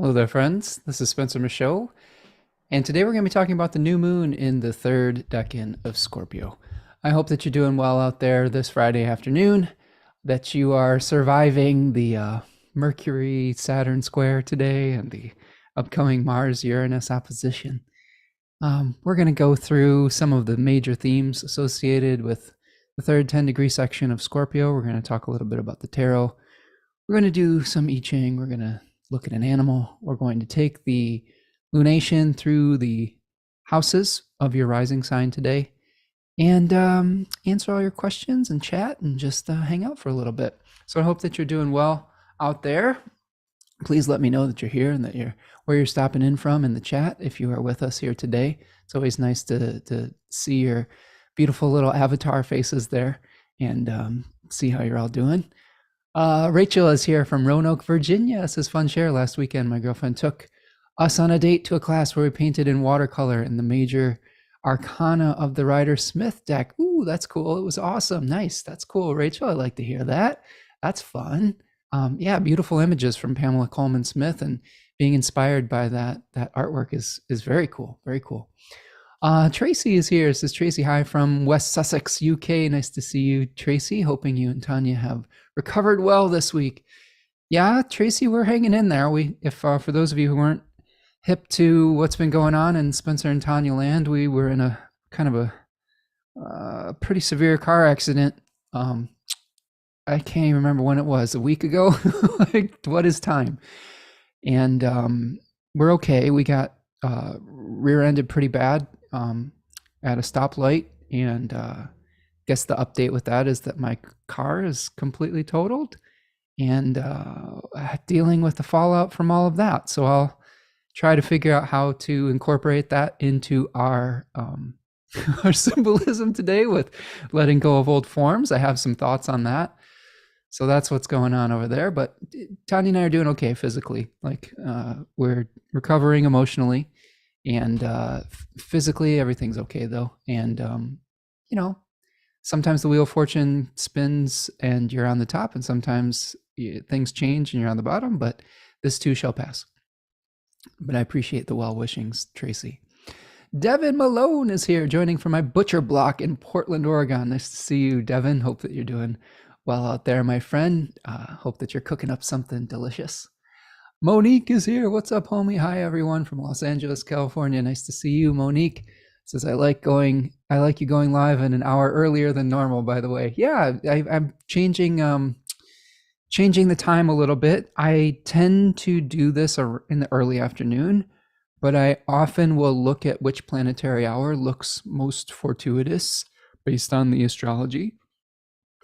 Hello there, friends. This is Spencer Michaud, and today we're going to be talking about the new moon in the third decan of Scorpio. I hope that you're doing well out there this Friday afternoon, that you are surviving the Mercury Saturn square today and the upcoming Mars Uranus opposition. We're going to go through some of the major themes associated with the third 10-degree section of Scorpio. We're going to talk a little bit about the tarot. We're going to do some I-Ching. We're going to look at an animal. We're going to take the lunation through the houses of your rising sign today and answer all your questions and chat and just hang out for a little bit. So I hope that you're doing well out there. Please let me know that you're here and that you're where you're stopping in from in the chat if you are with us here today. It's always nice to see your beautiful little avatar faces there and see how you're all doing. Rachel is here from Roanoke, Virginia. This is fun share. Last weekend, my girlfriend took us on a date to a class where we painted in watercolor in the major arcana of the Rider-Smith deck. Ooh, that's cool. It was awesome. Nice. That's cool, Rachel. I like to hear that. That's fun. Yeah, beautiful images from Pamela Coleman Smith, and being inspired by that artwork is very cool. Very cool. Tracy is here. This is Tracy. Hi from West Sussex, UK. Nice to see you, Tracy. Hoping you and Tanya have recovered well this week. Yeah, Tracy, we're hanging in there. If for those of you who weren't hip to what's been going on in Spencer and Tanya land, we were in a kind of a pretty severe car accident. I can't even remember when it was. A week ago. Like, what is time? And we're okay. We got rear-ended pretty bad at a stoplight, and guess the update with that is that my car is completely totaled, and dealing with the fallout from all of that. So I'll try to figure out how to incorporate that into our our symbolism today with letting go of old forms. I have some thoughts on that. So that's what's going on over there. But Tanya and I are doing okay physically. Like we're recovering emotionally, and physically everything's okay though. And you know, sometimes the wheel of fortune spins and you're on the top, and sometimes things change and you're on the bottom, but this too shall pass. But I appreciate the well wishings, Tracy. Devin Malone is here, joining from my butcher block in Portland, Oregon. Nice to see you, Devin. Hope that you're doing well out there, my friend. Hope that you're cooking up something delicious. Monique is here. What's up, homie? Hi, everyone from Los Angeles, California. Nice to see you, Monique. Says I like you going live an hour earlier than normal, by the way. Yeah, I'm changing the time a little bit. I tend to do this in the early afternoon, but I often will look at which planetary hour looks most fortuitous based on the astrology.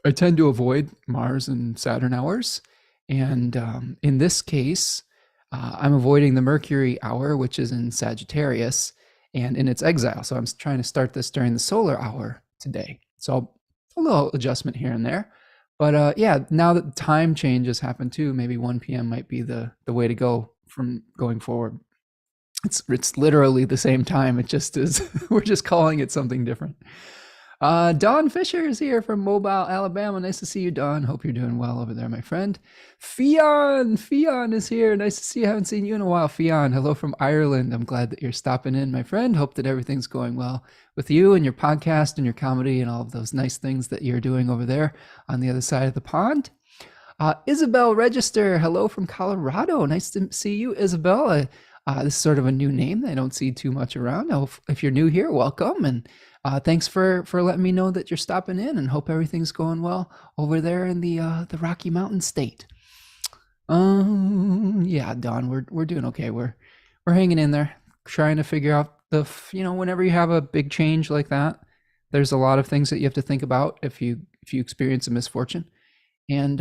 I tend to avoid Mars and Saturn hours. And in this case, I'm avoiding the Mercury hour, which is in Sagittarius and in its exile. So I'm trying to start this during the solar hour today. So a little adjustment here and there. But yeah, now that the time changes happen too, maybe 1 p.m. might be the way to go from going forward. It's literally the same time. It just is. We're just calling it something different. Don Fisher is here from Mobile, Alabama. Nice to see you, Don. Hope you're doing well over there, my friend. Fionn is here. Nice to see you. Haven't seen you in a while, Fionn. Hello from Ireland. I'm glad that you're stopping in, my friend. Hope that everything's going well with you and your podcast and your comedy and all of those nice things that you're doing over there on the other side of the pond. Isabel Register. Hello from Colorado. Nice to see you, Isabel. This is sort of a new name I don't see too much around. If you're new here, welcome, and thanks for letting me know that you're stopping in, and hope everything's going well over there in the Rocky Mountain State. Yeah, Don, we're doing okay. We're hanging in there, trying to figure out whenever you have a big change like that, there's a lot of things that you have to think about if you experience a misfortune, and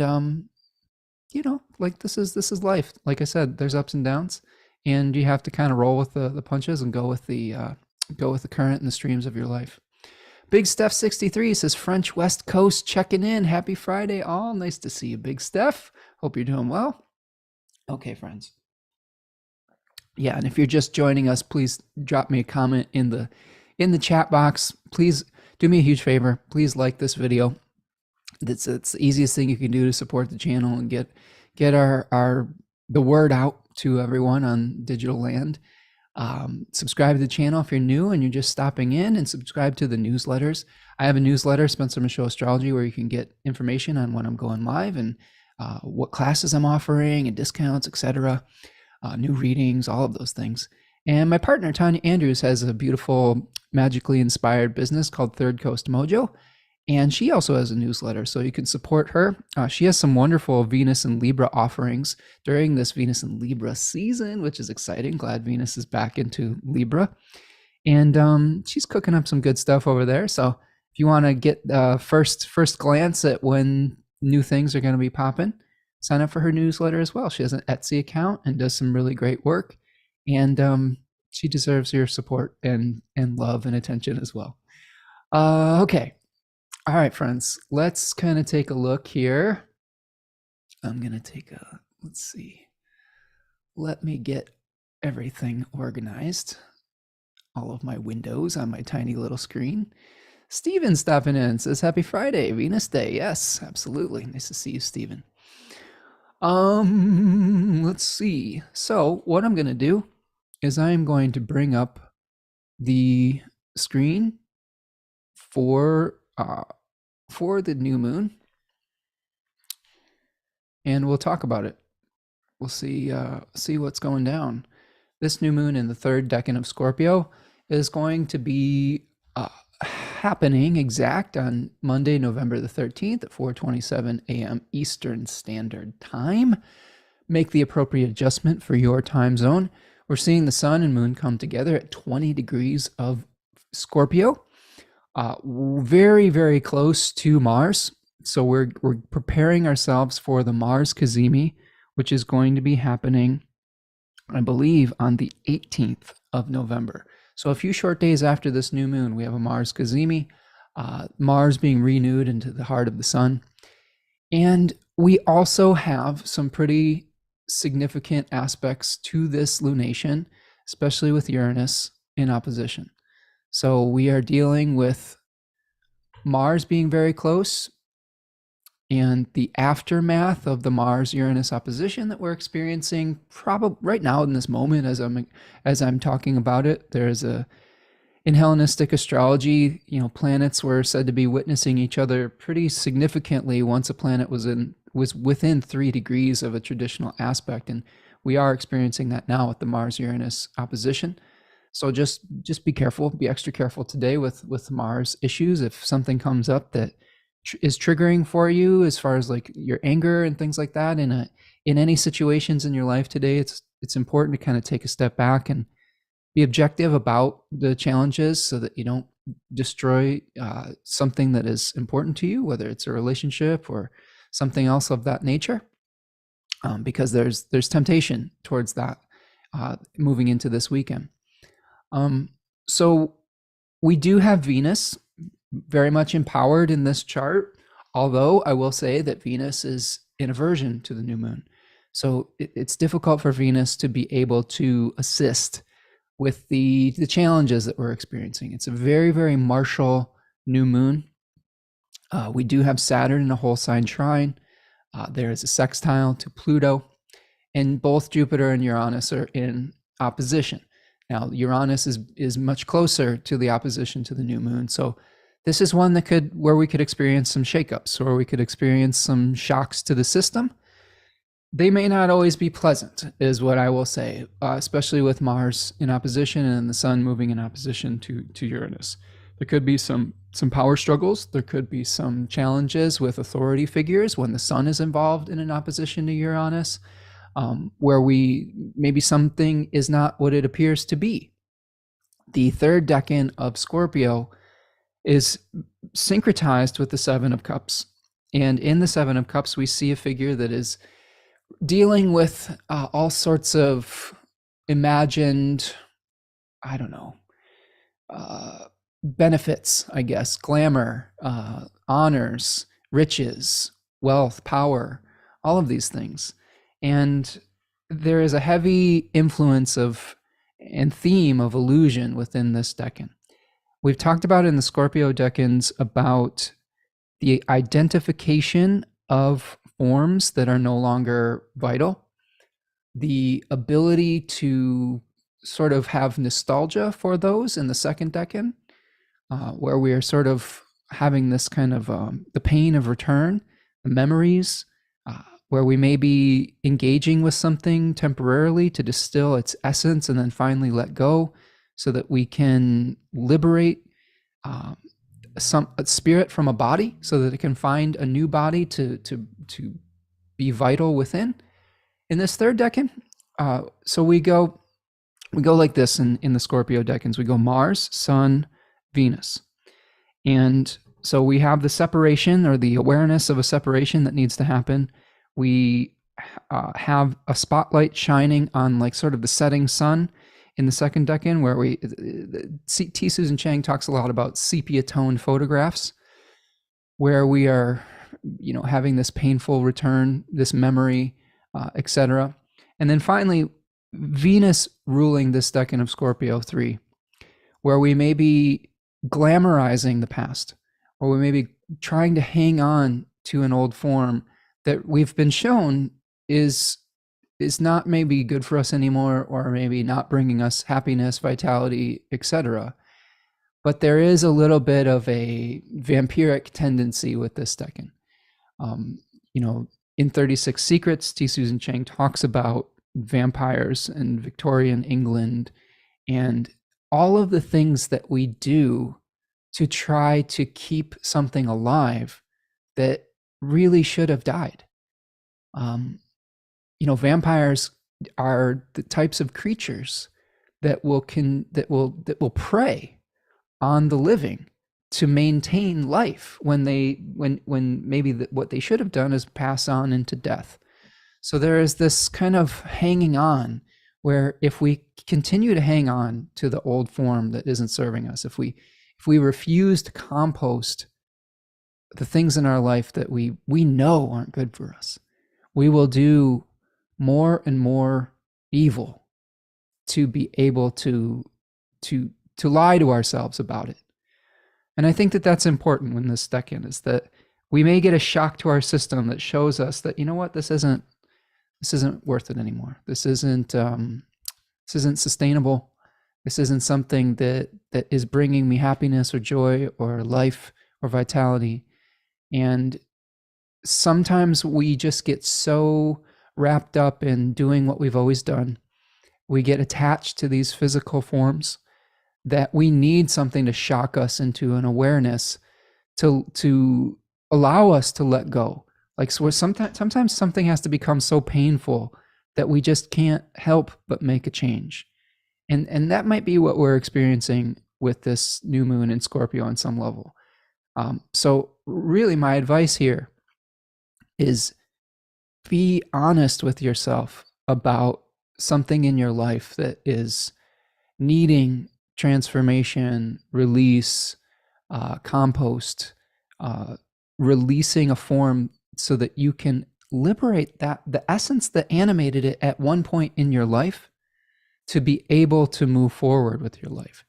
like this is life. Like I said, there's ups and downs, and you have to kind of roll with the punches and go with the current and the streams of your life. Big Steph 63 says French West Coast checking in. Happy Friday, all. Nice to see you, Big Steph. Hope you're doing well. Okay, friends. Yeah, and if you're just joining us, please drop me a comment in the chat box. Please do me a huge favor. Please like this video. It's the easiest thing you can do to support the channel and get our the word out to everyone on digital land. Subscribe to the channel if you're new and you're just stopping in, and subscribe to the newsletters. I have a newsletter, Spencer Michaud Astrology, where you can get information on when I'm going live and what classes I'm offering and discounts, etc., new readings, all of those things. And my partner, Tanya Andrews, has a beautiful, magically inspired business called Third Coast Mojo. And she also has a newsletter, so you can support her. She has some wonderful Venus and Libra offerings during this Venus and Libra season, which is exciting. Glad Venus is back into Libra. And she's cooking up some good stuff over there. So if you want to get first glance at when new things are going to be popping, sign up for her newsletter as well. She has an Etsy account and does some really great work. And she deserves your support and love and attention as well. Okay. All right, friends, let's kind of take a look here. I'm going to take a, let's see. Let me get everything organized. All of my windows on my tiny little screen. Steven stopping in, says happy Friday, Venus Day. Yes, absolutely. Nice to see you, Steven. Let's see. So what I'm going to do is I'm going to bring up the screen for the new moon, and we'll talk about it. We'll see what's going down. This new moon in the third decan of Scorpio is going to be happening exact on Monday, November the 13th at 4:27 a.m. Eastern Standard Time. Make the appropriate adjustment for your time zone. We're seeing the sun and moon come together at 20 degrees of Scorpio. Very, very close to Mars. So we're preparing ourselves for the Mars Cazimi, which is going to be happening, I believe, on the 18th of November. So a few short days after this new moon, we have a Mars Cazimi, Mars being renewed into the heart of the sun. And we also have some pretty significant aspects to this lunation, especially with Uranus in opposition. So we are dealing with Mars being very close and the aftermath of the Mars-Uranus opposition that we're experiencing probably right now in this moment as I'm talking about it. There's in Hellenistic astrology, planets were said to be witnessing each other pretty significantly once a planet was within 3 degrees of a traditional aspect, and we are experiencing that now with the Mars-Uranus opposition. So just be careful, be extra careful today with Mars issues. If something comes up that is triggering for you as far as like your anger and things like that in any situations in your life today, it's important to kind of take a step back and be objective about the challenges so that you don't destroy something that is important to you, whether it's a relationship or something else of that nature, because there's temptation towards that moving into this weekend. So we do have Venus very much empowered in this chart, although I will say that Venus is in aversion to the new moon. So it's difficult for Venus to be able to assist with the challenges that we're experiencing. It's a very, very martial new moon. We do have Saturn in a whole sign trine. There is a sextile to Pluto, and both Jupiter and Uranus are in opposition. Now, Uranus is much closer to the opposition to the new moon. So this is one where we could experience some shakeups, or we could experience some shocks to the system. They may not always be pleasant, is what I will say, especially with Mars in opposition and the sun moving in opposition to Uranus. There could be some power struggles. There could be some challenges with authority figures when the sun is involved in an opposition to Uranus, where maybe something is not what it appears to be. The third decan of Scorpio is syncretized with the Seven of Cups. And in the Seven of Cups, we see a figure that is dealing with all sorts of imagined, benefits, I guess, glamour, honors, riches, wealth, power, all of these things. And there is a heavy influence and theme of illusion within this decan. We've talked about in the Scorpio decans about the identification of forms that are no longer vital. the ability to sort of have nostalgia for those in the second decan, where we are sort of having this kind of the pain of return, the memories, where we may be engaging with something temporarily to distill its essence and then finally let go so that we can liberate a spirit from a body so that it can find a new body to be vital within. In this third decan, so we go like this in the Scorpio decans. We go Mars, Sun, Venus. And so we have the separation or the awareness of a separation that needs to happen. We have a spotlight shining on like sort of the setting sun in the second decan, where T. Susan Chang talks a lot about sepia tone photographs, where we are, having this painful return, this memory, etc. And then finally, Venus ruling this decan of Scorpio III, where we may be glamorizing the past, or we may be trying to hang on to an old form that we've been shown is not maybe good for us anymore, or maybe not bringing us happiness, vitality, etc. But there is a little bit of a vampiric tendency with this decan. In 36 Secrets, T. Susan Chang talks about vampires in Victorian England and all of the things that we do to try to keep something alive that really should have died. Vampires are the types of creatures that will prey on the living to maintain life when maybe what they should have done is pass on into death. So there is this kind of hanging on, where if we continue to hang on to the old form that isn't serving us, if we refuse to compost the things in our life that we know aren't good for us, we will do more and more evil to be able to lie to ourselves about it. And I think that that's important when this decan is that we may get a shock to our system that shows us that, this isn't worth it anymore. This isn't sustainable. This isn't something that is bringing me happiness or joy or life or vitality. And sometimes we just get so wrapped up in doing what we've always done. We get attached to these physical forms that we need something to shock us into an awareness to allow us to let go. Like, so sometimes something has to become so painful that we just can't help but make a change. And that might be what we're experiencing with this new moon in Scorpio on some level. So really my advice here is be honest with yourself about something in your life that is needing transformation, release, compost, releasing a form so that you can liberate the essence that animated it at one point in your life to be able to move forward with your life.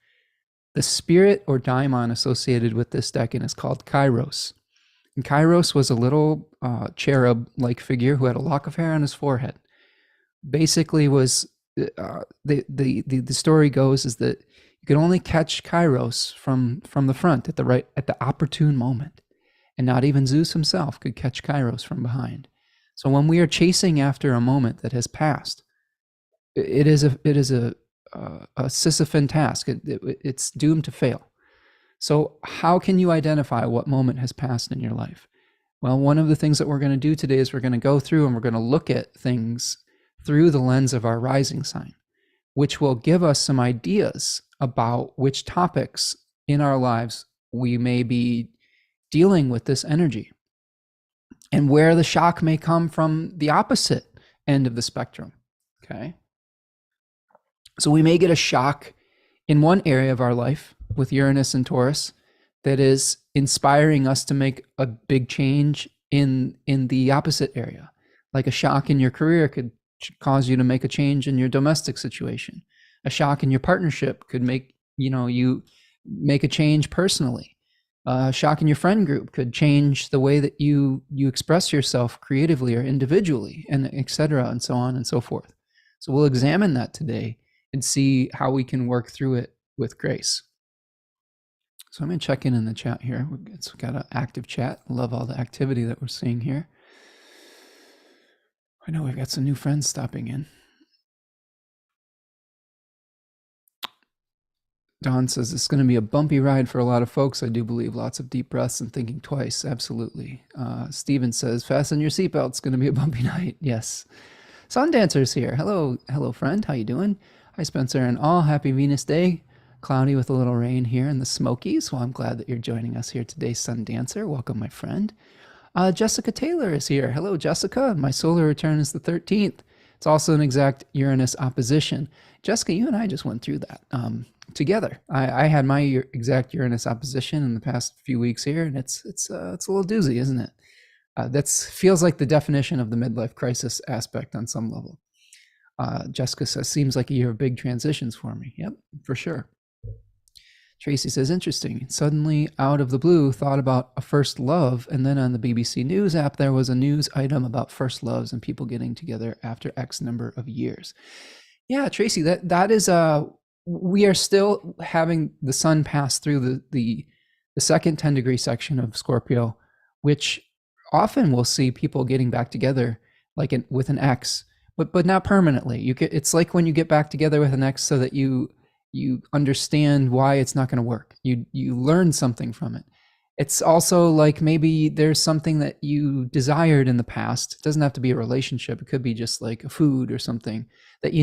The spirit or daimon associated with this decan is called Kairos. And Kairos was a little cherub-like figure who had a lock of hair on his forehead. Basically was, the story goes is that you could only catch Kairos from the front at the opportune moment. And not even Zeus himself could catch Kairos from behind. So when we are chasing after a moment that has passed, it is a Sisyphean task. It's doomed to fail. So how can you identify what moment has passed in your life? Well, one of the things that we're going to do today is we're going to go through and we're going to look at things through the lens of our rising sign, which will give us some ideas about which topics in our lives we may be dealing with this energy, and where the shock may come from the opposite end of the spectrum. Okay. So we may get a shock in one area of our life with Uranus and Taurus that is inspiring us to make a big change in the opposite area. Like a shock in your career could cause you to make a change in your domestic situation. A shock in your partnership could make you make a change personally. A shock in your friend group could change the way that you express yourself creatively or individually, and et cetera, and so on and so forth. So we'll examine that today and see how we can work through it with grace. So I'm going to check in the chat here. It's got an active chat. Love all the activity that we're seeing here. I know we've got some new friends stopping in. Don says it's going to be a bumpy ride for a lot of folks. I do believe lots of deep breaths and thinking twice. Absolutely. Steven says, fasten your seatbelt. It's going to be a bumpy night. Yes. Sundancer's here. Hello, friend. How you doing? Hi, Spencer, and all happy Venus Day. Cloudy with a little rain here in the Smokies. Well, I'm glad that you're joining us here today, Sundancer. Welcome, my friend. Jessica Taylor is here. Hello, Jessica. My solar return is the 13th. It's also an exact Uranus opposition. Jessica, you and I just went through that together. I had my exact Uranus opposition in the past few weeks here, and it's a little doozy, isn't it? That feels like the definition of the midlife crisis aspect on some level. Jessica says, seems like a year of big transitions for me. Yep, for sure. Tracy says, interesting. Suddenly, out of the blue, thought about a first love, and then on the BBC News app, there was a news item about first loves and people getting together after X number of years. Yeah, Tracy, that is we are still having the sun pass through the second 10-degree section of Scorpio, which often we'll see people getting back together like with an ex, but not permanently. It's like when you get back together with an ex so that you understand why it's not going to work. You learn something from it. It's also like maybe there's something that you desired in the past. It doesn't have to be a relationship. It could be just like a food or something that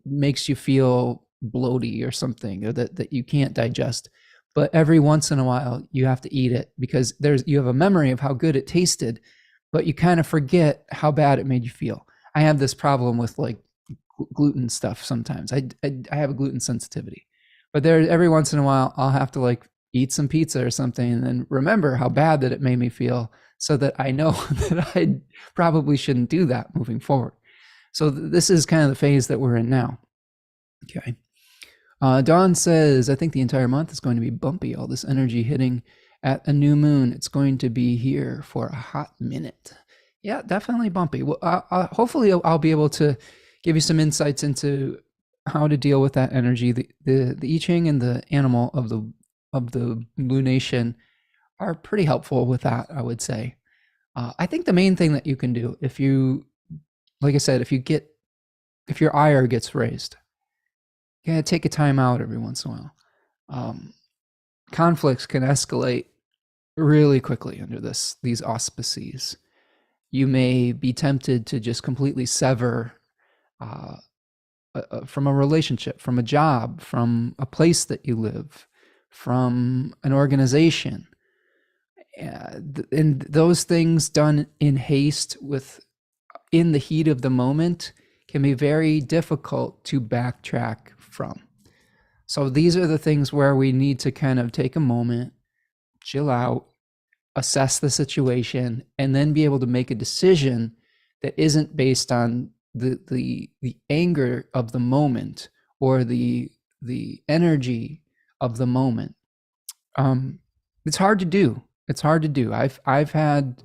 makes you feel bloaty or something, or that you can't digest. But every once in a while you have to eat it because you have a memory of how good it tasted, but you kind of forget how bad it made you feel. I have this problem with like gluten stuff sometimes. I have a gluten sensitivity, but every once in a while I'll have to like eat some pizza or something and then remember how bad that it made me feel so that I know that I probably shouldn't do that moving forward. So this is kind of the phase that we're in now. Okay. Dawn says, I think the entire month is going to be bumpy. All this energy hitting at a new moon. It's going to be here for a hot minute. Yeah, definitely bumpy. Well, hopefully I'll be able to give you some insights into how to deal with that energy. The I-Ching and the animal of the Lunation are pretty helpful with that, I would say. I think the main thing that you can do like I said, if your ire gets raised, you gotta take a time out every once in a while. Conflicts can escalate really quickly under these auspices. You may be tempted to just completely sever from a relationship, from a job, from a place that you live, from an organization. And those things done in haste in the heat of the moment can be very difficult to backtrack from. So these are the things where we need to kind of take a moment, chill out, assess the situation, and then be able to make a decision that isn't based on the anger of the moment or the energy of the moment. It's hard to do. I've had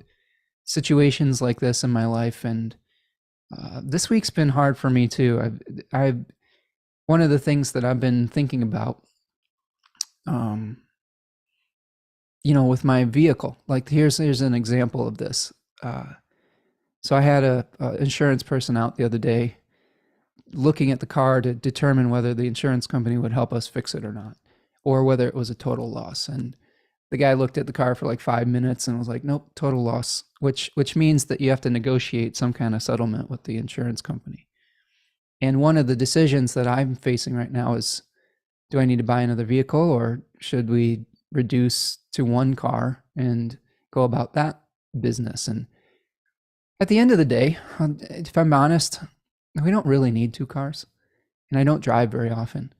situations like this in my life, and this week's been hard for me too. One of the things that I've been thinking about, with my vehicle, like here's an example of this. So I had a insurance person out the other day looking at the car to determine whether the insurance company would help us fix it or not, or whether it was a total loss. And the guy looked at the car for like 5 minutes and was like, nope, total loss, which means that you have to negotiate some kind of settlement with the insurance company. And one of the decisions that I'm facing right now is, do I need to buy another vehicle, or should we reduce to one car and go about that business? And at the end of the day, if I'm honest, we don't really need two cars, and I don't drive very often,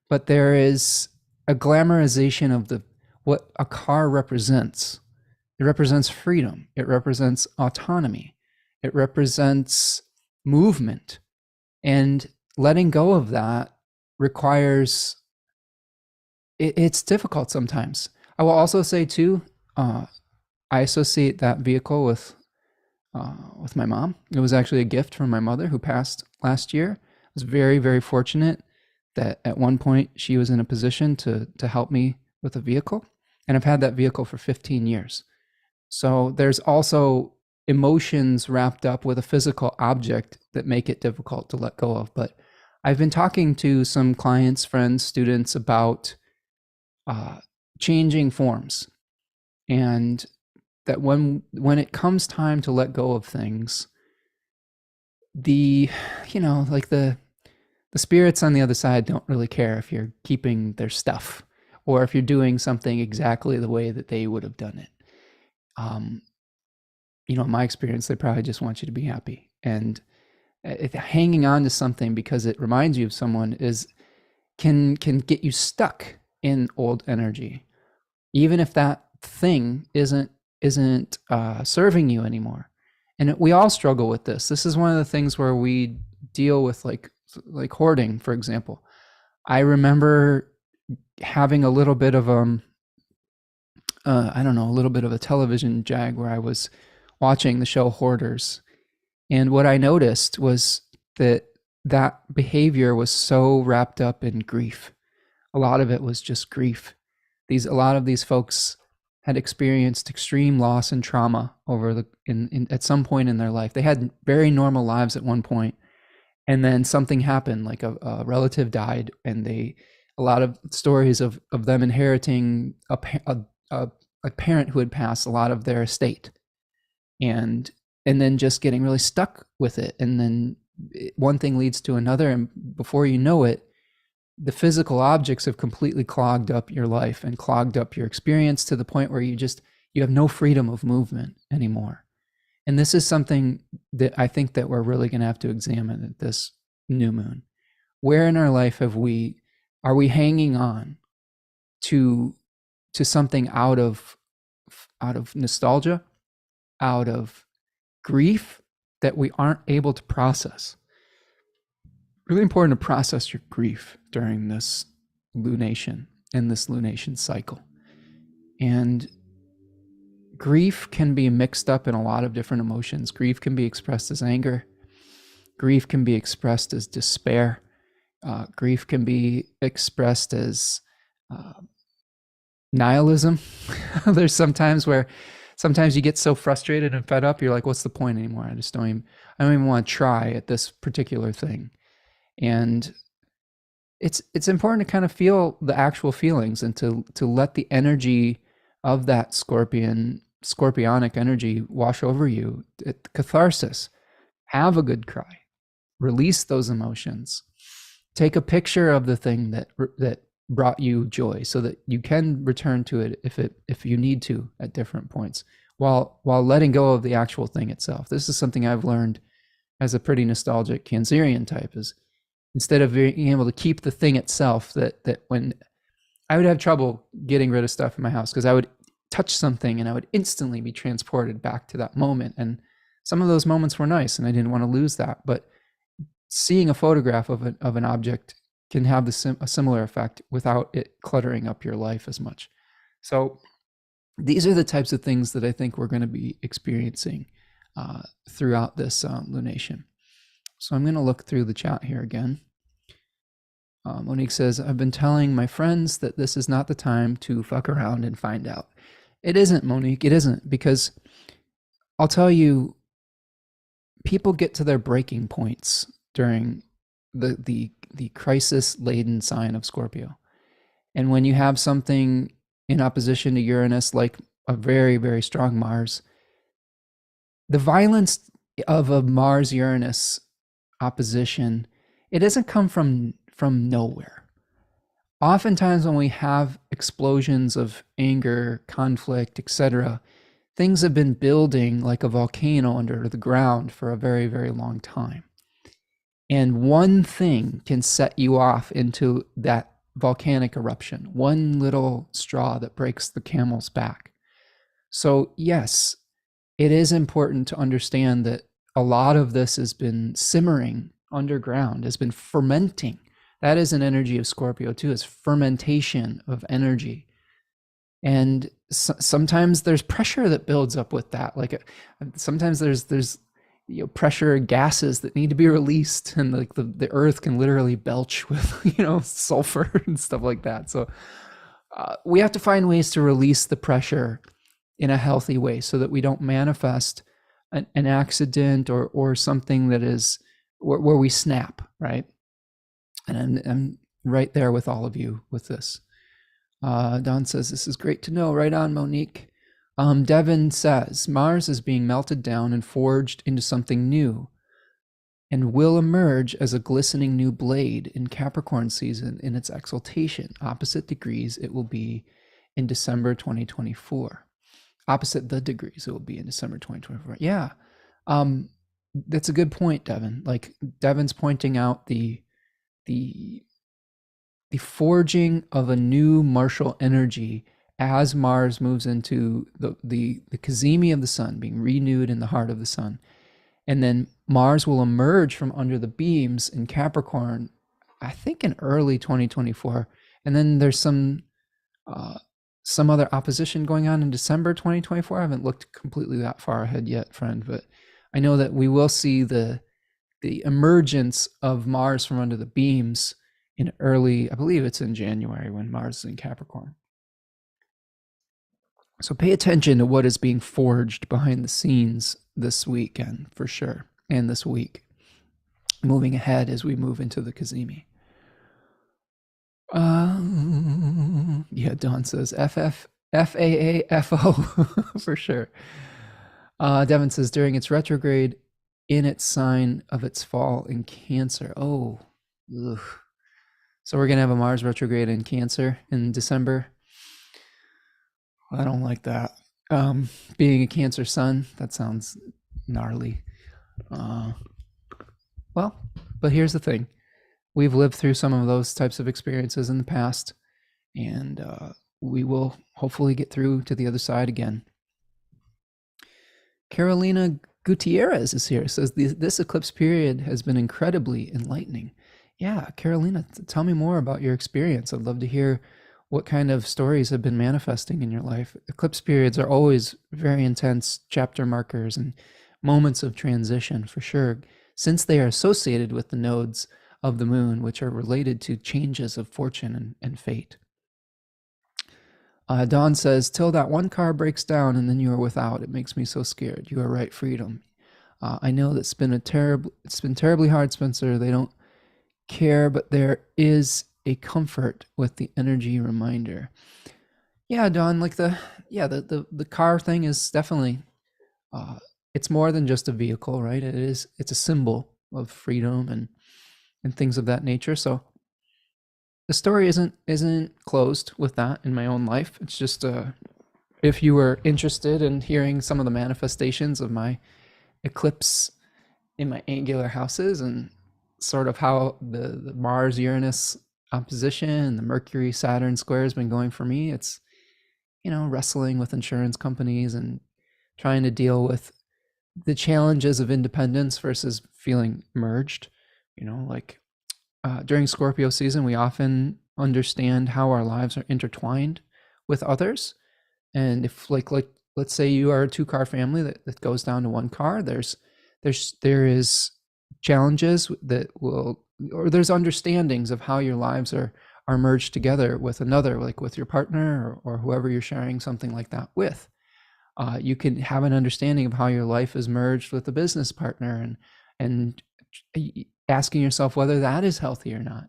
but there is a glamorization of what a car represents. It represents freedom. It represents autonomy. It represents movement. And letting go of that requires, it's difficult sometimes. I will also say too, I associate that vehicle with my mom. It was actually a gift from my mother who passed last year. was very, very fortunate that at one point she was in a position to help me with a vehicle. And I've had that vehicle for 15 years. So there's also emotions wrapped up with a physical object that make it difficult to let go of. But I've been talking to some clients, friends, students about changing forms, and that when it comes time to let go of things, the like the spirits on the other side don't really care if you're keeping their stuff or if you're doing something exactly the way that they would have done it. In my experience, they probably just want you to be happy. And hanging on to something because it reminds you of someone can get you stuck in old energy, even if that thing isn't serving you anymore. And we all struggle with this. This is one of the things where we deal with like hoarding, for example. I remember having a little bit of a little bit of a television jag where I was watching the show Hoarders. And what I noticed was that behavior was so wrapped up in grief. A lot of it was just grief. A lot of these folks had experienced extreme loss and trauma at some point in their life. They had very normal lives at one point, and then something happened, like a relative died, and a lot of stories of them inheriting a parent who had passed a lot of their estate, and then just getting really stuck with it. And then one thing leads to another, and before you know it, the physical objects have completely clogged up your life and clogged up your experience to the point where you have no freedom of movement anymore. And this is something that I think that we're really going to have to examine at this new moon. Where in our life are we hanging on to something out of nostalgia, out of grief that we aren't able to process? Really important to process your grief during this lunation, in this lunation cycle. And grief can be mixed up in a lot of different emotions. Grief can be expressed as anger. Grief can be expressed as despair. Grief can be expressed as nihilism. There's sometimes you get so frustrated and fed up, you're like, what's the point anymore? I don't even want to try at this particular thing. And it's important to kind of feel the actual feelings and to let the energy of that scorpionic energy wash over you. Catharsis. Have a good cry. Release those emotions. Take a picture of the thing that brought you joy so that you can return to it if you need to at different points, while letting go of the actual thing itself. This is something I've learned as a pretty nostalgic Cancerian type, is instead of being able to keep the thing itself, that when I would have trouble getting rid of stuff in my house because I would touch something and I would instantly be transported back to that moment. And some of those moments were nice and I didn't want to lose that. But seeing a photograph of an object can have a similar effect without it cluttering up your life as much. So these are the types of things that I think we're going to be experiencing throughout this lunation. So I'm going to look through the chat here again. Monique says, I've been telling my friends that this is not the time to fuck around and find out. It isn't, Monique. It isn't, because I'll tell you, people get to their breaking points during the crisis-laden sign of Scorpio. And when you have something in opposition to Uranus, like a very, very strong Mars, the violence of a Mars-Uranus opposition, it doesn't come from nowhere. Oftentimes when we have explosions of anger, conflict, etc., things have been building like a volcano under the ground for a very, very long time. And one thing can set you off into that volcanic eruption, one little straw that breaks the camel's back. So yes, it is important to understand that a lot of this has been simmering underground, has been fermenting. That is an energy of Scorpio too, is fermentation of energy. And sometimes there's pressure that builds up with that. Like sometimes there's pressure gases that need to be released, and like the earth can literally belch with sulfur and stuff like that. So we have to find ways to release the pressure in a healthy way so that we don't manifest an accident or something that is where we snap, right? And I'm right there with all of you with this. Don says, this is great to know. Right on, Monique. Devin says, Mars is being melted down and forged into something new and will emerge as a glistening new blade in Capricorn season in its exaltation. Opposite degrees, it will be in December 2024. Opposite the degrees, it will be in December 2024. Yeah, that's a good point, Devin. Like Devin's pointing out the forging of a new martial energy as Mars moves into the cazimi of the sun, being renewed in the heart of the sun. And then Mars will emerge from under the beams in Capricorn, I think in early 2024. And then there's some other opposition going on in December 2024. I haven't looked completely that far ahead yet, friend, but I know that we will see the emergence of Mars from under the beams in early, I believe it's in January when Mars is in Capricorn. So pay attention to what is being forged behind the scenes this weekend for sure, and this week, moving ahead as we move into the cazimi. Yeah, Dawn says FAAFO for sure. Devin says during its retrograde in its sign of its fall in Cancer. Oh, ugh. So we're going to have a Mars retrograde in Cancer in December. I don't like that. Being a Cancer sun, that sounds gnarly. Well, but here's the thing. We've lived through some of those types of experiences in the past, and we will hopefully get through to the other side again. Carolina Gutierrez is here. Says this eclipse period has been incredibly enlightening. Yeah, Carolina, tell me more about your experience. I'd love to hear what kind of stories have been manifesting in your life. Eclipse periods are always very intense chapter markers and moments of transition for sure, since they are associated with the nodes of the moon, which are related to changes of fortune and fate. Dawn says, till that one car breaks down and then you are without, it makes me so scared. You are right, freedom. I know that's been it's been terribly hard, Spencer. They don't care, but there is a comfort with the energy reminder. Yeah, Dawn, like the car thing is definitely, it's more than just a vehicle, right? It's a symbol of freedom and things of that nature. So the story isn't closed with that in my own life. It's just if you were interested in hearing some of the manifestations of my eclipse in my angular houses and sort of how the Mars Uranus opposition and the Mercury Saturn square has been going for me, it's wrestling with insurance companies and trying to deal with the challenges of independence versus feeling merged. Like during Scorpio season, we often understand how our lives are intertwined with others. And if like let's say you are a 2-car family that goes down to 1 car, there is challenges that will, or there's understandings of how your lives are merged together with another, like with your partner or whoever you're sharing something like that with. You can have an understanding of how your life is merged with a business partner and asking yourself whether that is healthy or not.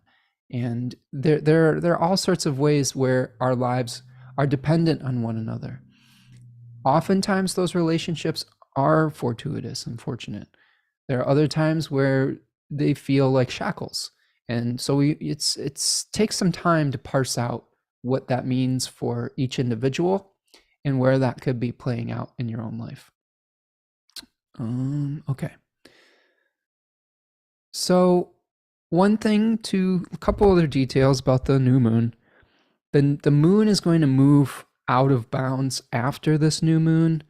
And there are all sorts of ways where our lives are dependent on one another. Oftentimes those relationships are fortuitous and fortunate. There are other times where they feel like shackles. And so it takes some time to parse out what that means for each individual and where that could be playing out in your own life. Okay. So a couple other details about the new moon. The moon is going to move out of bounds after this new moon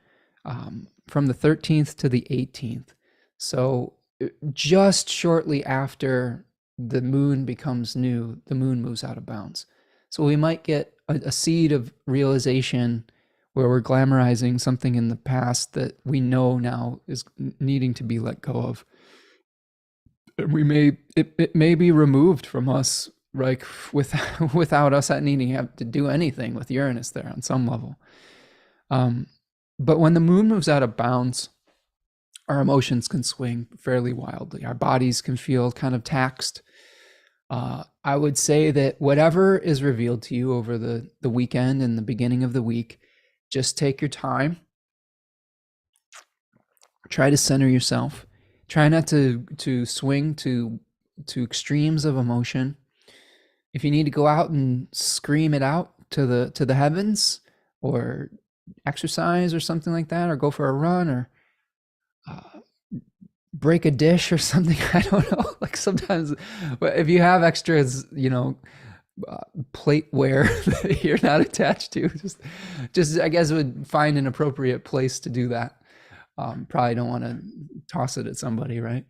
from the 13th to the 18th. So just shortly after the moon becomes new, the moon moves out of bounds. So we might get a seed of realization where we're glamorizing something in the past that we know now is needing to be let go of. It may be removed from us, like without us needing to do anything, with Uranus there on some level. But when the moon moves out of bounds, our emotions can swing fairly wildly. Our bodies can feel kind of taxed. I would say that whatever is revealed to you over the weekend and the beginning of the week, just take your time. Try to center yourself. Try not to swing to extremes of emotion. If you need to go out and scream it out to the heavens, or exercise or something like that, or go for a run, or break a dish or something, I don't know. Like sometimes if you have extras, plateware that you're not attached to, just I guess would find an appropriate place to do that. Probably don't want to toss it at somebody, right?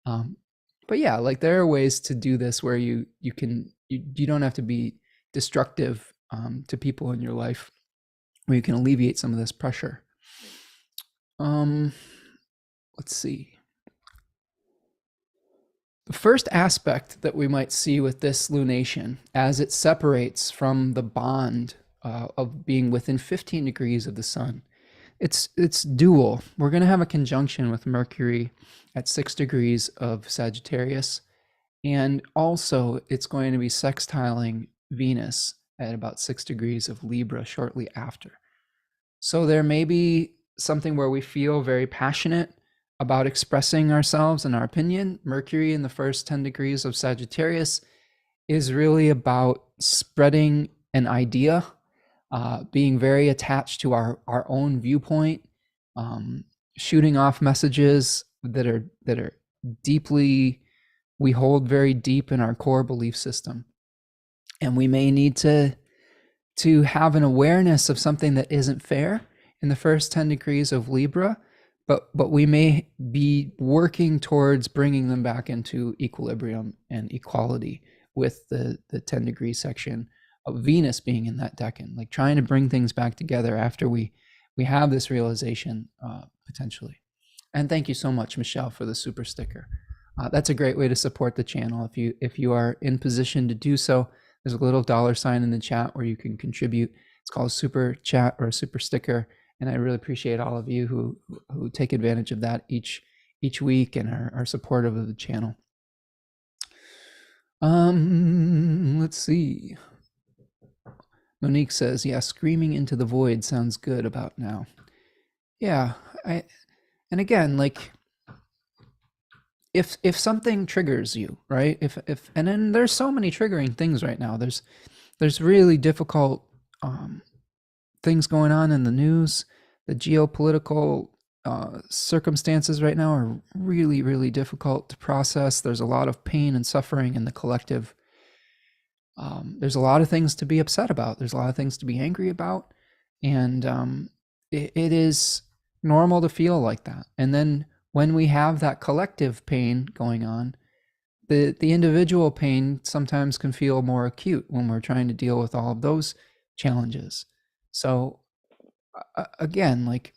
But yeah, like there are ways to do this where you don't have to be destructive to people in your life, where you can alleviate some of this pressure. Let's see. The first aspect that we might see with this lunation, as it separates from the bond of being within 15 degrees of the sun, it's dual. We're going to have a conjunction with Mercury at 6 degrees of Sagittarius, and also it's going to be sextiling Venus at about 6 degrees of Libra shortly after. So there may be something where we feel very passionate about expressing ourselves and our opinion. Mercury in the first 10 degrees of Sagittarius is really about spreading an idea, being very attached to our own viewpoint, shooting off messages that are deeply, we hold very deep in our core belief system. And we may need to have an awareness of something that isn't fair in the first 10 degrees of Libra, but we may be working towards bringing them back into equilibrium and equality with the 10 degree section of Venus being in that decan, like trying to bring things back together after we have this realization, potentially. And thank you so much, Michelle, for the super sticker. That's a great way to support the channel. If you are in position to do so, there's a little $sign in the chat where you can contribute. It's called a super chat or a super sticker. And I really appreciate all of you who take advantage of that each week and are supportive of the channel. Let's see. Monique says, yeah, screaming into the void sounds good about now. Yeah, and again, like if something triggers you, right? And then there's so many triggering things right now. There's really difficult things going on in the news. The geopolitical circumstances right now are really, really difficult to process. There's a lot of pain and suffering in the collective. There's a lot of things to be upset about. There's a lot of things to be angry about. And it is normal to feel like that. And then when we have that collective pain going on, the individual pain sometimes can feel more acute when we're trying to deal with all of those challenges. So again, like,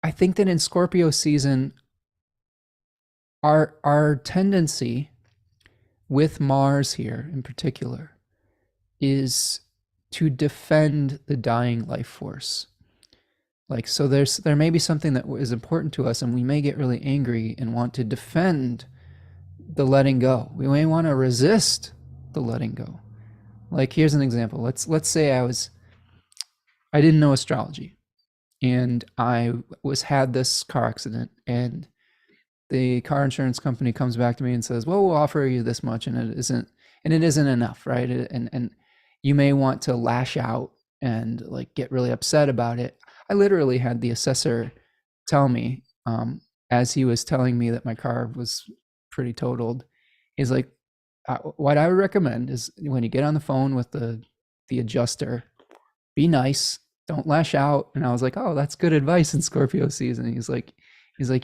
I think that in Scorpio season, our tendency with Mars here in particular is to defend the dying life force. Like, so there may be something that is important to us, and we may get really angry and want to defend the letting go. We may want to resist the letting go. Like, here's an example. Let's say I didn't know astrology, and I had this car accident, and the car insurance company comes back to me and says, well, we'll offer you this much, and it isn't enough, right? And you may want to lash out and like get really upset about it. I literally had the assessor tell me, as he was telling me that my car was pretty totaled, he's like, what I would recommend is when you get on the phone with the adjuster, be nice, don't lash out. And I was like, oh, that's good advice in Scorpio season. He's like,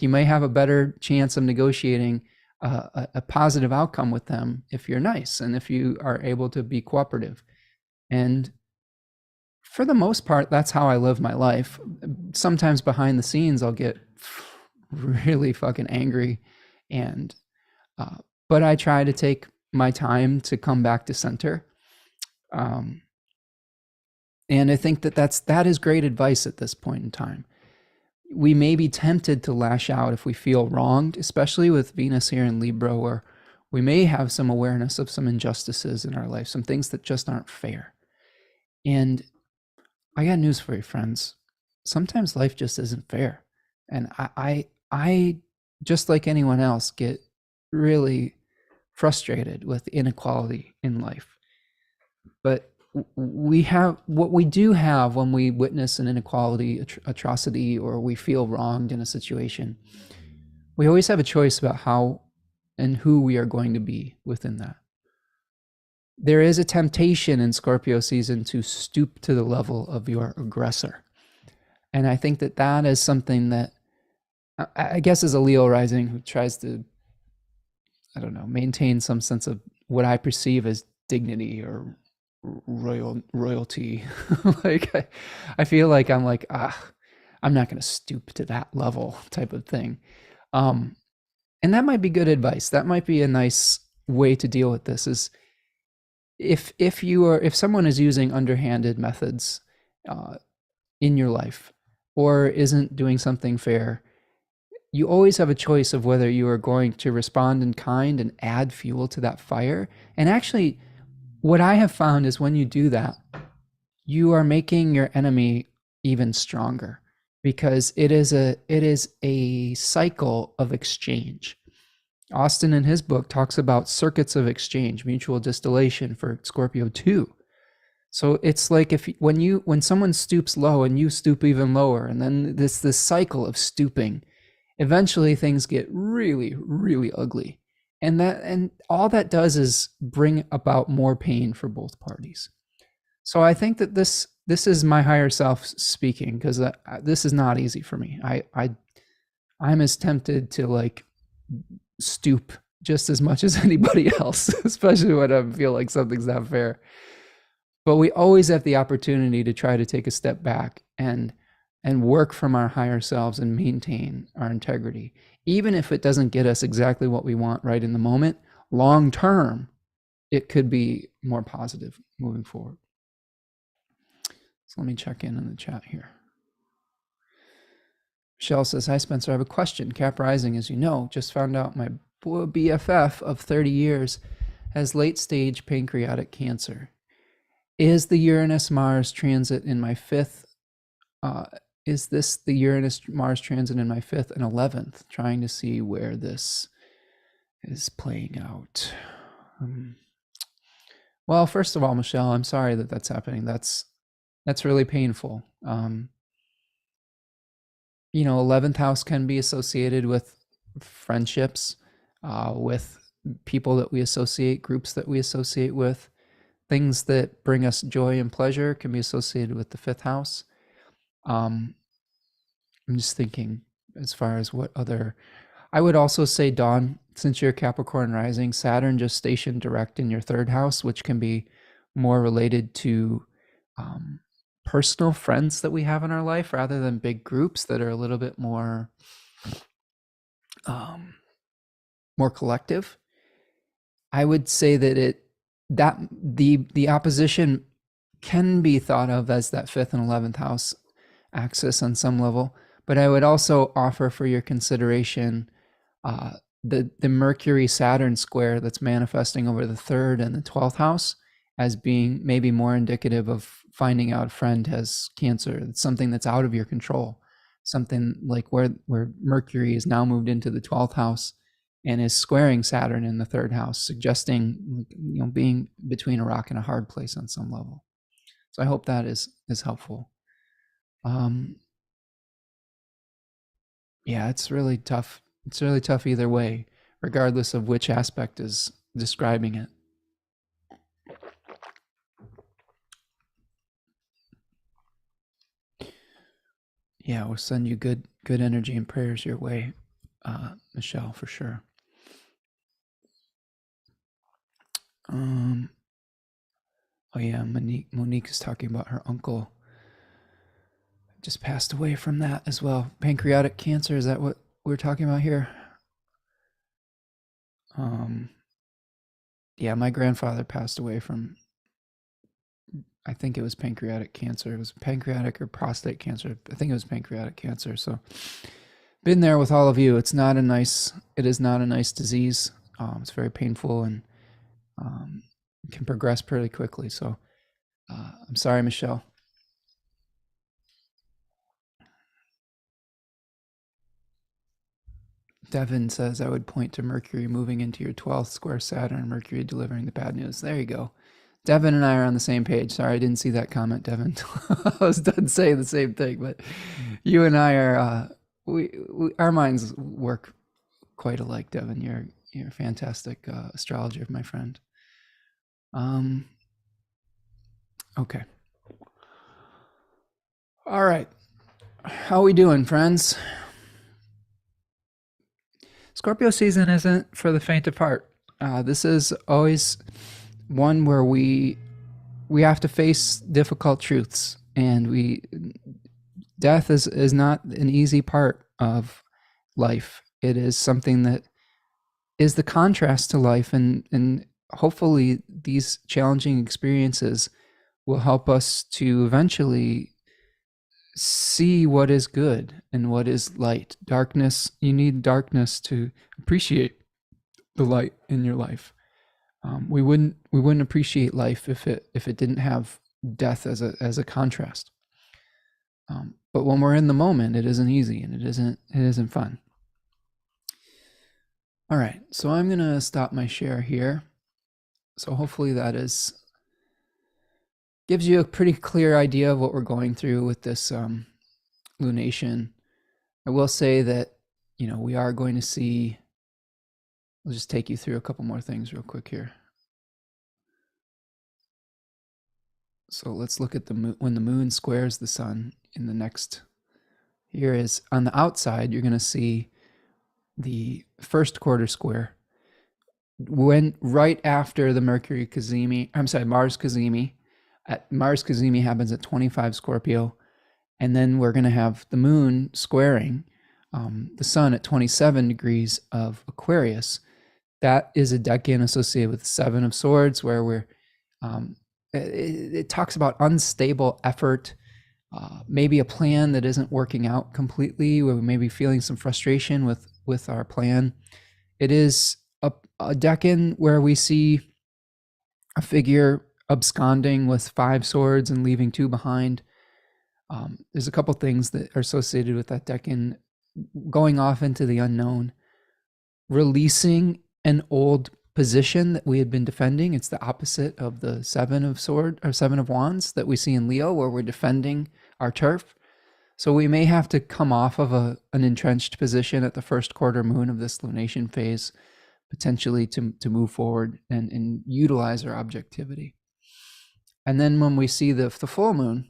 you may have a better chance of negotiating a positive outcome with them if you're nice and if you are able to be cooperative. And for the most part, that's how I live my life. Sometimes behind the scenes, I'll get really fucking angry, and but I try to take my time to come back to center. And I think that is great advice at this point in time. We may be tempted to lash out if we feel wronged, especially with Venus here in Libra, where we may have some awareness of some injustices in our life, some things that just aren't fair. And I got news for you, friends. Sometimes life just isn't fair. And I just like anyone else, get really frustrated with inequality in life. But we have what we do have when we witness an inequality, atrocity, or we feel wronged in a situation. We always have a choice about how and who we are going to be within that. There is a temptation in Scorpio season to stoop to the level of your aggressor. And I think that is something that, I guess, as a Leo rising who tries to, I don't know, maintain some sense of what I perceive as dignity or royalty. Like I feel like I'm like, I'm not going to stoop to that level type of thing. And that might be good advice. That might be a nice way to deal with this, is if someone is using underhanded methods in your life, or isn't doing something fair, you always have a choice of whether you are going to respond in kind and add fuel to that fire. And actually, what I have found is when you do that, you are making your enemy even stronger, because it is a cycle of exchange. Austin in his book talks about circuits of exchange, mutual distillation for Scorpio 2. So it's like when someone stoops low and you stoop even lower, and then this cycle of stooping, eventually things get really, really ugly. And all that does is bring about more pain for both parties. So I think that this is my higher self speaking, because this is not easy for me. I'm as tempted to like stoop just as much as anybody else, especially when I feel like something's not fair. But we always have the opportunity to try to take a step back and work from our higher selves and maintain our integrity. Even if it doesn't get us exactly what we want right in the moment, long term, it could be more positive moving forward. So let me check in the chat here. Michelle says, hi, Spencer. I have a question. Cap Rising, as you know, just found out my BFF of 30 years has late stage pancreatic cancer. Is the Uranus-Mars transit in my fifth? Is this the Uranus-Mars transit in my 5th and 11th? Trying to see where this is playing out. Well, first of all, Michelle, I'm sorry that that's happening. That's really painful. 11th house can be associated with friendships, with people that we associate, groups that we associate with. Things that bring us joy and pleasure can be associated with the 5th house. I'm just thinking as far as what other... I would also say, Dawn, since you're Capricorn rising, Saturn just stationed direct in your 3rd house, which can be more related to personal friends that we have in our life rather than big groups that are a little bit more collective. I would say that the opposition can be thought of as that 5th and 11th house axis on some level, but I would also offer for your consideration the Mercury Saturn square that's manifesting over the 3rd and the 12th house as being maybe more indicative of finding out a friend has cancer. It's something that's out of your control, something like where Mercury is now moved into the 12th house and is squaring Saturn in the 3rd house, suggesting being between a rock and a hard place on some level. So I hope that is helpful. Yeah, it's really tough. It's really tough either way, regardless of which aspect is describing it. Yeah, we'll send you good energy and prayers your way, Michelle, for sure. Oh yeah, Monique is talking about her uncle just passed away from that as well. Pancreatic cancer, is that what we're talking about here? Yeah, my grandfather passed away from, I think it was pancreatic cancer. It was pancreatic or prostate cancer. I think it was pancreatic cancer. So been there with all of you. It is not a nice disease. It's very painful and can progress pretty quickly. So I'm sorry, Michelle. Devin says, I would point to Mercury moving into your 12th square Saturn and Mercury delivering the bad news. There you go. Devin and I are on the same page. Sorry, I didn't see that comment, Devin. I was done saying the same thing, but you and I are, our minds work quite alike, Devin. You're a fantastic astrologer, my friend. Okay. All right. How we doing, friends? Scorpio season isn't for the faint of heart. This is always one where we have to face difficult truths, and death is not an easy part of life. It is something that is the contrast to life, and hopefully these challenging experiences will help us to eventually see what is good and what is light. Darkness, you need darkness to appreciate the light in your life. We wouldn't appreciate life if it didn't have death as a contrast. But when we're in the moment, it isn't easy and it isn't fun. All right, so I'm gonna stop my share here. So hopefully that gives you a pretty clear idea of what we're going through with this lunation. I will say that, we are going to see, I'll just take you through a couple more things real quick here. So let's look at the moon, when the moon squares the sun in the next, here is on the outside, you're going to see the first quarter square when right after the Mars Cazimi. Mars Cazimi happens at 25 Scorpio, and then we're going to have the moon squaring the sun at 27 degrees of Aquarius. That is a decan associated with the Seven of Swords, where it talks about unstable effort, maybe a plan that isn't working out completely, where we may be feeling some frustration with our plan. It is a decan where we see a figure absconding with 5 swords and leaving 2 behind. There's a couple things that are associated with that decan: going off into the unknown, releasing an old position that we had been defending. It's the opposite of the Seven of Wands that we see in Leo, where we're defending our turf. So we may have to come off of an entrenched position at the first quarter moon of this lunation phase, potentially to move forward and utilize our objectivity. And then when we see the full moon,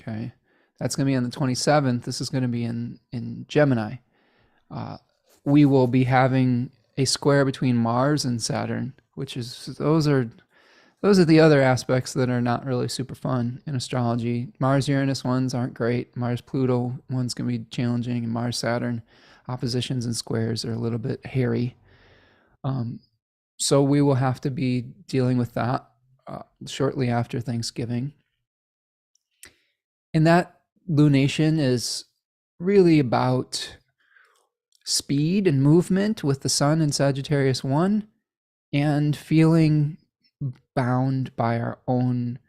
okay, that's going to be on the 27th. This is going to be in Gemini. We will be having a square between Mars and Saturn, which is, those are the other aspects that are not really super fun in astrology. Mars-Uranus ones aren't great. Mars-Pluto ones can be challenging, and Mars-Saturn oppositions and squares are a little bit hairy. So we will have to be dealing with that shortly after Thanksgiving. And that lunation is really about speed and movement with the sun in Sagittarius 1, and feeling bound by our own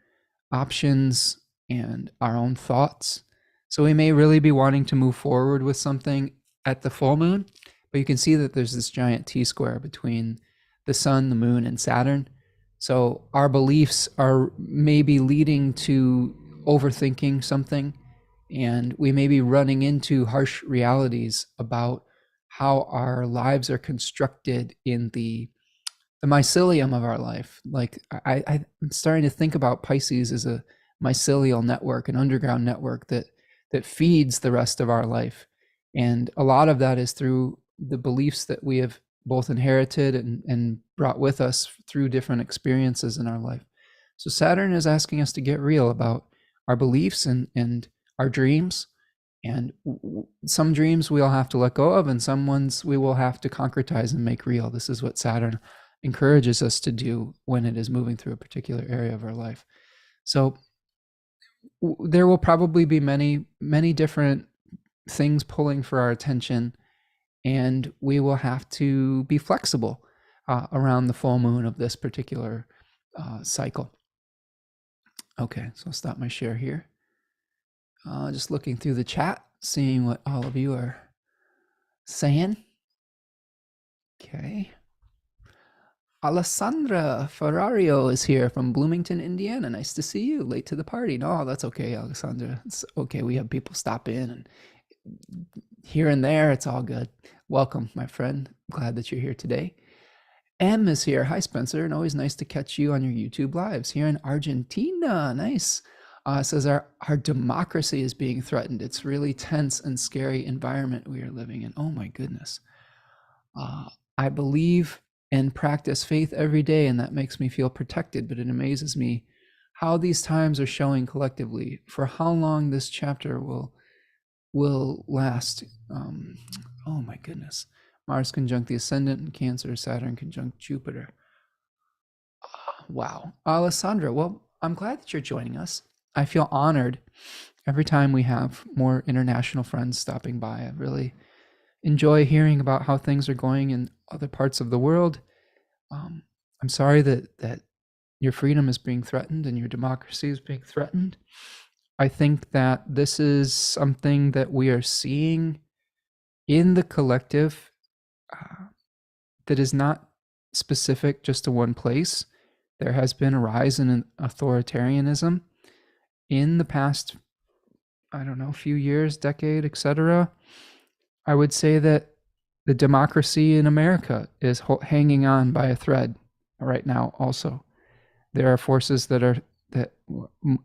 options and our own thoughts. So we may really be wanting to move forward with something at the full moon, but you can see that there's this giant T-square between the sun, the moon, and Saturn. So our beliefs are maybe leading to overthinking something, and we may be running into harsh realities about how our lives are constructed in the mycelium of our life. Like I'm starting to think about Pisces as a mycelial network, an underground network that feeds the rest of our life. And a lot of that is through the beliefs that we have both inherited and brought with us through different experiences in our life. So Saturn is asking us to get real about our beliefs and our dreams. And some dreams we'll have to let go of, and some ones we will have to concretize and make real. This is what Saturn encourages us to do when it is moving through a particular area of our life. So there will probably be many, many different things pulling for our attention, and we will have to be flexible around the full moon of this particular cycle. Okay, so I'll stop my share here. Just looking through the chat, seeing what all of you are saying. Okay. Alessandra Ferrario is here from Bloomington, Indiana. Nice to see you. Late to the party. No, that's okay, Alessandra. It's okay. We have people stop in, and here and there, it's all good. Welcome, my friend. Glad that you're here today. M is here. Hi, Spencer. And always nice to catch you on your YouTube lives here in Argentina. Nice. Says our democracy is being threatened. It's really tense and scary environment we are living in. Oh my goodness. I believe and practice faith every day, and that makes me feel protected, but it amazes me how these times are showing collectively, for how long this chapter will last. Oh my goodness. Mars conjunct the ascendant in Cancer, Saturn conjunct Jupiter. Wow. Alessandra, well, I'm glad that you're joining us. I feel honored every time we have more international friends stopping by. I really enjoy hearing about how things are going in other parts of the world. I'm sorry that your freedom is being threatened and your democracy is being threatened. I think that this is something that we are seeing in the collective that is not specific just to one place. There has been a rise in authoritarianism in the past, I don't know, few years, decade, etc. I would say that the democracy in America is hanging on by a thread right now also. There are forces that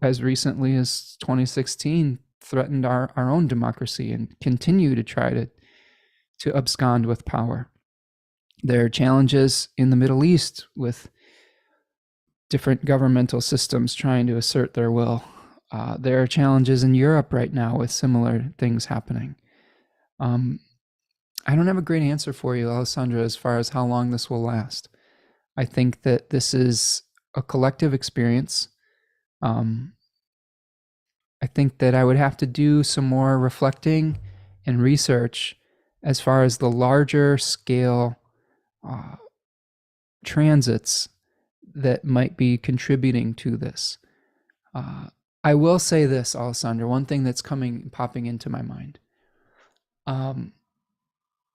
as recently as 2016 threatened our own democracy and continue to try to abscond with power. There are challenges in the Middle East with different governmental systems trying to assert their will. There are challenges in Europe right now with similar things happening. I don't have a great answer for you, Alessandra, as far as how long this will last. I think that this is a collective experience. I think that I would have to do some more reflecting and research as far as the larger scale transits that might be contributing to this. I will say this, Alessandra, one thing that's popping into my mind.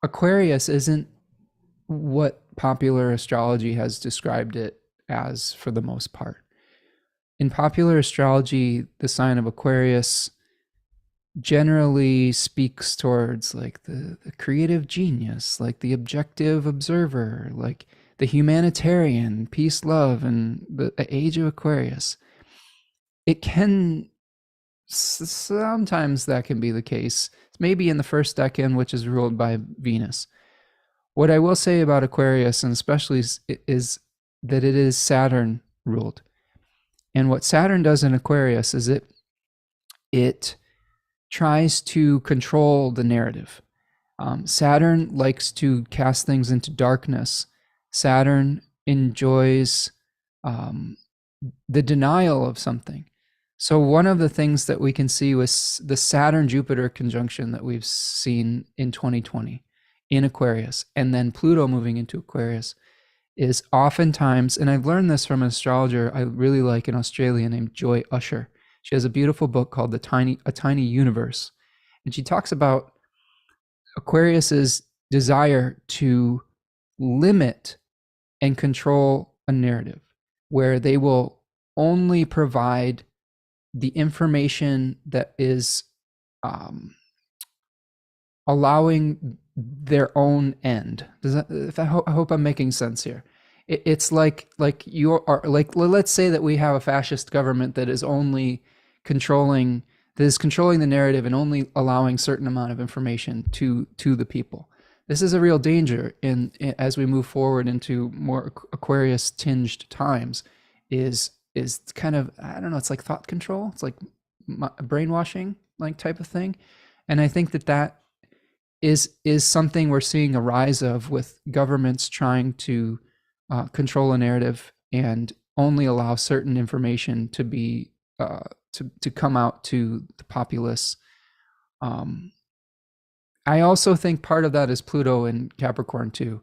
Aquarius isn't what popular astrology has described it as for the most part. In popular astrology, the sign of Aquarius generally speaks towards like the creative genius, like the objective observer, like the humanitarian, peace, love, and the age of Aquarius. It can, sometimes that can be the case. Maybe in the first decan, which is ruled by Venus. What I will say about Aquarius, and especially is that it is Saturn ruled. And what Saturn does in Aquarius is it tries to control the narrative. Saturn likes to cast things into darkness. Saturn enjoys the denial of something. So one of the things that we can see was the Saturn-Jupiter conjunction that we've seen in 2020 in Aquarius, and then Pluto moving into Aquarius, is oftentimes, and I've learned this from an astrologer I really like in Australia named Joy Usher. She has a beautiful book called A Tiny Universe. And she talks about Aquarius's desire to limit and control a narrative where they will only provide the information that is allowing their own end. I hope I'm making sense here. It's like you are like, let's say that we have a fascist government that is only controlling the narrative and only allowing certain amount of information to the people. This is a real danger as we move forward into more Aquarius tinged times. Is kind of, I don't know, it's like thought control. It's like brainwashing, like type of thing. And I think that is something we're seeing a rise of, with governments trying to control a narrative and only allow certain information to be to come out to the populace. I also think part of that is Pluto in Capricorn too.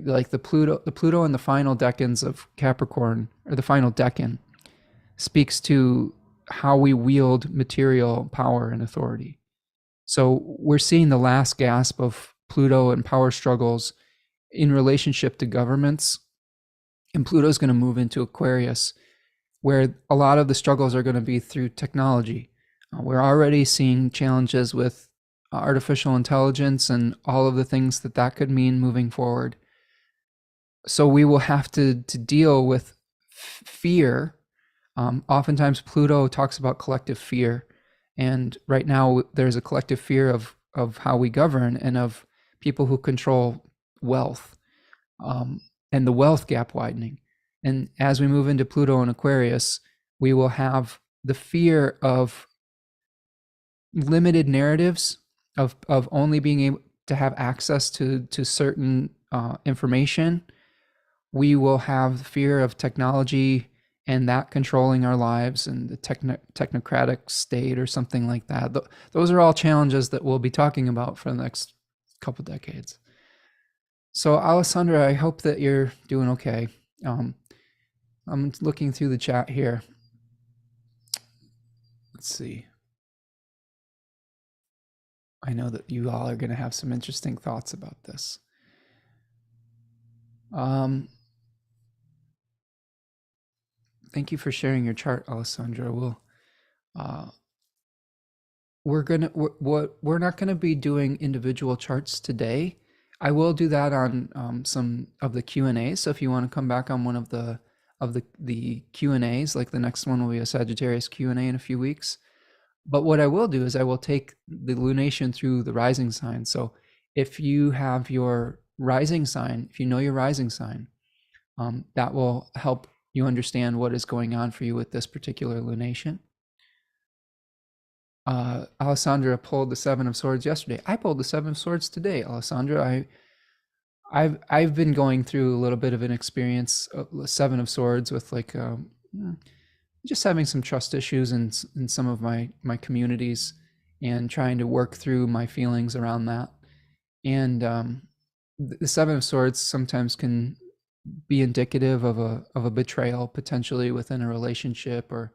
Like the Pluto in the final decans of Capricorn, or the final decan, speaks to how we wield material power and authority. So we're seeing the last gasp of Pluto and power struggles in relationship to governments. And Pluto's going to move into Aquarius, where a lot of the struggles are going to be through technology. We're already seeing challenges with artificial intelligence and all of the things that could mean moving forward. So we will have to deal with fear. Oftentimes Pluto talks about collective fear. And right now there's a collective fear of how we govern and of people who control wealth, and the wealth gap widening. And as we move into Pluto and Aquarius, we will have the fear of limited narratives, of only being able to have access to certain information. We will have the fear of technology and that controlling our lives, and the technocratic state or something like that. Those are all challenges that we'll be talking about for the next couple decades. So Alessandra, I hope that you're doing okay. I'm looking through the chat here. Let's see. I know that you all are going to have some interesting thoughts about this. Thank you for sharing your chart, Alessandra. We're not gonna be doing individual charts today. I will do that on some of the Q&As. So if you want to come back on one of the Q&As, like the next one will be a Sagittarius Q&A in a few weeks. But what I will do is I will take the lunation through the rising sign. So if you have your rising sign, if you know your rising sign, that will help you understand what is going on for you with this particular lunation. Alessandra pulled the Seven of Swords yesterday. I pulled the Seven of Swords today, Alessandra. I've been going through a little bit of an experience, Seven of Swords, with like just having some trust issues in some of my communities, and trying to work through my feelings around that. And the Seven of Swords sometimes can be indicative of a betrayal potentially within a relationship, or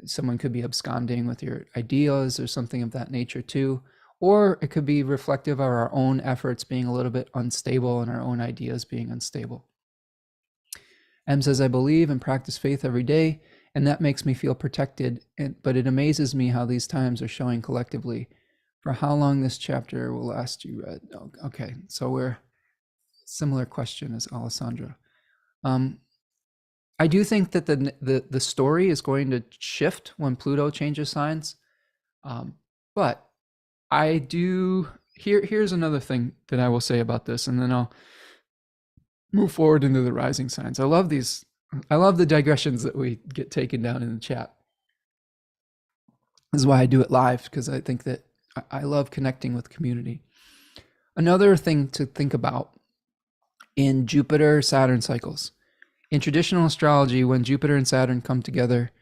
someone could be absconding with your ideas or something of that nature too. Or it could be reflective of our own efforts being a little bit unstable and our own ideas being unstable. M says, I believe and practice faith every day, and that makes me feel protected. But it amazes me how these times are showing collectively. For how long this chapter will last, you read? Oh, okay, so we're similar question as Alessandra. I do think that the story is going to shift when Pluto changes signs. But I do, here's another thing that I will say about this, and then I'll move forward into the rising signs. I love the digressions that we get taken down in the chat. This is why I do it live, because I think that I love connecting with community. Another thing to think about in Jupiter-Saturn cycles. In traditional astrology, when Jupiter and Saturn come together,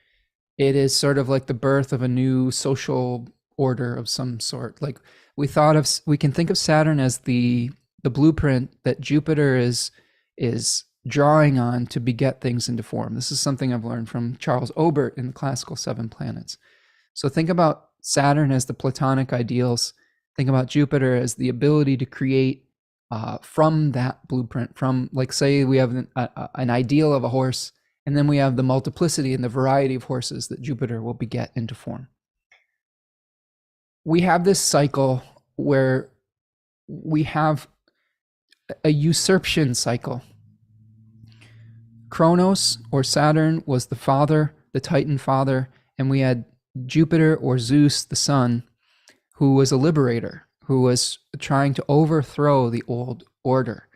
it is sort of like the birth of a new social order of some sort. Like we can think of Saturn as the blueprint that Jupiter is drawing on to beget things into form. This is something I've learned from Charles Obert in the classical 7 planets. So think about Saturn as the Platonic ideals. Think about Jupiter as the ability to create from that blueprint. From, like, say we have an ideal of a horse, and then we have the multiplicity and the variety of horses that Jupiter will beget into form. We have this cycle where we have a usurpation cycle. Kronos, or Saturn, was the father, the Titan father, and we had Jupiter, or Zeus, the son, who was a liberator, who was trying to overthrow the old order.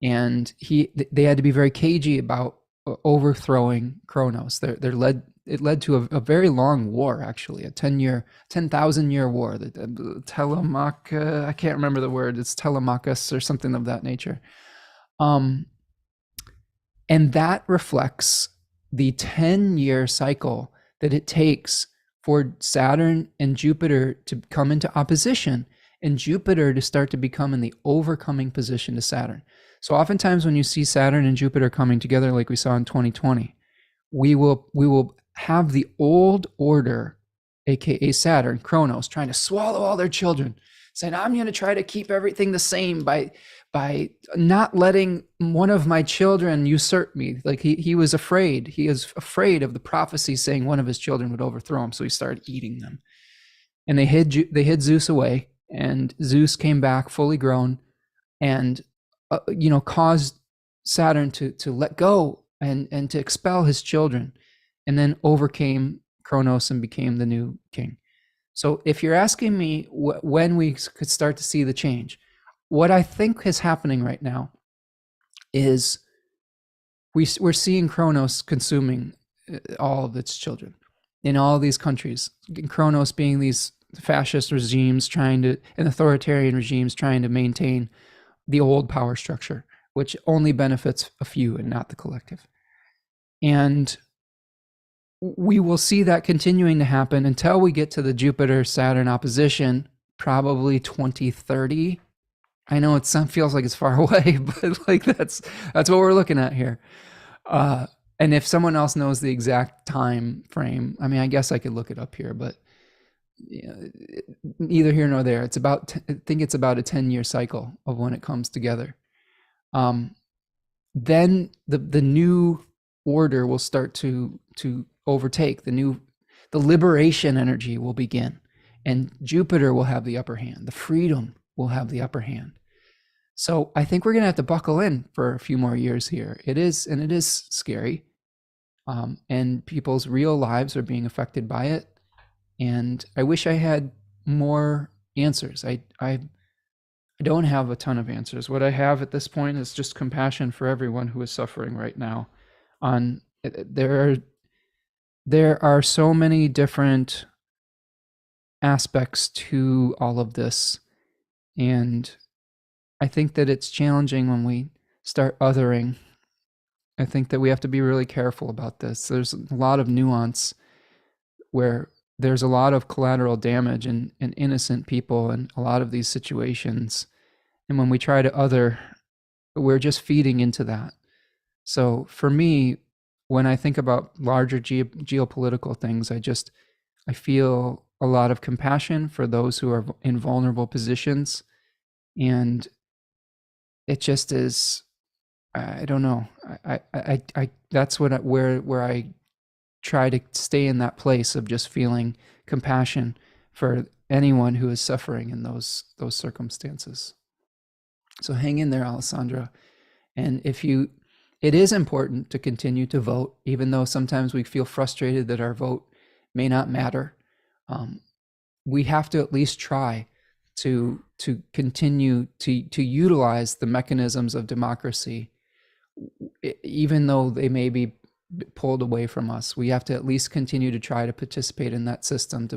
And they had to be very cagey about overthrowing Kronos. It led to a very long war, actually, a 10,000 year war. The Telemach, I can't remember the word. It's Telemachus or something of that nature. Um, and that reflects the 10-year cycle that it takes for Saturn and Jupiter to come into opposition and Jupiter to start to become in the overcoming position to Saturn. So oftentimes when you see Saturn and Jupiter coming together, like we saw in 2020, we will have the old order, aka Saturn, Kronos, trying to swallow all their children, saying, I'm going to try to keep everything the same by not letting one of my children usurp me. Like he was afraid. He is afraid of the prophecy saying one of his children would overthrow him, so he started eating them. And they hid Zeus away, and Zeus came back fully grown and caused Saturn to let go and to expel his children, and then overcame Kronos and became the new king. So if you're asking me when we could start to see the change, what I think is happening right now is we're seeing Kronos consuming all of its children in all these countries. Kronos being these fascist regimes and authoritarian regimes trying to maintain the old power structure, which only benefits a few and not the collective. And we will see that continuing to happen until we get to the Jupiter-Saturn opposition, probably 2030. I know it feels like it's far away, but like that's what we're looking at here. And if someone else knows the exact time frame, I mean, I guess I could look it up here, but neither here nor there. I think it's about a 10-year cycle of when it comes together. Then the new order will start to overtake. The liberation energy will begin, and Jupiter will have the upper hand. The freedom will have the upper hand. So I think we're going to have to buckle in for a few more years here. It is scary. And people's real lives are being affected by it. And I wish I had more answers. I don't have a ton of answers. What I have at this point is just compassion for everyone who is suffering right now. There are so many different aspects to all of this, and I think that it's challenging when we start othering. I think that we have to be really careful about this. There's a lot of nuance where there's a lot of collateral damage and innocent people in a lot of these situations. And when we try to other, we're just feeding into that. So for me, when I think about larger geopolitical things, I feel a lot of compassion for those who are in vulnerable positions. And it just is, I don't know. I that's where I try to stay in that place of just feeling compassion for anyone who is suffering in those circumstances. So hang in there, Alessandra. And it is important to continue to vote, even though sometimes we feel frustrated that our vote may not matter. We have to at least try to continue to utilize the mechanisms of democracy, even though they may be pulled away from us. We have to at least continue to try to participate in that system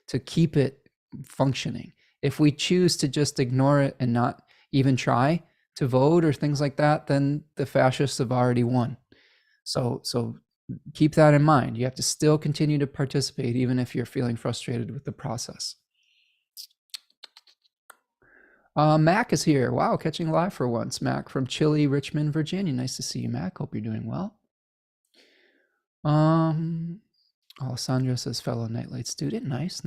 to keep it functioning. If we choose to just ignore it and not even try to vote or things like that, then the fascists have already won. So keep that in mind. You have to still continue to participate, even if you're feeling frustrated with the process. Mac is here. Wow, catching live for once. Mac from chilly Richmond, Virginia. Nice to see you, Mac. Hope you're doing well. Alessandro says, fellow Nightlight student. Nice.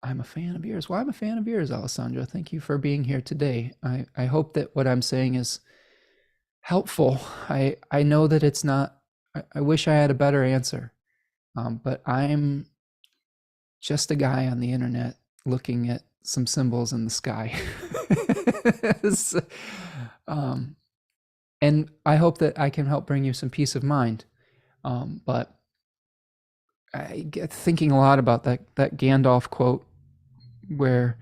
I'm a fan of yours. Well, I'm a fan of yours, Alessandro. Thank you for being here today. I hope that what I'm saying is helpful. I know that it's not, I wish I had a better answer, but I'm just a guy on the internet looking at some symbols in the sky. And I hope that I can help bring you some peace of mind. But I get thinking a lot about that Gandalf quote where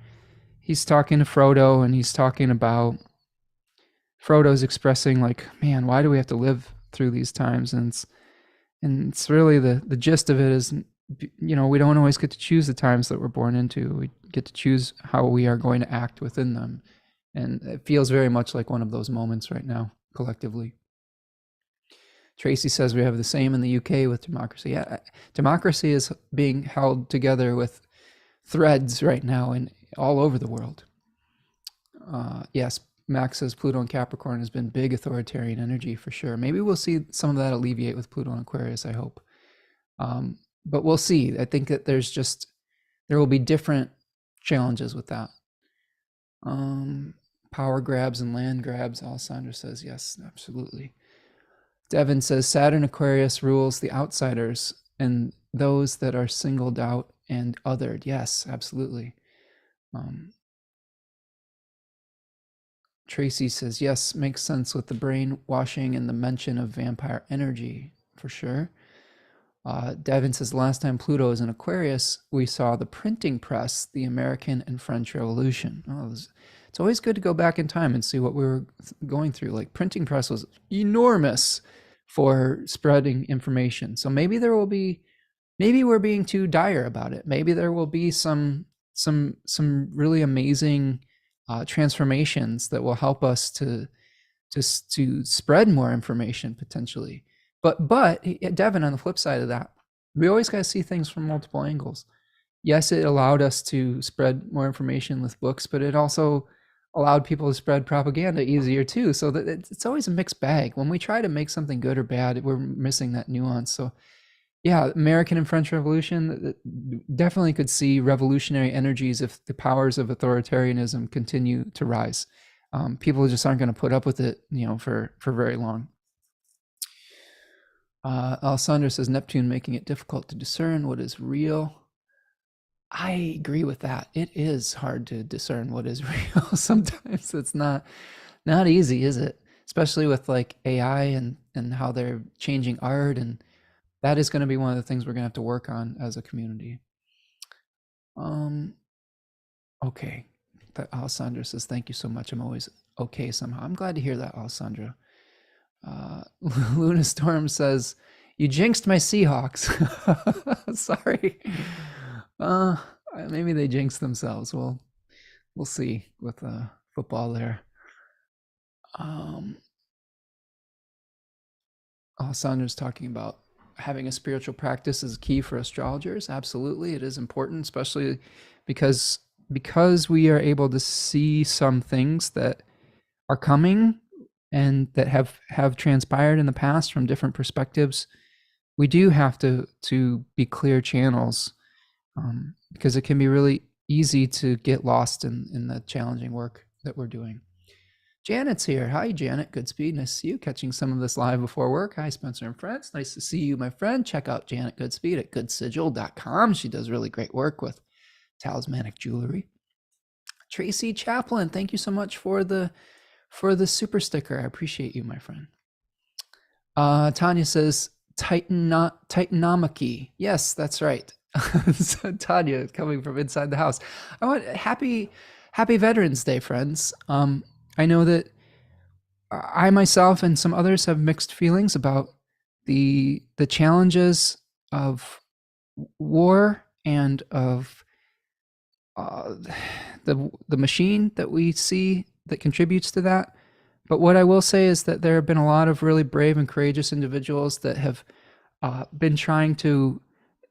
he's talking to Frodo, and he's talking about Frodo's expressing like, man, why do we have to live through these times, and it's really the gist of it is, we don't always get to choose the times that we're born into. We get to choose how we are going to act within them, and it feels very much like one of those moments right now collectively. Tracy says we have the same in the UK with democracy. Yeah, democracy is being held together with threads right now and all over the world. Yes, Max says Pluto in Capricorn has been big authoritarian energy for sure. Maybe we'll see some of that alleviate with Pluto in Aquarius, I hope. But we'll see. I think that there will be different challenges with that. Power grabs and land grabs, Alessandra says, yes, absolutely. Devin says Saturn Aquarius rules the outsiders and those that are singled out and othered. Yes, absolutely. Tracy says, yes, makes sense with the brainwashing and the mention of vampire energy, for sure. Devin says, last time Pluto was in Aquarius, we saw the printing press, the American and French Revolution. It's always good to go back in time and see what we were going through. Like, printing press was enormous for spreading information. So maybe we're being too dire about it. Maybe there will be some really amazing transformations that will help us to spread more information potentially. But Devin, on the flip side of that, we always got to see things from multiple angles. Yes, it allowed us to spread more information with books, but it also allowed people to spread propaganda easier too. So that it's always a mixed bag. When we try to make something good or bad, we're missing that nuance. So yeah, American and French Revolution definitely could see revolutionary energies if the powers of authoritarianism continue to rise. People just aren't going to put up with it, for very long. Alessandra says Neptune making it difficult to discern what is real. I agree with that. It is hard to discern what is real. Sometimes it's not easy, is it? Especially with like AI and how they're changing art, and that is going to be one of the things we're going to have to work on as a community. Okay. Alessandra says, thank you so much. I'm always okay somehow. I'm glad to hear that, Alessandra. Luna Storm says, you jinxed my Seahawks. Sorry. Maybe they jinxed themselves. We'll see with football there. Alessandra's talking about having a spiritual practice is key for astrologers. Absolutely, it is important, especially because we are able to see some things that are coming and that have transpired in the past from different perspectives. We do have to be clear channels, because it can be really easy to get lost in the challenging work that we're doing. Janet's here. Hi, Janet. Good speed. Nice to see you. Catching some of this live before work. Hi, Spencer and friends. Nice to see you, my friend. Check out Janet Goodspeed at goodsigil.com. She does really great work with talismanic jewelry. Tracy Chaplin, thank you so much for the super sticker. I appreciate you, my friend. Tanya says Titanomachy. Yes, that's right. So Tanya coming from inside the house. I want happy Veterans Day, friends. I know that I myself and some others have mixed feelings about the challenges of war and of the machine that we see that contributes to that. But what I will say is that there have been a lot of really brave and courageous individuals that have been trying to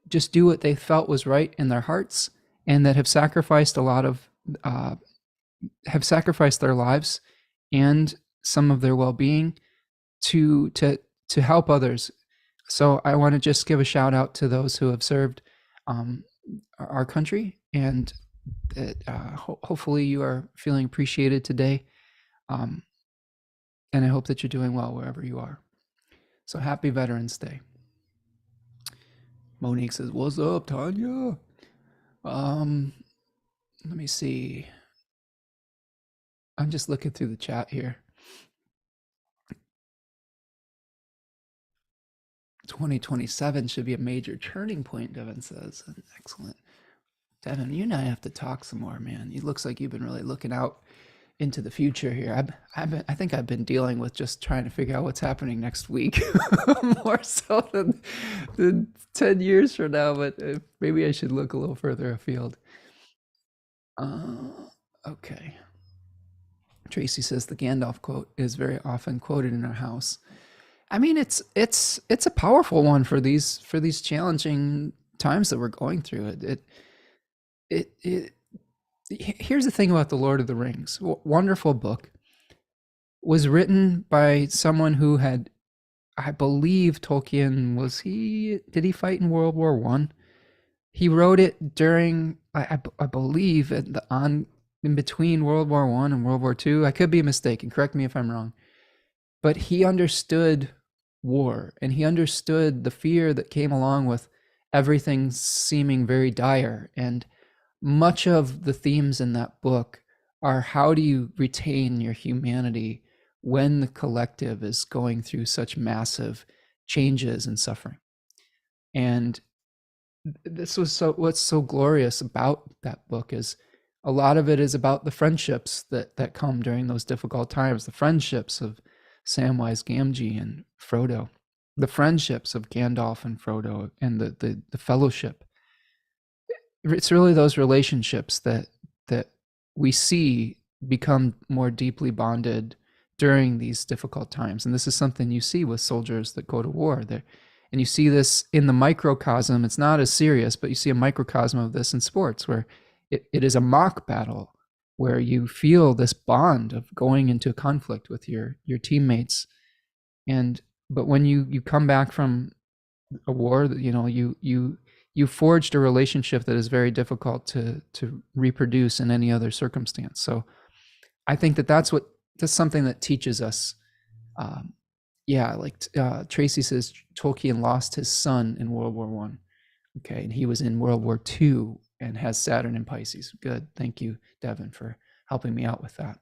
just do what they felt was right in their hearts, and that have sacrificed a lot of have sacrificed their lives and some of their well-being to help others. So I want to just give a shout out to those who have served our country, and that hopefully you are feeling appreciated today. And I hope that you're doing well wherever you are. So happy Veterans Day. Monique says, what's up, Tanya? Let me see. I'm just looking through the chat here. 2027 should be a major turning point, Devin says. Excellent. Devin, you and I have to talk some more, man. It looks like you've been really looking out into the future here. I think I've been dealing with just trying to figure out what's happening next week more so than 10 years from now, but maybe I should look a little further afield. Okay. Tracy says the Gandalf quote is very often quoted in our house. I mean, it's a powerful one for these challenging times that we're going through. It here's the thing about the Lord of the Rings. Wonderful book, was written by someone who had, I believe Tolkien did he fight in World War One? He wrote it during, I believe, in between World War One and World War Two. I could be mistaken. Correct me if I'm wrong. But he understood war, and he understood the fear that came along with everything seeming very dire. And much of the themes in that book are, how do you retain your humanity when the collective is going through such massive changes and suffering? And what's so glorious about that book is a lot of it is about the friendships that come during those difficult times, the friendships of Samwise Gamgee and Frodo, the friendships of Gandalf and Frodo, and the fellowship. It's really those relationships that we see become more deeply bonded during these difficult times. And this is something you see with soldiers that go to war. And you see this in the microcosm. It's not as serious, but you see a microcosm of this in sports, where it is a mock battle, where you feel this bond of going into a conflict with your teammates. But when you come back from a war, you forged a relationship that is very difficult to reproduce in any other circumstance. So I think that's something that teaches us. Tracy says Tolkien lost his son in World War One. Okay, and he was in World War II and has Saturn in Pisces. Good, thank you, Devin, for helping me out with that.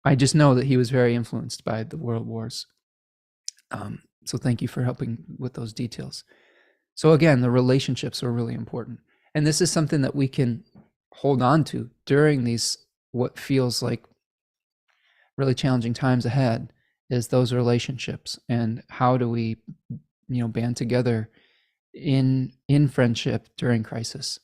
I just know that he was very influenced by the World Wars. So thank you for helping with those details. So again, the relationships are really important. And this is something that we can hold on to during these, what feels like really challenging times ahead, is those relationships. And how do we, band together in friendship during crisis?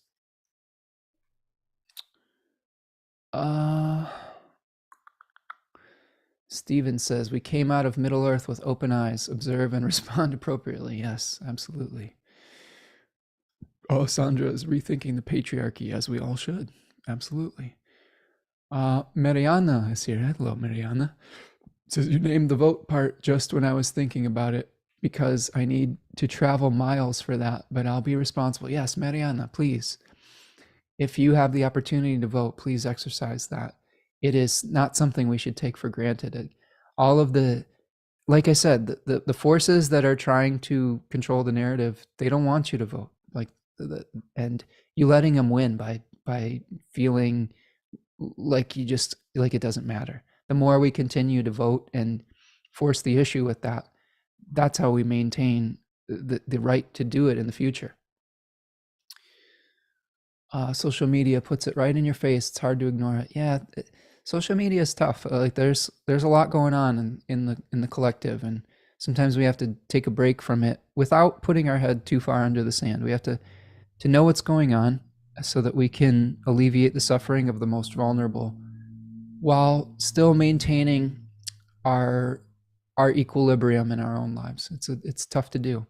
Steven says, we came out of Middle Earth with open eyes, observe and respond appropriately. Yes, absolutely. Oh, Sandra is rethinking the patriarchy, as we all should. Absolutely. Mariana is here. Hello, Mariana. Says, you named the vote part just when I was thinking about it, because I need to travel miles for that, but I'll be responsible. Yes, Mariana, please. If you have the opportunity to vote, please exercise that. It is not something we should take for granted. All of like I said, the forces that are trying to control the narrative, they don't want you to vote. And you letting them win by feeling like it doesn't matter. The more we continue to vote and force the issue with that, that's how we maintain the right to do it in the future. Social media puts it right in your face. It's hard to ignore it. Yeah, social media is tough. There's a lot going on in the collective, and sometimes we have to take a break from it without putting our head too far under the sand. We have to know what's going on so that we can alleviate the suffering of the most vulnerable, while still maintaining our equilibrium in our own lives. It's tough to do.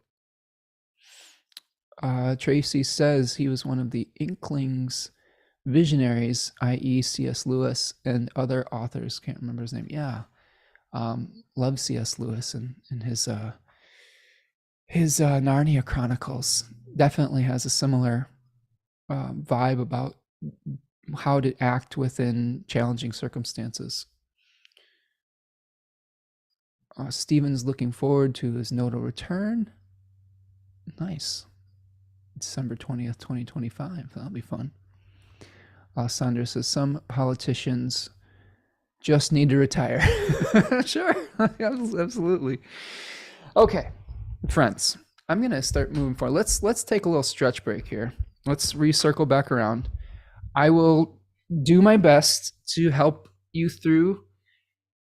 Tracy says he was one of the Inklings visionaries, i.e. C.S. Lewis and other authors. Can't remember his name. Yeah. Love C.S. Lewis and his Narnia Chronicles. Definitely has a similar vibe about how to act within challenging circumstances. Stephen's looking forward to his nodal return. Nice. December 20th, 2025. That'll be fun. Sandra says, some politicians just need to retire. Sure. Absolutely. Okay, friends, I'm going to start moving forward. Let's take a little stretch break here. Let's recircle back around. I will do my best to help you through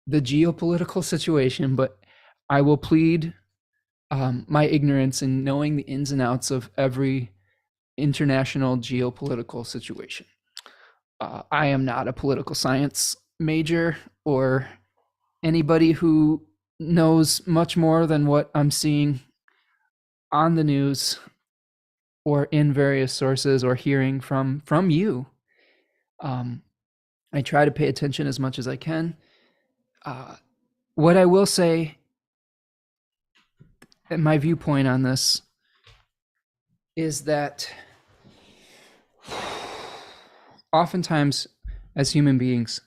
the geopolitical situation, but I will plead my ignorance in knowing the ins and outs of every international geopolitical situation. I am not a political science major or anybody who knows much more than what I'm seeing on the news or in various sources or hearing from you. I try to pay attention as much as I can. What I will say, and my viewpoint on this, is that oftentimes as human beings,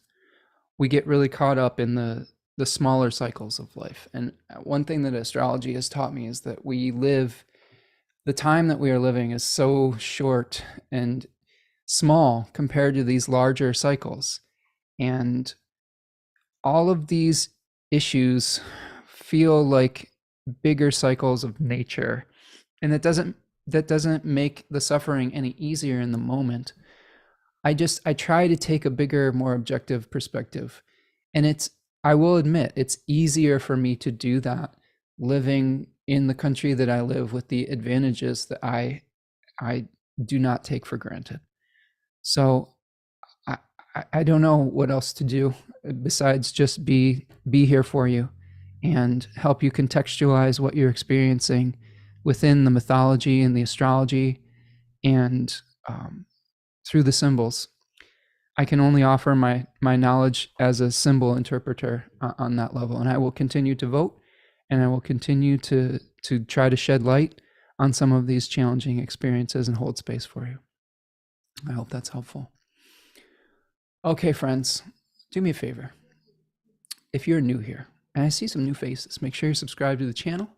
we get really caught up in the smaller cycles of life. And one thing that astrology has taught me is that the time that we are living is so short and small compared to these larger cycles. And all of these issues feel like bigger cycles of nature. And that doesn't make the suffering any easier in the moment. I try to take a bigger, more objective perspective. And I will admit, it's easier for me to do that living in the country that I live with the advantages that I do not take for granted. So I don't know what else to do besides just be here for you and help you contextualize what you're experiencing within the mythology and the astrology and through the symbols. I can only offer my knowledge as a symbol interpreter on that level, and I will continue to vote, and I will continue to try to shed light on some of these challenging experiences and hold space for you. I hope that's helpful. Okay, friends, do me a favor. If you're new here, and I see some new faces, make sure you're subscribed to the channel.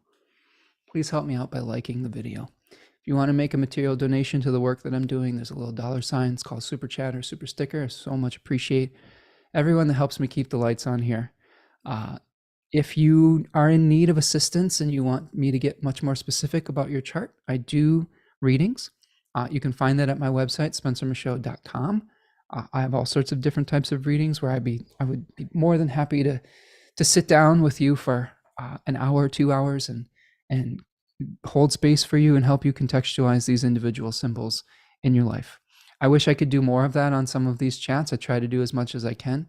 Please help me out by liking the video. If you want to make a material donation to the work that I'm doing, there's a little $sign. It's called Super Chat or Super Sticker. I so much appreciate everyone that helps me keep the lights on here. If you are in need of assistance and you want me to get much more specific about your chart, I do readings. You can find that at my website, spencermichaud.com. I have all sorts of different types of readings where I would be more than happy to sit down with you for an hour, 2 hours, and hold space for you and help you contextualize these individual symbols in your life. I wish I could do more of that on some of these chats. I try to do as much as I can.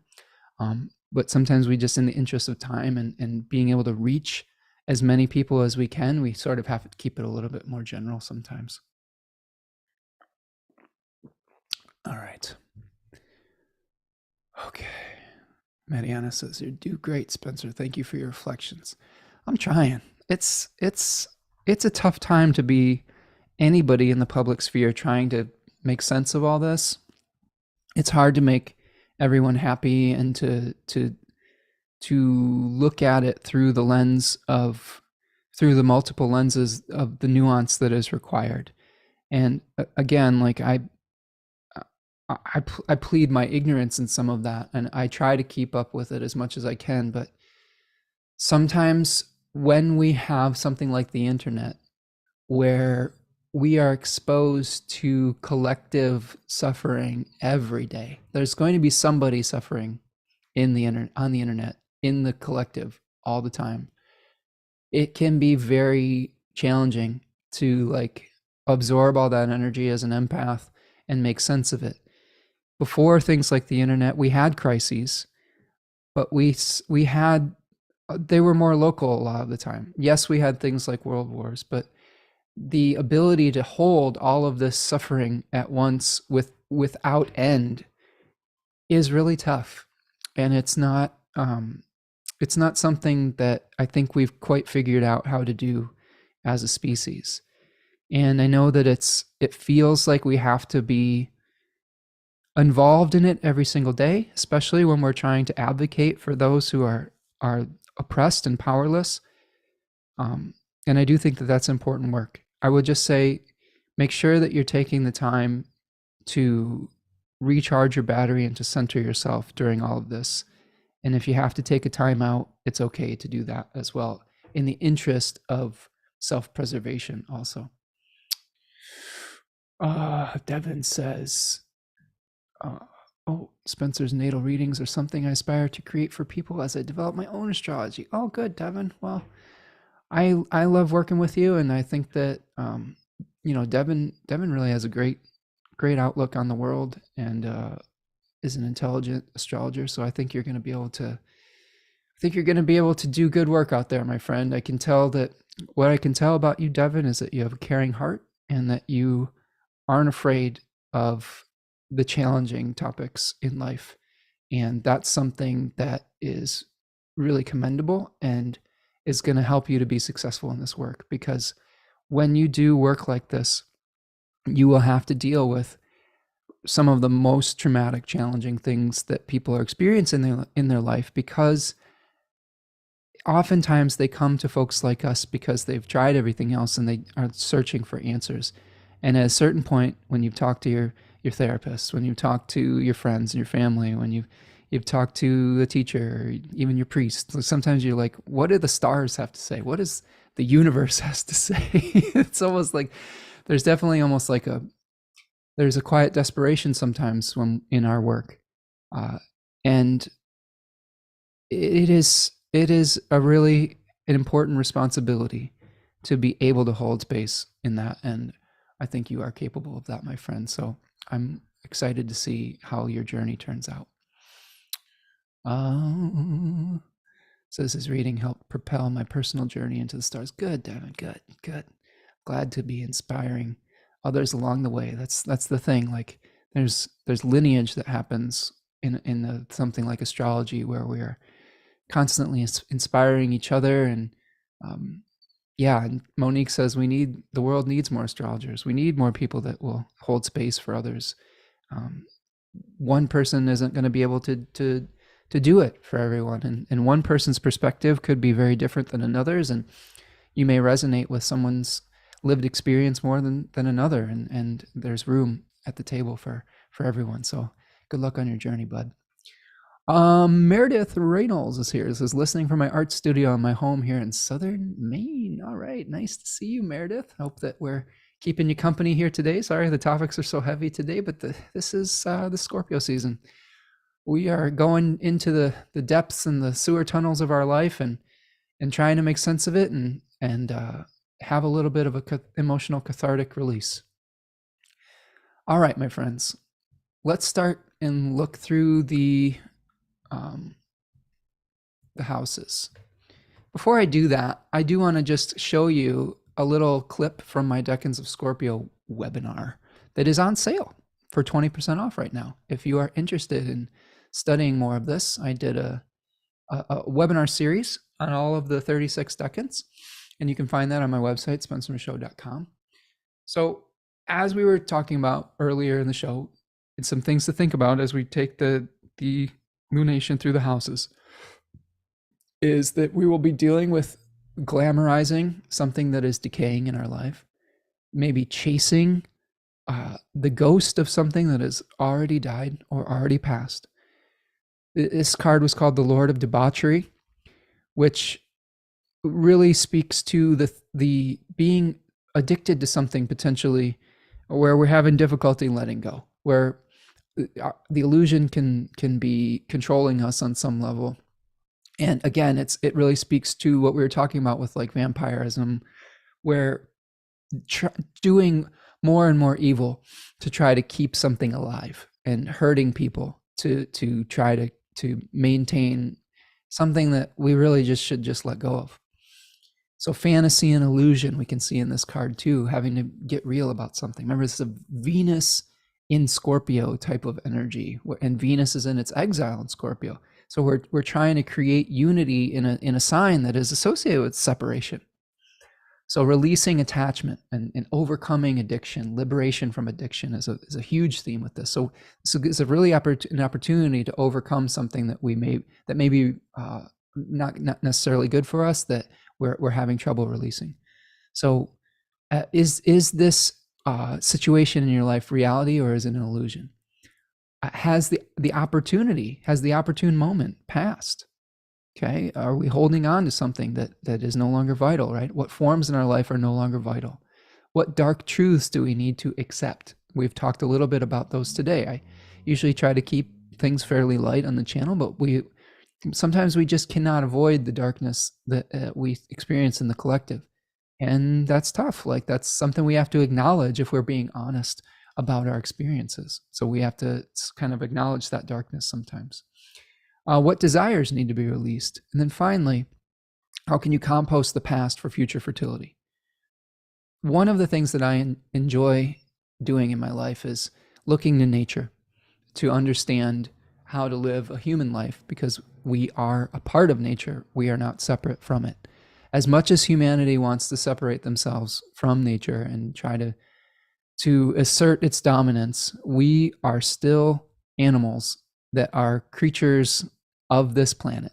But sometimes we just, in the interest of time and being able to reach as many people as we can, we sort of have to keep it a little bit more general sometimes. All right. Okay. Mariana says, "You do great, Spencer. Thank you for your reflections." I'm trying. It's a tough time to be anybody in the public sphere trying to make sense of all this. It's hard to make everyone happy and to look at it through the multiple lenses of the nuance that is required. And again, like I plead my ignorance in some of that, and I try to keep up with it as much as I can. But sometimes when we have something like the internet, where we are exposed to collective suffering every day, there's going to be somebody suffering on the internet, in the collective, all the time. It can be very challenging to absorb all that energy as an empath and make sense of it. Before things like the internet, we had crises, but they were more local a lot of the time. Yes, we had things like world wars, but the ability to hold all of this suffering at once without end is really tough. And it's not something that I think we've quite figured out how to do as a species. And I know that it feels like we have to be involved in it every single day, especially when we're trying to advocate for those who are oppressed and powerless. And I do think that that's important work. I would just say, make sure that you're taking the time to recharge your battery and to center yourself during all of this. And if you have to take a time out, it's okay to do that as well, in the interest of self-preservation also. Devin says, Oh, Spencer's natal readings are something I aspire to create for people as I develop my own astrology. Oh, good, Devin. Well, I love working with you, and I think that Devin really has a great outlook on the world, and is an intelligent astrologer. So I think you're going to be able to do good work out there, my friend. What I can tell about you, Devin, is that you have a caring heart and that you aren't afraid of the challenging topics in life. And that's something that is really commendable and is going to help you to be successful in this work, because when you do work like this, you will have to deal with some of the most traumatic, challenging things that people are experiencing in their life, because oftentimes they come to folks like us because they've tried everything else and they are searching for answers. And at a certain point, when you've talked to your therapist, when you've talked to your friends and your family, when you've talked to a teacher, or even your priest, sometimes you're like, what do the stars have to say? What does the universe has to say? It's almost like there's definitely almost like there's a quiet desperation sometimes when in our work, and it is a really an important responsibility to be able to hold space in that, and I think you are capable of that, my friend. So I'm excited to see how your journey turns out. Says his reading helped propel my personal journey into the stars. Good, Devin. Good. Glad to be inspiring others along the way. That's the thing. Like there's lineage that happens in something like astrology, where we are constantly inspiring each other. And and Monique says the world needs more astrologers. We need more people that will hold space for others. One person isn't going to be able to do it for everyone, and one person's perspective could be very different than another's, and you may resonate with someone's lived experience more than another, and there's room at the table for everyone. So good luck on your journey, bud. Meredith Reynolds is here. This is listening from my art studio in my home here in southern Maine. All right, nice to see you, Meredith. Hope that we're keeping you company here today. Sorry the topics are so heavy today, but this is the Scorpio season. We are going into the depths and the sewer tunnels of our life, and trying to make sense of it, and have a little bit of a emotional cathartic release. All right, my friends, let's start and look through the houses. Before I do that, I do want to just show you a little clip from my Decans of Scorpio webinar that is on sale for 20% off right now. If you are interested in studying more of this, I did a webinar series on all of the 36 decans, and you can find that on my website, spencermichaud.com. So as we were talking about earlier in the show, it's some things to think about as we take the lunation through the houses, is that we will be dealing with glamorizing something that is decaying in our life, maybe chasing the ghost of something that has already died or already passed. This card was called the Lord of Debauchery, which really speaks to the being addicted to something potentially, where we're having difficulty letting go, where the illusion can be controlling us on some level. And again, it really speaks to what we were talking about with like vampirism, where doing more and more evil to try to keep something alive, and hurting people to try to maintain something that we really should let go of. So fantasy and illusion we can see in this card too, having to get real about something. Remember, this is a Venus in Scorpio type of energy, and Venus is in its exile in Scorpio. So we're trying to create unity in a sign that is associated with separation. So releasing attachment and overcoming addiction, liberation from addiction is a huge theme with this. So it's a really an opportunity to overcome something that may be not necessarily good for us, that we're having trouble releasing. So is this situation in your life reality, or is it an illusion? Has the opportune moment passed? Okay, are we holding on to something that is no longer vital, right? What forms in our life are no longer vital? What dark truths do we need to accept? We've talked a little bit about those today. usually try to keep things fairly light on the channel, but sometimes we just cannot avoid the darkness that we experience in the collective. And that's tough. Like, that's something we have to acknowledge if we're being honest about our experiences. So we have to kind of acknowledge that darkness sometimes. What desires need to be released? And then finally, how can you compost the past for future fertility? One of the things that I enjoy doing in my life is looking to nature to understand how to live a human life, because we are a part of nature. We are not separate from it. As much as humanity wants to separate themselves from nature and try to assert its dominance, we are still animals that are creatures of this planet.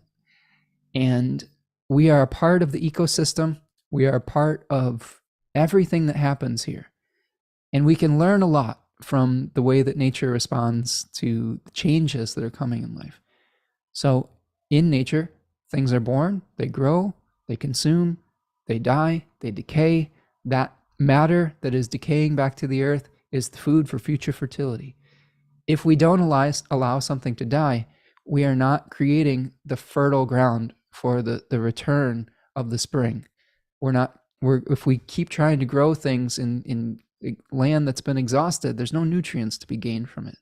And we are a part of the ecosystem. We are a part of everything that happens here. And we can learn a lot from the way that nature responds to the changes that are coming in life. So in nature, things are born, they grow, they consume, they die, they decay. That matter that is decaying back to the earth is the food for future fertility. If we don't allow something to die, we are not creating the fertile ground for the return of the spring. If we keep trying to grow things in land that's been exhausted, there's no nutrients to be gained from it.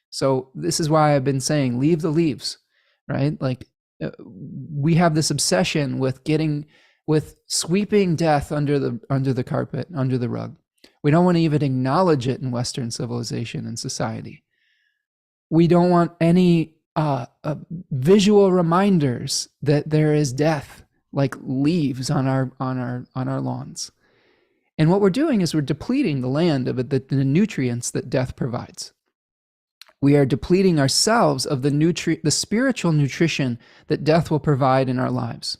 So this is why I've been saying, leave the leaves, right? Like, we have this obsession with sweeping death under the carpet, under the rug. We don't want to even acknowledge it in Western civilization and society. We don't want any visual reminders that there is death, like leaves on our lawns. And what we're doing is we're depleting the land of the nutrients that death provides. We are depleting ourselves of the spiritual nutrition that death will provide in our lives.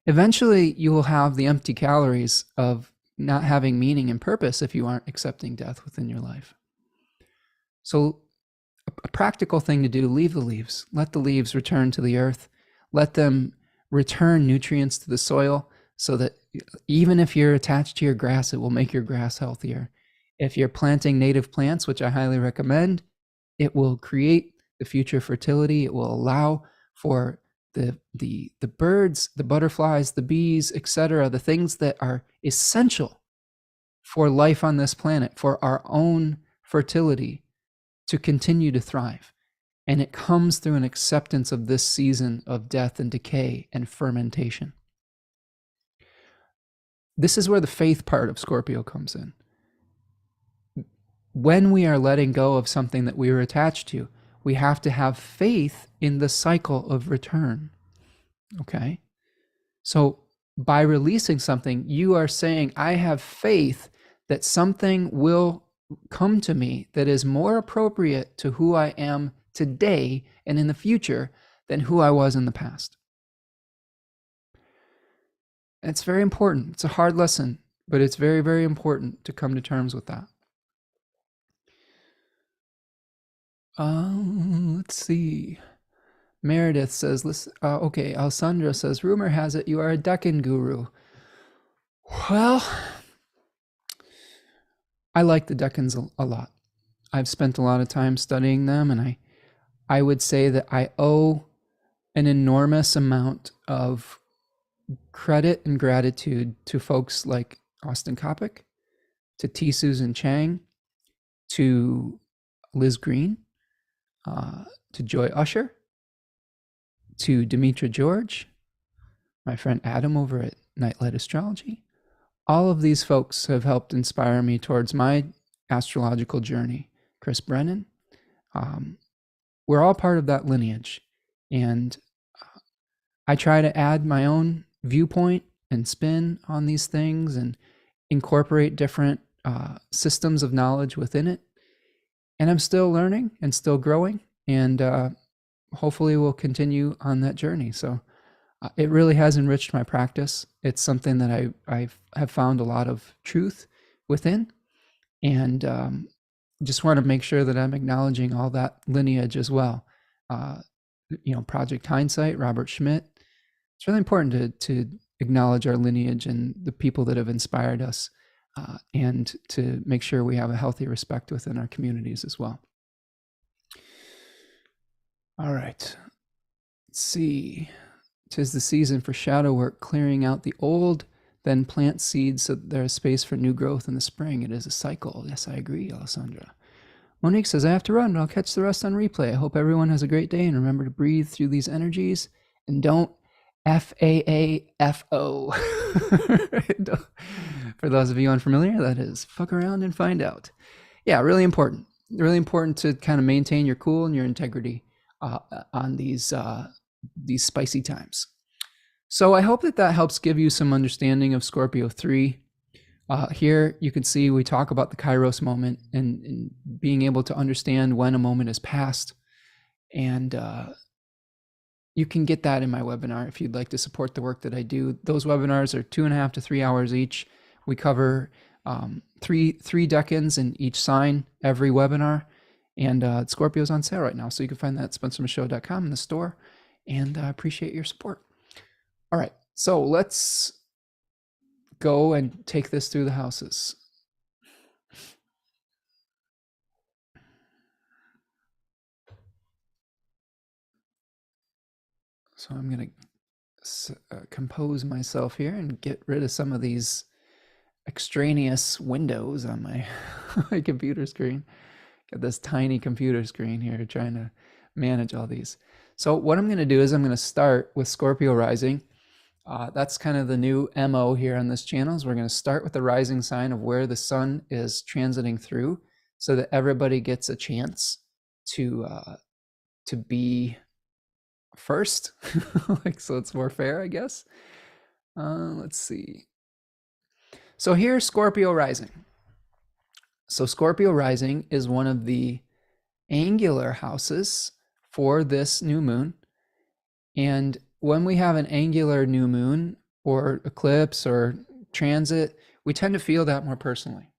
Eventually, you will have the empty calories of not having meaning and purpose if you aren't accepting death within your life. So a practical thing to do, leave the leaves. Let the leaves return to the earth. Let them return nutrients to the soil, so that even if you're attached to your grass, it will make your grass healthier. If you're planting native plants, which I highly recommend, it will create the future fertility. It will allow for the birds, the butterflies, the bees, etc., the things that are essential for life on this planet, for our own fertility, to continue to thrive. And it comes through an acceptance of this season of death and decay and fermentation. This is where the faith part of Scorpio comes in. When we are letting go of something that we were attached to, we have to have faith in the cycle of return. Okay? So by releasing something, you are saying, I have faith that something will come to me that is more appropriate to who I am today and in the future than who I was in the past. It's very important. It's a hard lesson, but it's very, very important to come to terms with that. Let's see. Meredith says, okay, Alessandra says, rumor has it you are a decan guru. Well, I like the decans a lot. I've spent a lot of time studying them, and I would say that I owe an enormous amount of credit and gratitude to folks like Austin Coppock, to T. Susan Chang, to Liz Green, to Joy Usher, to Demetra George, my friend Adam over at Nightlight Astrology. All of these folks have helped inspire me towards my astrological journey. Chris Brennan. We're all part of that lineage. And I try to add my own viewpoint and spin on these things and incorporate different systems of knowledge within it. And I'm still learning and still growing, and hopefully we'll continue on that journey. So it really has enriched my practice. It's something that I have found a lot of truth within, and just want to make sure that I'm acknowledging all that lineage as well. Project Hindsight, Robert Schmidt. It's really important to acknowledge our lineage and the people that have inspired us, and to make sure we have a healthy respect within our communities as well. All right. Let's see. 'Tis the season for shadow work, clearing out the old, then plant seeds so that there is space for new growth in the spring. It is a cycle. Yes, I agree, Alessandra. Monique says, I have to run, but I'll catch the rest on replay. I hope everyone has a great day and remember to breathe through these energies and don't FAAFO. For those of you unfamiliar, that is fuck around and find out. Yeah, really important. Really important to kind of maintain your cool and your integrity on these spicy times. So I hope that that helps give you some understanding of Scorpio 3. Here you can see we talk about the Kairos moment and being able to understand when a moment is past. And you can get that in my webinar if you'd like to support the work that I do. Those webinars are 2.5 to 3 hours each. We cover three decans in each sign every webinar. And Scorpio's on sale right now. So you can find that at spencermichaud.com in the store. And I appreciate your support. All right, so let's go and take this through the houses. So I'm going to compose myself here and get rid of some of these extraneous windows on my, my computer screen. Got this tiny computer screen here trying to manage all these. So what I'm going to do is I'm going to start with Scorpio rising. That's kind of the new MO here on this channel is we're going to start with the rising sign of where the sun is transiting through so that everybody gets a chance to be first. Like, so it's more fair, I guess. Let's see. So here's Scorpio rising. So Scorpio rising is one of the angular houses for this new moon. And when we have an angular new moon or eclipse or transit, we tend to feel that more personally.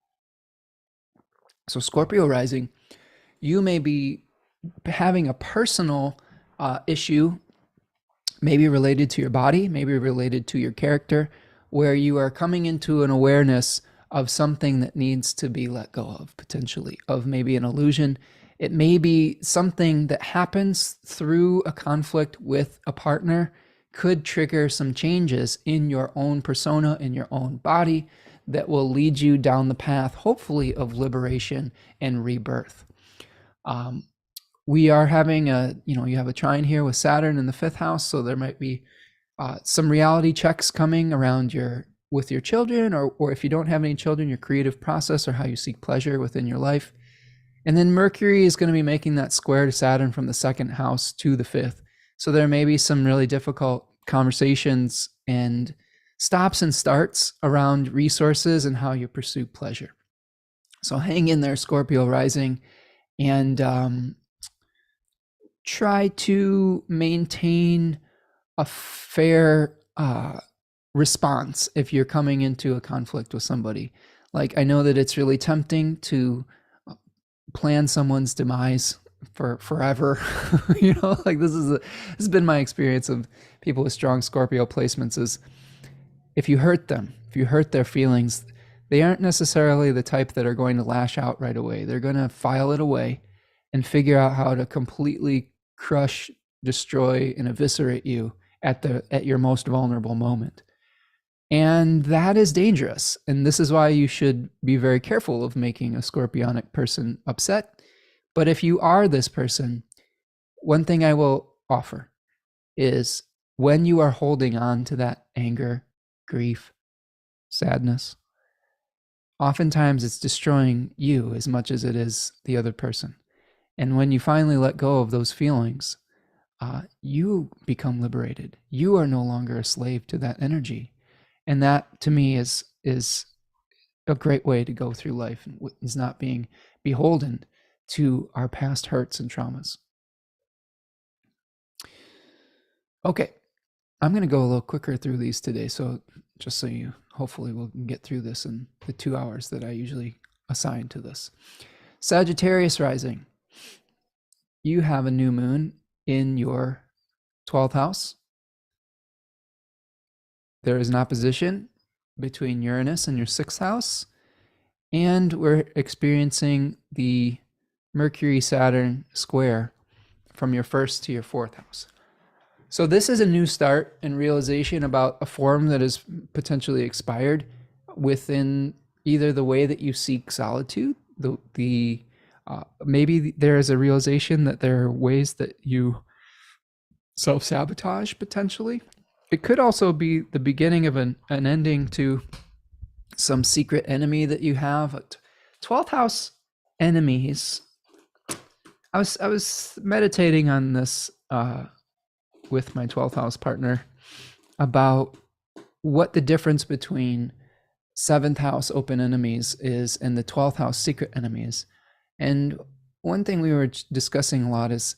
So Scorpio rising, you may be having a personal issue, maybe related to your body, maybe related to your character, where you are coming into an awareness of something that needs to be let go of, potentially, of maybe an illusion. It may be something that happens through a conflict with a partner, could trigger some changes in your own persona, in your own body, that will lead you down the path, hopefully, of liberation and rebirth. We are having you have a trine here with Saturn in the 5th house, so there might be some reality checks coming around with your children, or if you don't have any children, your creative process or how you seek pleasure within your life. And then Mercury is going to be making that square to Saturn from the 2nd house to the 5th. So there may be some really difficult conversations and stops and starts around resources and how you pursue pleasure. So hang in there, Scorpio rising, and try to maintain a fair response if you're coming into a conflict with somebody. Like, I know that it's really tempting to plan someone's demise for forever. Like this has been my experience of people with strong Scorpio placements is if you hurt them, if you hurt their feelings, they aren't necessarily the type that are going to lash out right away. They're going to file it away and figure out how to completely crush, destroy, and eviscerate you at your most vulnerable moment. And that is dangerous. And this is why you should be very careful of making a Scorpionic person upset. But if you are this person, one thing I will offer is when you are holding on to that anger, grief, sadness, oftentimes it's destroying you as much as it is the other person. And when you finally let go of those feelings, you become liberated. You are no longer a slave to that energy. And that, to me, is a great way to go through life, and is not being beholden to our past hurts and traumas. Okay, I'm going to go a little quicker through these today, so just so you hopefully will get through this in the 2 hours that I usually assign to this. Sagittarius rising. You have a new moon in your 12th house. There is an opposition between Uranus and your 6th house, and we're experiencing the Mercury-Saturn square from your first to your fourth house. So this is a new start and realization about a form that is potentially expired within either the way that you seek solitude, maybe there is a realization that there are ways that you self-sabotage potentially. It could also be the beginning of an ending to some secret enemy that you have. 12th house enemies. I was meditating on this with my 12th house partner about what the difference between 7th house open enemies is and the 12th house secret enemies. And one thing we were discussing a lot is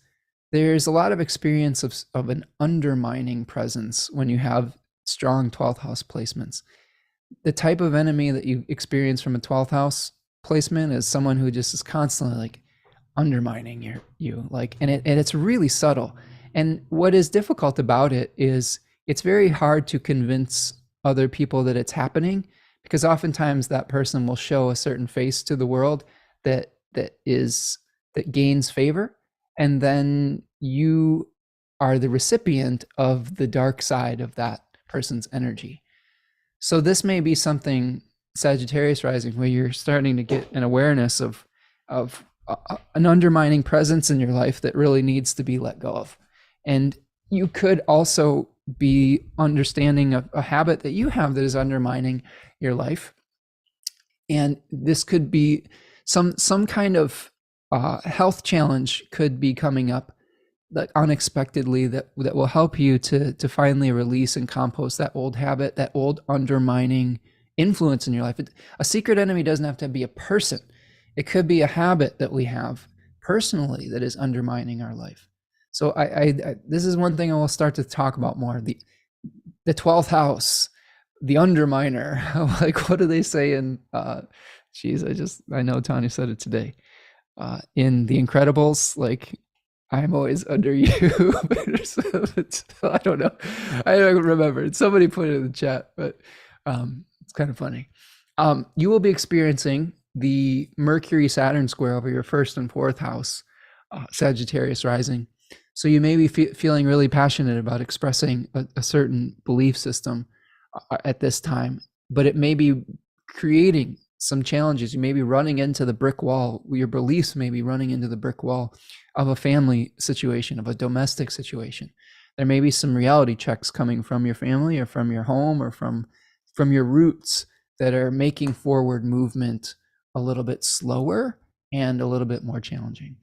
there's a lot of experience of an undermining presence when you have strong 12th house placements. The type of enemy that you experience from a 12th house placement is someone who just is constantly like undermining you like, and it's really subtle. And what is difficult about it is it's very hard to convince other people that it's happening, because oftentimes that person will show a certain face to the world that gains favor, and then you are the recipient of the dark side of that person's energy. So this may be something, Sagittarius rising, where you're starting to get an awareness of an undermining presence in your life that really needs to be let go of. And you could also be understanding a habit that you have that is undermining your life. And this could be some kind of health challenge could be coming up that unexpectedly that will help you to finally release and compost that old habit, that old undermining influence in your life. A secret enemy doesn't have to be a person. It could be a habit that we have personally that is undermining our life. So I this is one thing I will start to talk about more. The 12th house, the underminer. Like, what do they say in I know Tanya said it today. In The Incredibles, like, I'm always under you. I don't know. I don't remember. Somebody put it in the chat, but it's kind of funny. You will be experiencing the Mercury-Saturn square over your first and fourth house, Sagittarius rising. So you may be feeling really passionate about expressing a certain belief system at this time, but it may be creating some challenges. You may be running into the brick wall. Your beliefs may be running into the brick wall of a family situation, of a domestic situation. There may be some reality checks coming from your family or from your home or from your roots that are making forward movement a little bit slower and a little bit more challenging.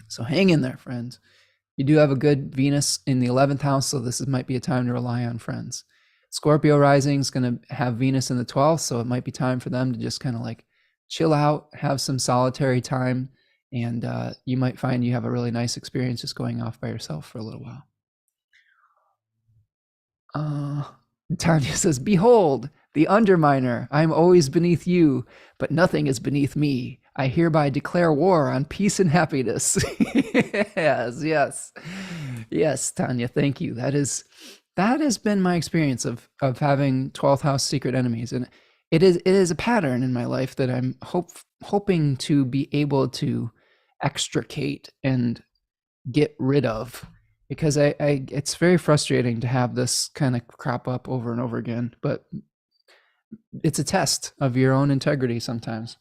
So hang in there, friends. You do have a good Venus in the 11th house, so this might be a time to rely on friends. Scorpio rising is going to have Venus in the 12th, so it might be time for them to just kind of like chill out, have some solitary time, and you might find you have a really nice experience just going off by yourself for a little while. Tanya says, "Behold, the underminer. I am always beneath you, but nothing is beneath me. I hereby declare war on peace and happiness." Yes, Tanya, thank you. That has been my experience of having 12th house secret enemies, and it is a pattern in my life that I'm hoping to be able to extricate and get rid of, because it's very frustrating to have this kind of crop up over and over again, but it's a test of your own integrity sometimes.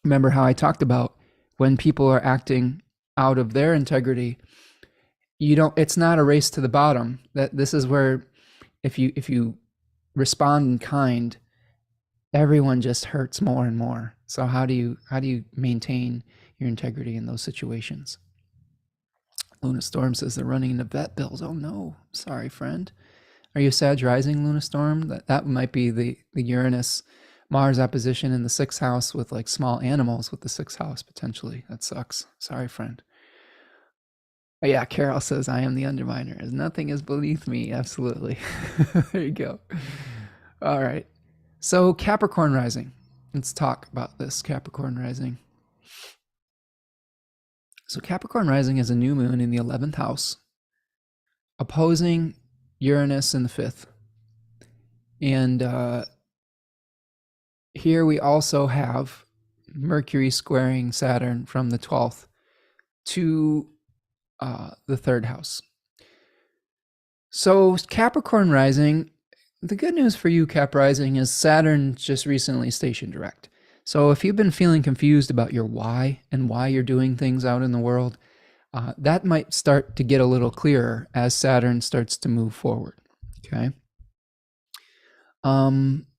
Remember how I talked about when people are acting out of their integrity, it's not a race to the bottom. That this is where if you respond in kind, everyone just hurts more and more. So how do you maintain your integrity in those situations? Luna Storm says they're running into vet bills. Oh no, sorry, friend. Are you Sag rising, Luna Storm? That might be the Uranus Mars opposition in the 6th house with like small animals with the 6th house potentially. That sucks. Sorry, friend. Oh, yeah, Carol says, "I am the underminer. As nothing is beneath me." Absolutely. There you go. All right. So Capricorn rising. Let's talk about this Capricorn rising. So Capricorn rising is a new moon in the 11th house, opposing Uranus in the 5th. And here we also have Mercury squaring Saturn from the 12th to the third house. So Capricorn rising, the good news for you, Cap rising, is Saturn just recently stationed direct. So if you've been feeling confused about your why and why you're doing things out in the world, that might start to get a little clearer as Saturn starts to move forward. Okay.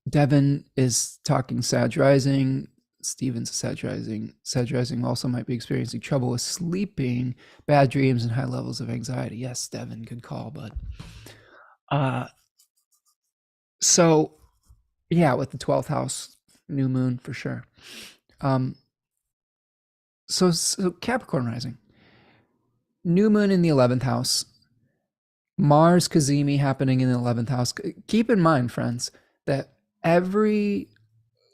Devin is talking Sag rising. Steven's Sag rising. Sag rising also might be experiencing trouble with sleeping, bad dreams, and high levels of anxiety. Yes, Devin, good call, bud. So yeah, with the 12th house, new moon for sure. So Capricorn rising, new moon in the 11th house, Mars Cazimi happening in the 11th house. Keep in mind, friends, that every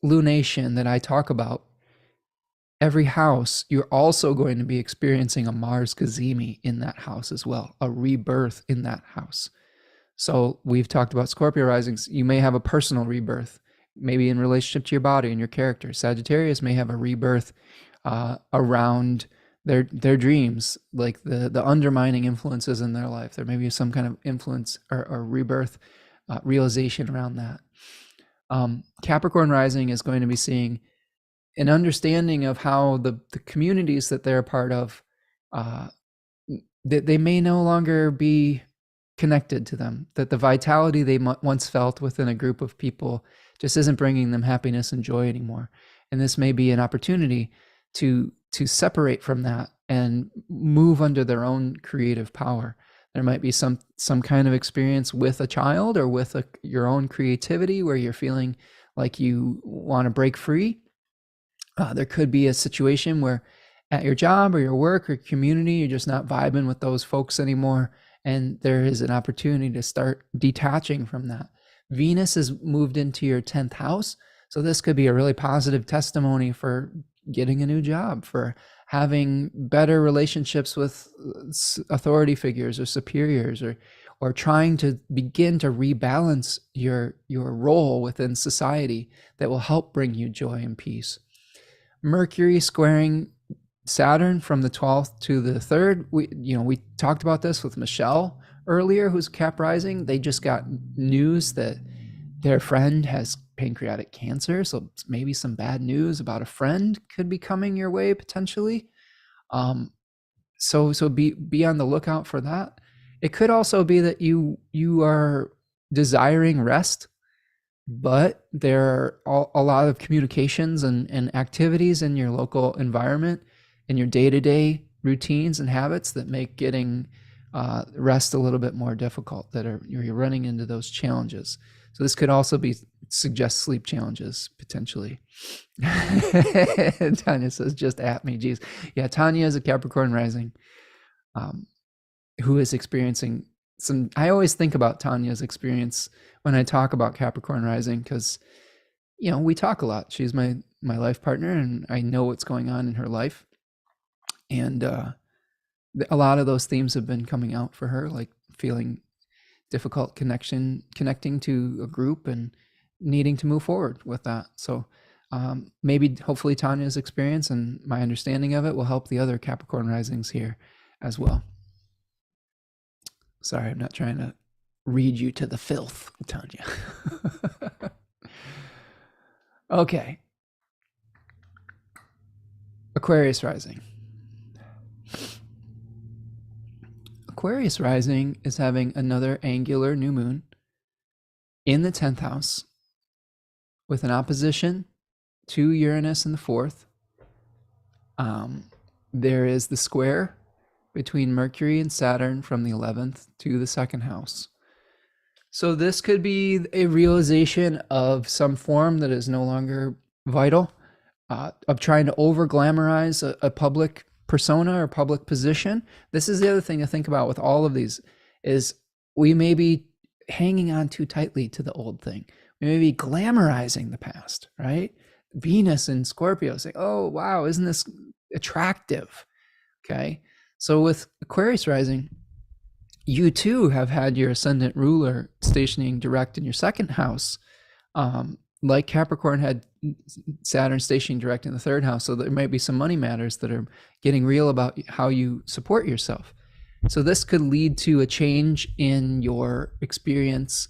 lunation that I talk about, every house, you're also going to be experiencing a Mars Cazimi in that house as well, a rebirth in that house. So we've talked about Scorpio risings. You may have a personal rebirth, maybe in relationship to your body and your character. Sagittarius may have a rebirth around their dreams, like the undermining influences in their life. There may be some kind of influence or rebirth realization around that. Capricorn rising is going to be seeing an understanding of how the communities that they're a part of, they may no longer be connected to them, that the vitality they once felt within a group of people just isn't bringing them happiness and joy anymore. And this may be an opportunity to separate from that and move under their own creative power. There might be some kind of experience with a child or with your own creativity where you're feeling like you want to break free. There could be a situation where at your job or your work or community, you're just not vibing with those folks anymore. And there is an opportunity to start detaching from that. Venus has moved into your 10th house. So this could be a really positive testimony for getting a new job, for having better relationships with authority figures or superiors, or trying to begin to rebalance your role within society that will help bring you joy and peace. Mercury squaring Saturn from the 12th to the 3rd. We talked about this with Michelle earlier, who's Cap rising. They just got news that their friend has pancreatic cancer, so maybe some bad news about a friend could be coming your way potentially. So be on the lookout for that. It could also be that you are desiring rest, but there are a lot of communications and activities in your local environment, in your day-to-day routines and habits that make getting rest a little bit more difficult, you're running into those challenges. So this could also suggest sleep challenges potentially. Tanya says, just at me, geez. Yeah, Tanya is a Capricorn rising who is experiencing some, I always think about Tanya's experience when I talk about Capricorn rising, because, we talk a lot. She's my life partner, and I know what's going on in her life. And a lot of those themes have been coming out for her, like feeling difficult connecting to a group and needing to move forward with that. So maybe hopefully Tanya's experience and my understanding of it will help the other Capricorn risings here as well. Sorry, I'm not trying to read you to the filth, Tanya. Okay. Aquarius rising. Aquarius rising is having another angular new moon in the 10th house with an opposition to Uranus in the 4th. There is the square between Mercury and Saturn from the 11th to the 2nd house. So this could be a realization of some form that is no longer vital, of trying to over-glamorize a public persona or public position. This is the other thing to think about with all of these, is we may be hanging on too tightly to the old thing. We may be glamorizing the past, right? Venus in Scorpio saying, oh, wow, isn't this attractive? Okay. So with Aquarius rising, you too have had your ascendant ruler stationing direct in your 2nd house like Capricorn had Saturn stationing direct in the third house, so there might be some money matters that are getting real about how you support yourself. So this could lead to a change in your experience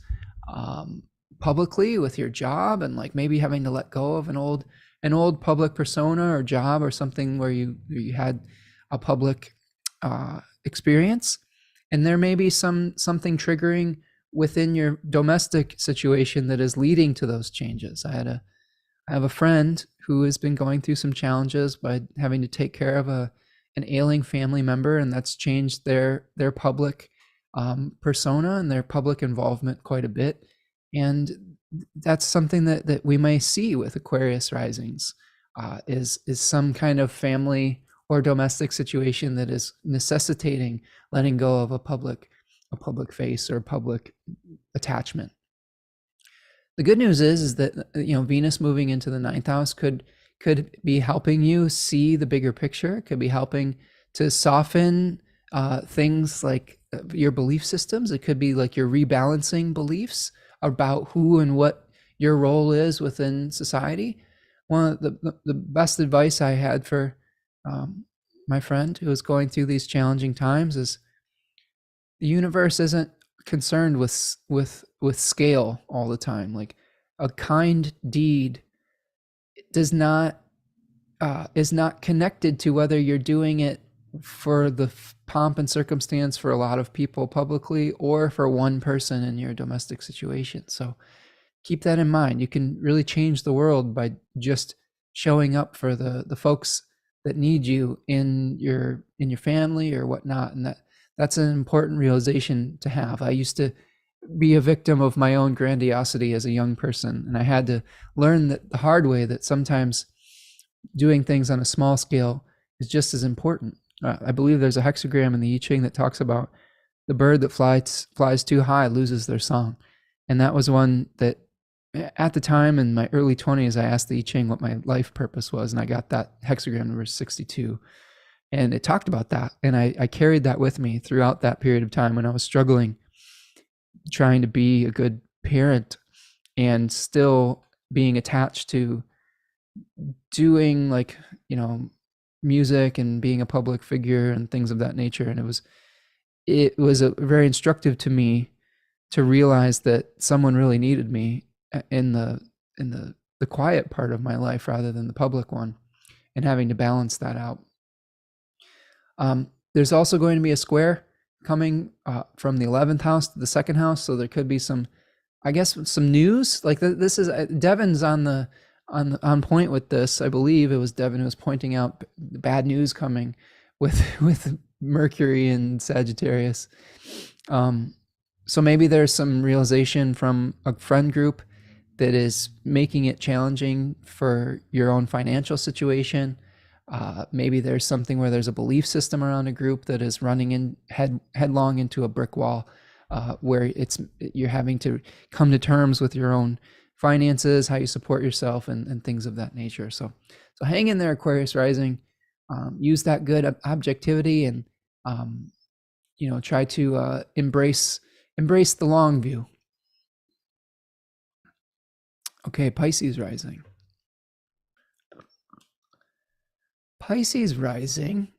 publicly with your job, and like maybe having to let go of an old public persona or job or something where you had a public experience, and there may be something triggering within your domestic situation that is leading to those changes. I have a friend who has been going through some challenges by having to take care of an ailing family member, and that's changed their public persona and their public involvement quite a bit. And that's something that we may see with Aquarius risings, is some kind of family or domestic situation that is necessitating letting go of a public face or public attachment. The good news is that Venus moving into the ninth house could be helping you see the bigger picture. It could be helping to soften things like your belief systems. It could be like you're rebalancing beliefs about who and what your role is within society. One of the best advice I had for my friend who was going through these challenging times is the universe isn't concerned with scale all the time. Like a kind deed is not connected to whether you're doing it for the pomp and circumstance for a lot of people publicly or for one person in your domestic situation. So keep that in mind. You can really change the world by just showing up for the folks that need you in your family or whatnot. And that's an important realization to have. I used to be a victim of my own grandiosity as a young person, and I had to learn that the hard way, that sometimes doing things on a small scale is just as important. I believe there's a hexagram in the I-Ching that talks about the bird that flies too high loses their song. And that was one that at the time in my early 20s, I asked the I-Ching what my life purpose was, and I got that hexagram number 62. And it talked about that. And I carried that with me throughout that period of time when I was struggling, trying to be a good parent and still being attached to doing music and being a public figure and things of that nature. And it was very instructive to me to realize that someone really needed me in the quiet part of my life rather than the public one, and having to balance that out. There's also going to be a square coming from the 11th house to the second house, so there could be some news. Like this is Devin's on point with this. I believe it was Devin who was pointing out the bad news coming with Mercury and Sagittarius. So maybe there's some realization from a friend group that is making it challenging for your own financial situation. Maybe there's something where there's a belief system around a group that is running in headlong into a brick wall, where you're having to come to terms with your own finances, how you support yourself, and things of that nature. So hang in there, Aquarius rising. Use that good objectivity and try to embrace the long view. Okay, Pisces rising. Pisces rising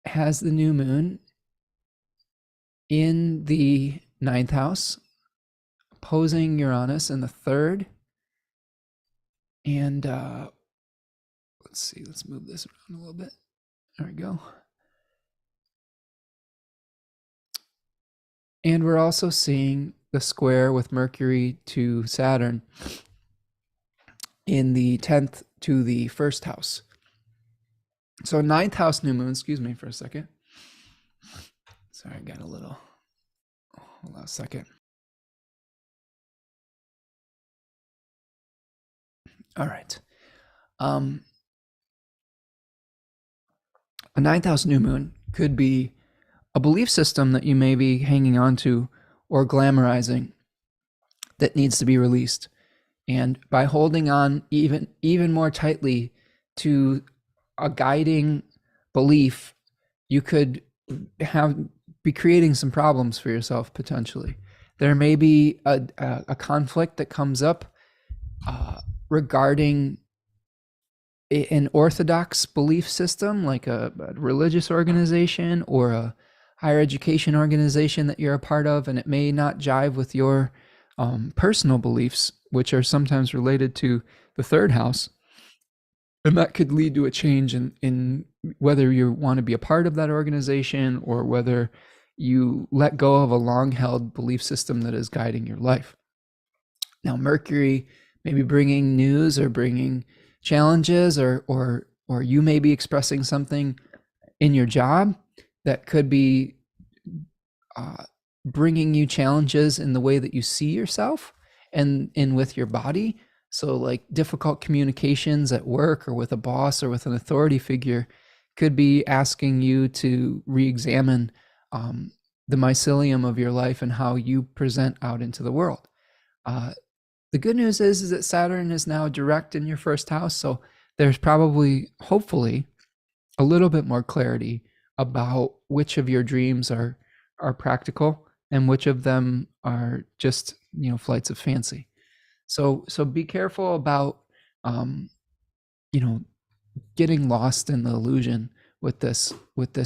has the new moon in the 9th house, opposing Uranus in the 3rd. And let's see, let's move this around a little bit. There we go. And we're also seeing the square with Mercury to Saturn in the 10th to the 1st house. So 9th house new moon, excuse me for a second. Sorry, I got a little, hold on a second. All right. A 9th house new moon could be a belief system that you may be hanging on to or glamorizing that needs to be released. And by holding on even more tightly to a guiding belief, you could be creating some problems for yourself potentially. There may be a conflict that comes up regarding an orthodox belief system, like a religious organization or a higher education organization that you're a part of, and it may not jive with your personal beliefs, which are sometimes related to the third house. And that could lead to a change in whether you want to be a part of that organization or whether you let go of a long held belief system that is guiding your life. Now, Mercury may be bringing news or bringing challenges, or you may be expressing something in your job that could be bringing you challenges in the way that you see yourself and with your body. So like difficult communications at work or with a boss or with an authority figure could be asking you to re-examine the mycelium of your life and how you present out into the world. The good news is that Saturn is now direct in your first house, so there's probably, hopefully, a little bit more clarity about which of your dreams are practical and which of them are just, flights of fancy. So be careful about getting lost in the illusion with this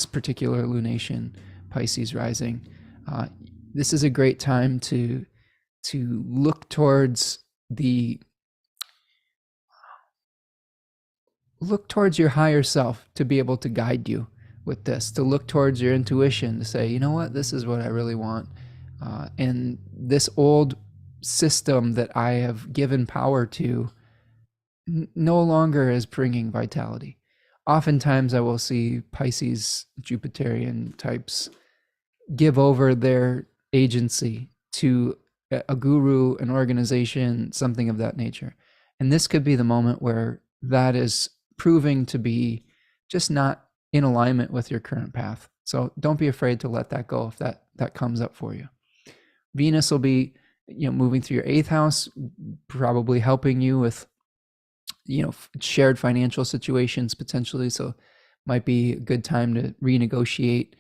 particular lunation, Pisces rising. This is a great time to look towards your higher self to be able to guide you with this, to look towards your intuition, to say, you know what, this is what I really want. And this old system that I have given power to no longer is bringing vitality. Oftentimes I will see Pisces, Jupiterian types give over their agency to a guru, an organization, something of that nature. And this could be the moment where that is proving to be just not in alignment with your current path. So don't be afraid to let that go if that comes up for you. Venus will be, moving through your 8th house, probably helping you with, shared financial situations potentially. So might be a good time to renegotiate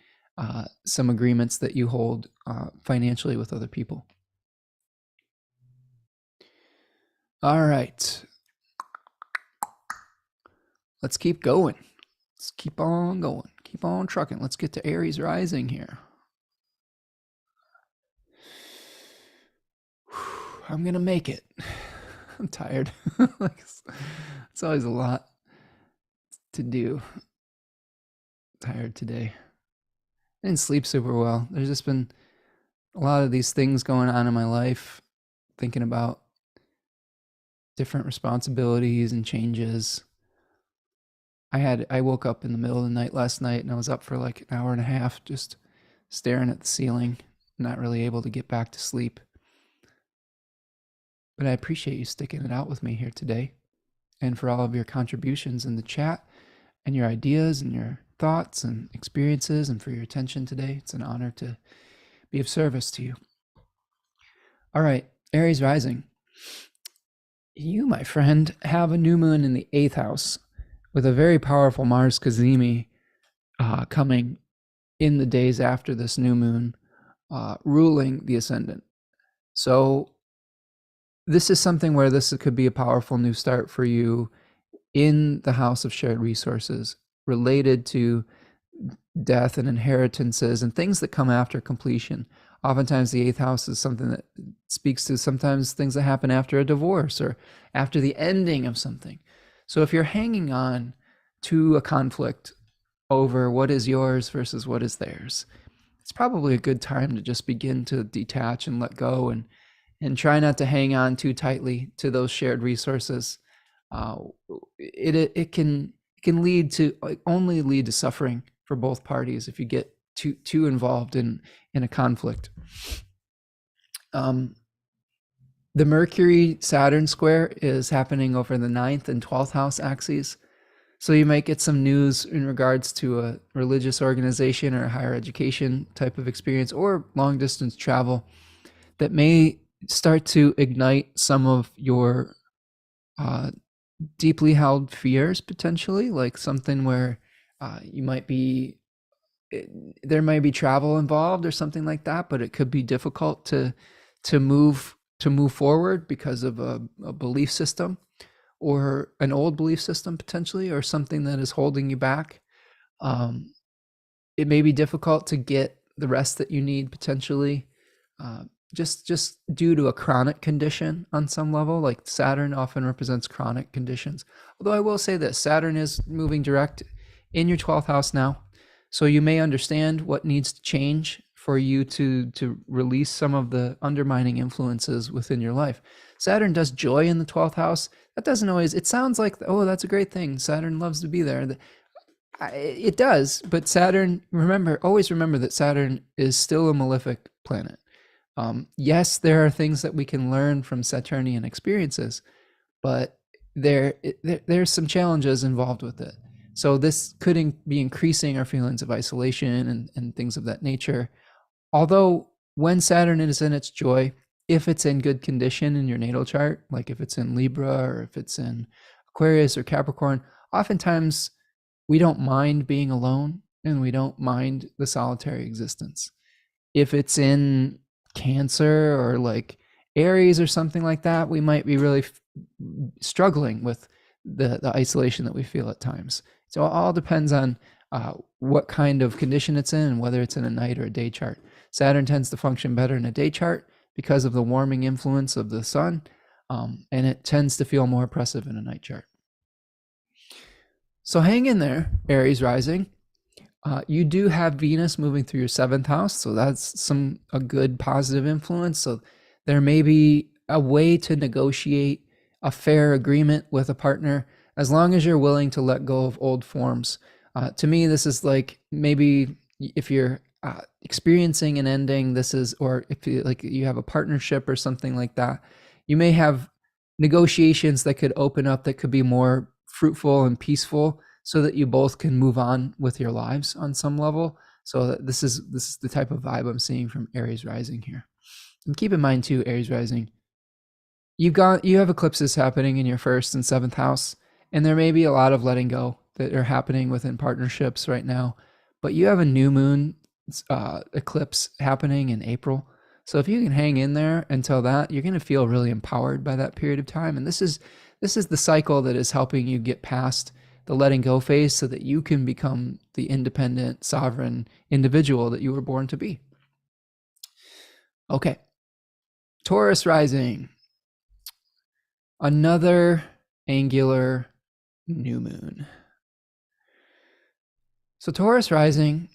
some agreements that you hold financially with other people. All right. Let's keep going. Let's keep on going. Keep on trucking. Let's get to Aries rising here. I'm going to make it. I'm tired. It's always a lot to do. Tired today. I didn't sleep super well. There's just been a lot of these things going on in my life, thinking about different responsibilities and changes. I woke up in the middle of the night last night and I was up for like an hour and a half just staring at the ceiling, not really able to get back to sleep. But I appreciate you sticking it out with me here today, and for all of your contributions in the chat and your ideas and your thoughts and experiences, and for your attention today. It's an honor to be of service to you. All right, Aries rising. You, my friend, have a new moon in the 8th house with a very powerful Mars Cazimi coming in the days after this new moon, ruling the ascendant. So this is something where this could be a powerful new start for you in the house of shared resources related to death and inheritances and things that come after completion. Oftentimes the 8th house is something that speaks to sometimes things that happen after a divorce or after the ending of something. So if you're hanging on to a conflict over what is yours versus what is theirs, it's probably a good time to just begin to detach and let go and try not to hang on too tightly to those shared resources. It can lead to only lead to suffering for both parties if you get too involved in a conflict. The Mercury-Saturn square is happening over the 9th and 12th house axes. So you might get some news in regards to a religious organization or a higher education type of experience or long distance travel that may start to ignite some of your deeply held fears, potentially, like something where there might be travel involved or something like that, but it could be difficult to move to move forward because of a belief system or an old belief system potentially, or something that is holding you back. Um, it may be difficult to get the rest that you need potentially, uh, just due to a chronic condition on some level. Like Saturn often represents chronic conditions. Although I will say this, Saturn is moving direct in your 12th house now. So you may understand what needs to change for you to release some of the undermining influences within your life. Saturn does joy in the 12th house. That doesn't always, it sounds like, oh, that's a great thing. Saturn loves to be there. It does, but Saturn, always remember that Saturn is still a malefic planet. Yes, there are things that we can learn from Saturnian experiences, but there's some challenges involved with it. So this could be increasing our feelings of isolation and things of that nature. Although when Saturn is in its joy, if it's in good condition in your natal chart, like if it's in Libra or if it's in Aquarius or Capricorn, oftentimes we don't mind being alone and we don't mind the solitary existence. If it's in Cancer or like Aries or something like that, we might be really struggling with the isolation that we feel at times. So it all depends on what kind of condition it's in and whether it's in a night or a day chart. Saturn tends to function better in a day chart because of the warming influence of the sun, and it tends to feel more oppressive in a night chart. So hang in there, Aries rising. You do have Venus moving through your 7th house, so that's a good positive influence. So there may be a way to negotiate a fair agreement with a partner as long as you're willing to let go of old forms. To me, this is like maybe if you're experiencing an ending, or if you have a partnership or something like that, you may have negotiations that could open up that could be more fruitful and peaceful, so that you both can move on with your lives on some level. So this is the type of vibe I'm seeing from Aries rising here. And keep in mind too, Aries rising, you have eclipses happening in your 1st and 7th house, and there may be a lot of letting go that are happening within partnerships right now. But you have a new moon eclipse happening in April. So if you can hang in there until that, you're going to feel really empowered by that period of time. And this is the cycle that is helping you get past the letting go phase so that you can become the independent, sovereign individual that you were born to be. Okay. Taurus rising. Another angular new moon. So Taurus rising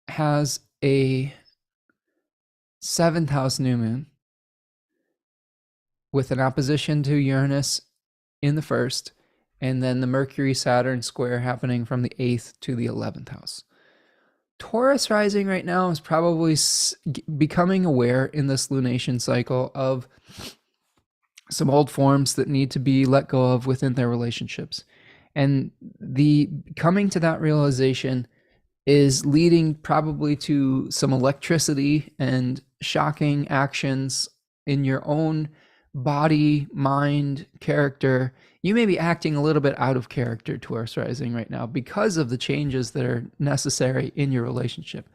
has a 7th house new moon with an opposition to Uranus in the 1st, and then the Mercury-Saturn square happening from the 8th to the 11th house. Taurus rising right now is probably becoming aware in this lunation cycle of some old forms that need to be let go of within their relationships. And the coming to that realization is leading probably to some electricity and shocking actions in your own body, mind, character. You may be acting a little bit out of character, Taurus rising right now, because of the changes that are necessary in your relationship.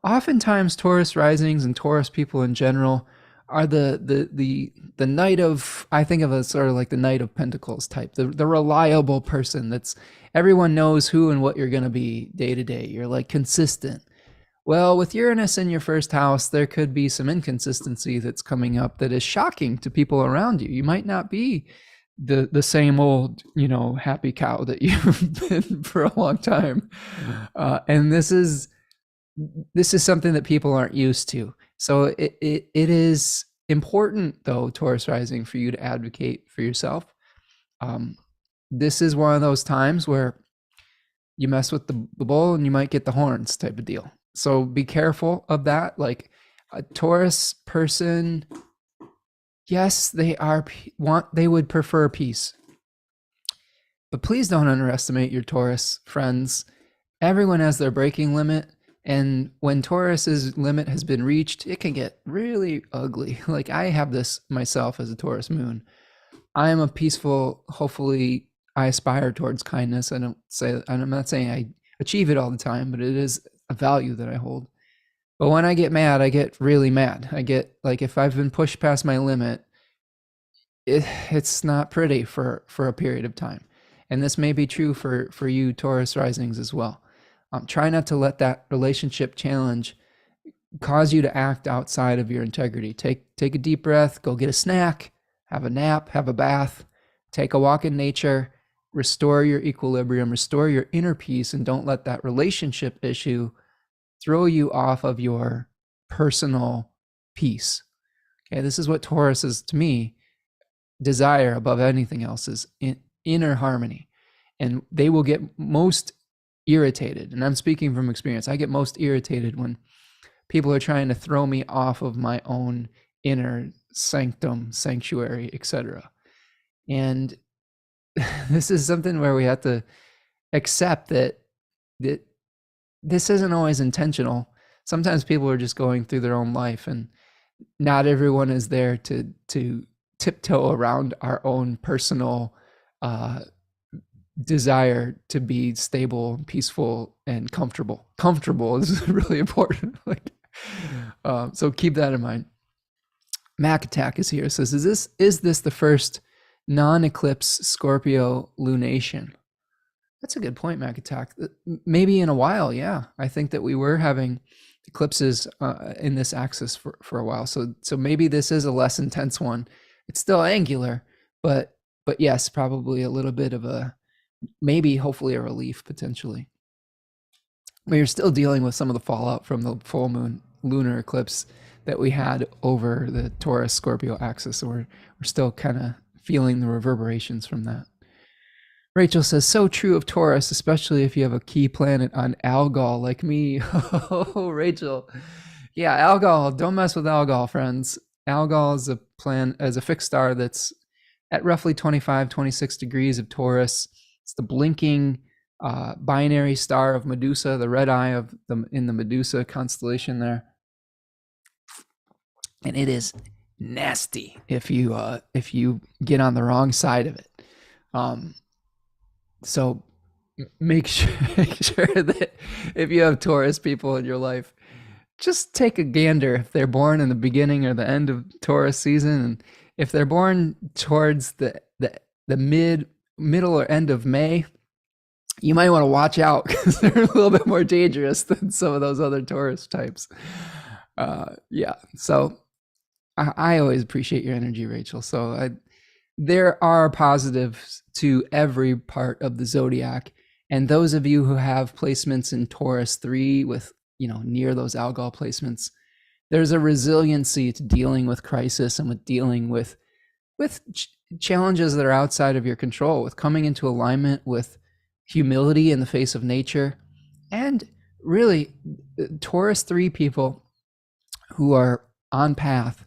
Oftentimes, Taurus risings and Taurus people in general are the knight of, I think of as sort of like the Knight of Pentacles type, the reliable person that's everyone knows who and what you're going to be day to day. You're like consistent. Well, with Uranus in your 1st house, there could be some inconsistency that's coming up that is shocking to people around you. You might not be the same old, happy cow that you've been for a long time. And this is something that people aren't used to. So it is important, though, Taurus rising, for you to advocate for yourself. This is one of those times where you mess with the bull and you might get the horns type of deal. So be careful of that. Like a Taurus person, yes, they would prefer peace. But please don't underestimate your Taurus friends. Everyone has their breaking limit. And when Taurus's limit has been reached, it can get really ugly. Like I have this myself as a Taurus moon. I am a peaceful, hopefully I aspire towards kindness. I'm not saying I achieve it all the time, but it is a value that I hold. But when I get mad, I get really mad. I get like, if I've been pushed past my limit, it's not pretty for a period of time. And this may be true for you Taurus risings as well. Try not to let that relationship challenge cause you to act outside of your integrity. Take a deep breath, go get a snack, have a nap, have a bath, take a walk in nature, restore your equilibrium, restore your inner peace, and don't let that relationship issue throw you off of your personal peace. Okay, this is what Taurus is to me. Desire above anything else is inner harmony. And they will get most irritated. And I'm speaking from experience. I get most irritated when people are trying to throw me off of my own inner sanctum, sanctuary, etc. And this is something where we have to accept that this isn't always intentional. Sometimes people are just going through their own life, and not everyone is there to tiptoe around our own personal desire to be stable, peaceful, and comfortable. Comfortable is really important. So keep that in mind. Mac Attack is here. It says, is this the first non-eclipse Scorpio lunation? That's a good point, Mac Attack. Maybe in a while, yeah. I think that we were having eclipses in this axis for a while. So maybe this is a less intense one. It's still angular, but yes, probably a little bit of a, maybe hopefully a relief potentially. But you're still dealing with some of the fallout from the full moon lunar eclipse that we had over the Taurus Scorpio axis. So we're still kind of feeling the reverberations from that. Rachel says, so true of Taurus, especially if you have a key planet on Algol like me. Oh, Rachel. Yeah, Algol. Don't mess with Algol, friends. Algol is a fixed star that's at roughly 25, 26 degrees of Taurus. It's the blinking binary star of Medusa, the red eye in the Medusa constellation there. And it is nasty if you get on the wrong side of it. So make sure that if you have Taurus people in your life, just take a gander if they're born in the beginning or the end of Taurus season. And if they're born towards the middle or end of May, you might want to watch out because they're a little bit more dangerous than some of those other Taurus types. Yeah. So I always appreciate your energy, Rachel. So there are positives to every part of the zodiac. And those of you who have placements in Taurus 3 with, near those Algol placements, there's a resiliency to dealing with crisis and with dealing with challenges that are outside of your control, with coming into alignment with humility in the face of nature. And really, Taurus 3 people who are on path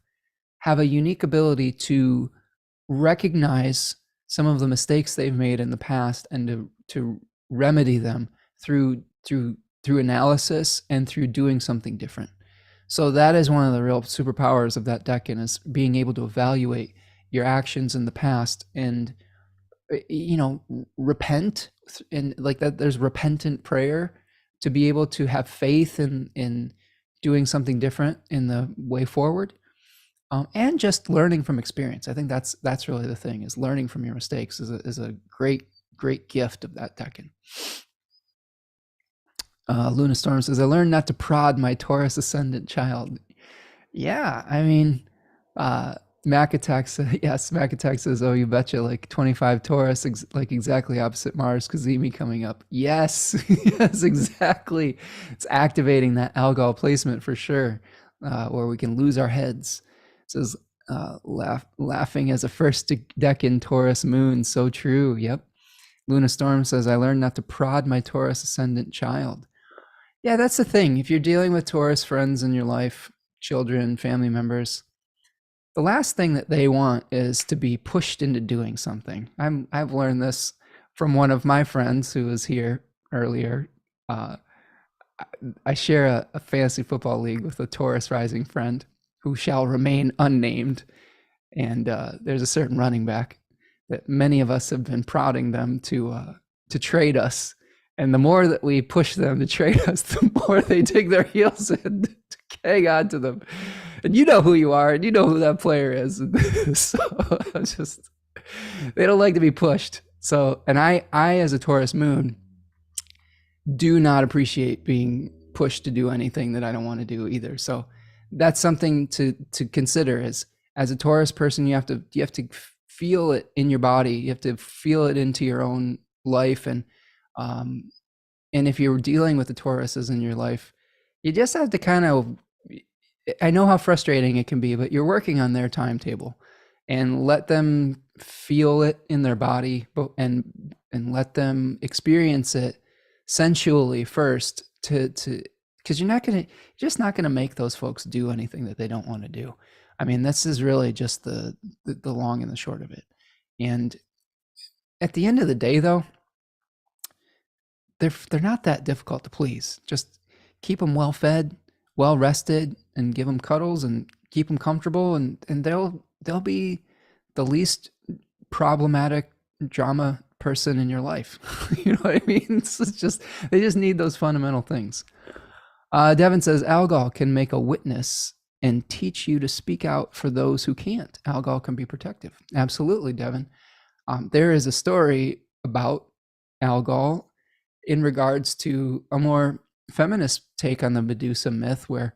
have a unique ability to recognize some of the mistakes they've made in the past and to remedy them through analysis and through doing something different. So that is one of the real superpowers of that decan, is being able to evaluate your actions in the past and repent, and like that. There's repentant prayer to be able to have faith in doing something different in the way forward. And just learning from experience. I think that's really the thing, is learning from your mistakes is a great gift of that decan. Luna Storm says, I learned not to prod my Taurus ascendant child. Yeah, I mean, Mac Attack says, oh, you betcha, like 25 Taurus, like exactly opposite Mars Kazemi coming up. Yes, yes, exactly. It's activating that Algol placement for sure, where we can lose our heads. It says, laughing as a first decan Taurus moon. So true. Yep. Luna Storm says, I learned not to prod my Taurus ascendant child. Yeah, that's the thing. If you're dealing with Taurus friends in your life, children, family members, the last thing that they want is to be pushed into doing something. I've learned this from one of my friends who was here earlier. I share a fantasy football league with a Taurus rising friend who shall remain unnamed. And there's a certain running back that many of us have been prodding them to trade us. And the more that we push them to trade us, the more they dig their heels in to hang on to them. And you know who you are, and you know who that player is. So just they don't like to be pushed. So, and I as a Taurus moon do not appreciate being pushed to do anything that I don't want to do either. So that's something to consider. As a Taurus person, you have to feel it in your body. You have to feel it into your own life, and if you're dealing with the Tauruses in your life, you just have to kind of, I know how frustrating it can be, but you're working on their timetable, and let them feel it in their body, and let them experience it sensually first, because you're just not gonna make those folks do anything that they don't want to do. I mean, this is really just the long and the short of it. And at the end of the day, though, they're not that difficult to please. Just keep them well fed, well rested, and give them cuddles and keep them comfortable, and they'll be the least problematic drama person in your life. You know what I mean? It's just, they just need those fundamental things. Devin says Algol can make a witness and teach you to speak out for those who can't. Algol can be protective. Absolutely, Devin. There is a story about Algol in regards to a more feminist take on the Medusa myth, where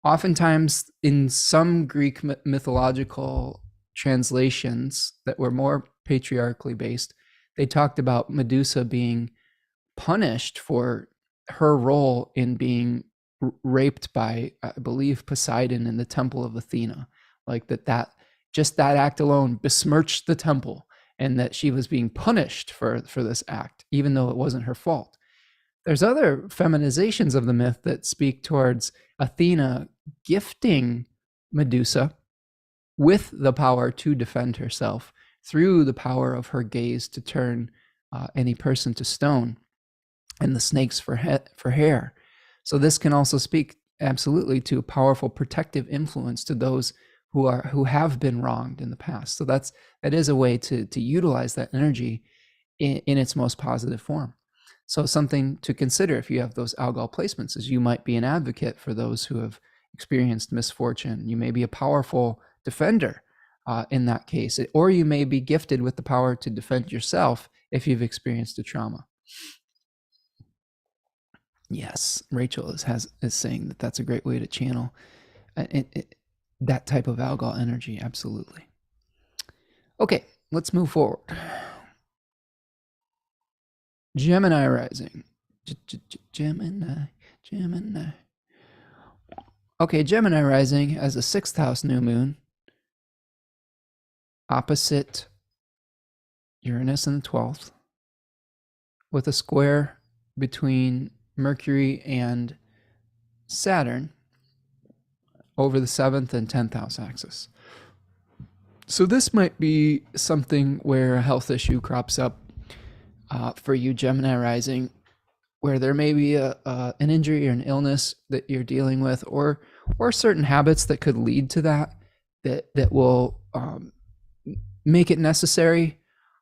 oftentimes in some Greek mythological translations that were more patriarchally based, they talked about Medusa being punished for her role in being raped by, I believe, Poseidon in the temple of Athena. Like that just that act alone besmirched the temple, and that she was being punished for this act, even though it wasn't her fault. There's other feminizations of the myth that speak towards Athena gifting Medusa with the power to defend herself through the power of her gaze to turn any person to stone, and the snakes for hair. So this can also speak absolutely to a powerful protective influence to those who have been wronged in the past. So that is a way to utilize that energy in its most positive form. So something to consider if you have those Algol placements is you might be an advocate for those who have experienced misfortune. You may be a powerful defender in that case, or you may be gifted with the power to defend yourself if you've experienced a trauma. Yes, Rachel is saying that that's a great way to channel that type of Algol energy. Absolutely. Okay, let's move forward. Gemini rising. Gemini. Okay, Gemini rising as a 6th house new moon, opposite Uranus in the 12th, with a square between Mercury and Saturn over the 7th and 10th house axis. So this might be something where a health issue crops up for you, Gemini rising, where there may be an injury or an illness that you're dealing with, or certain habits that could lead to that will make it necessary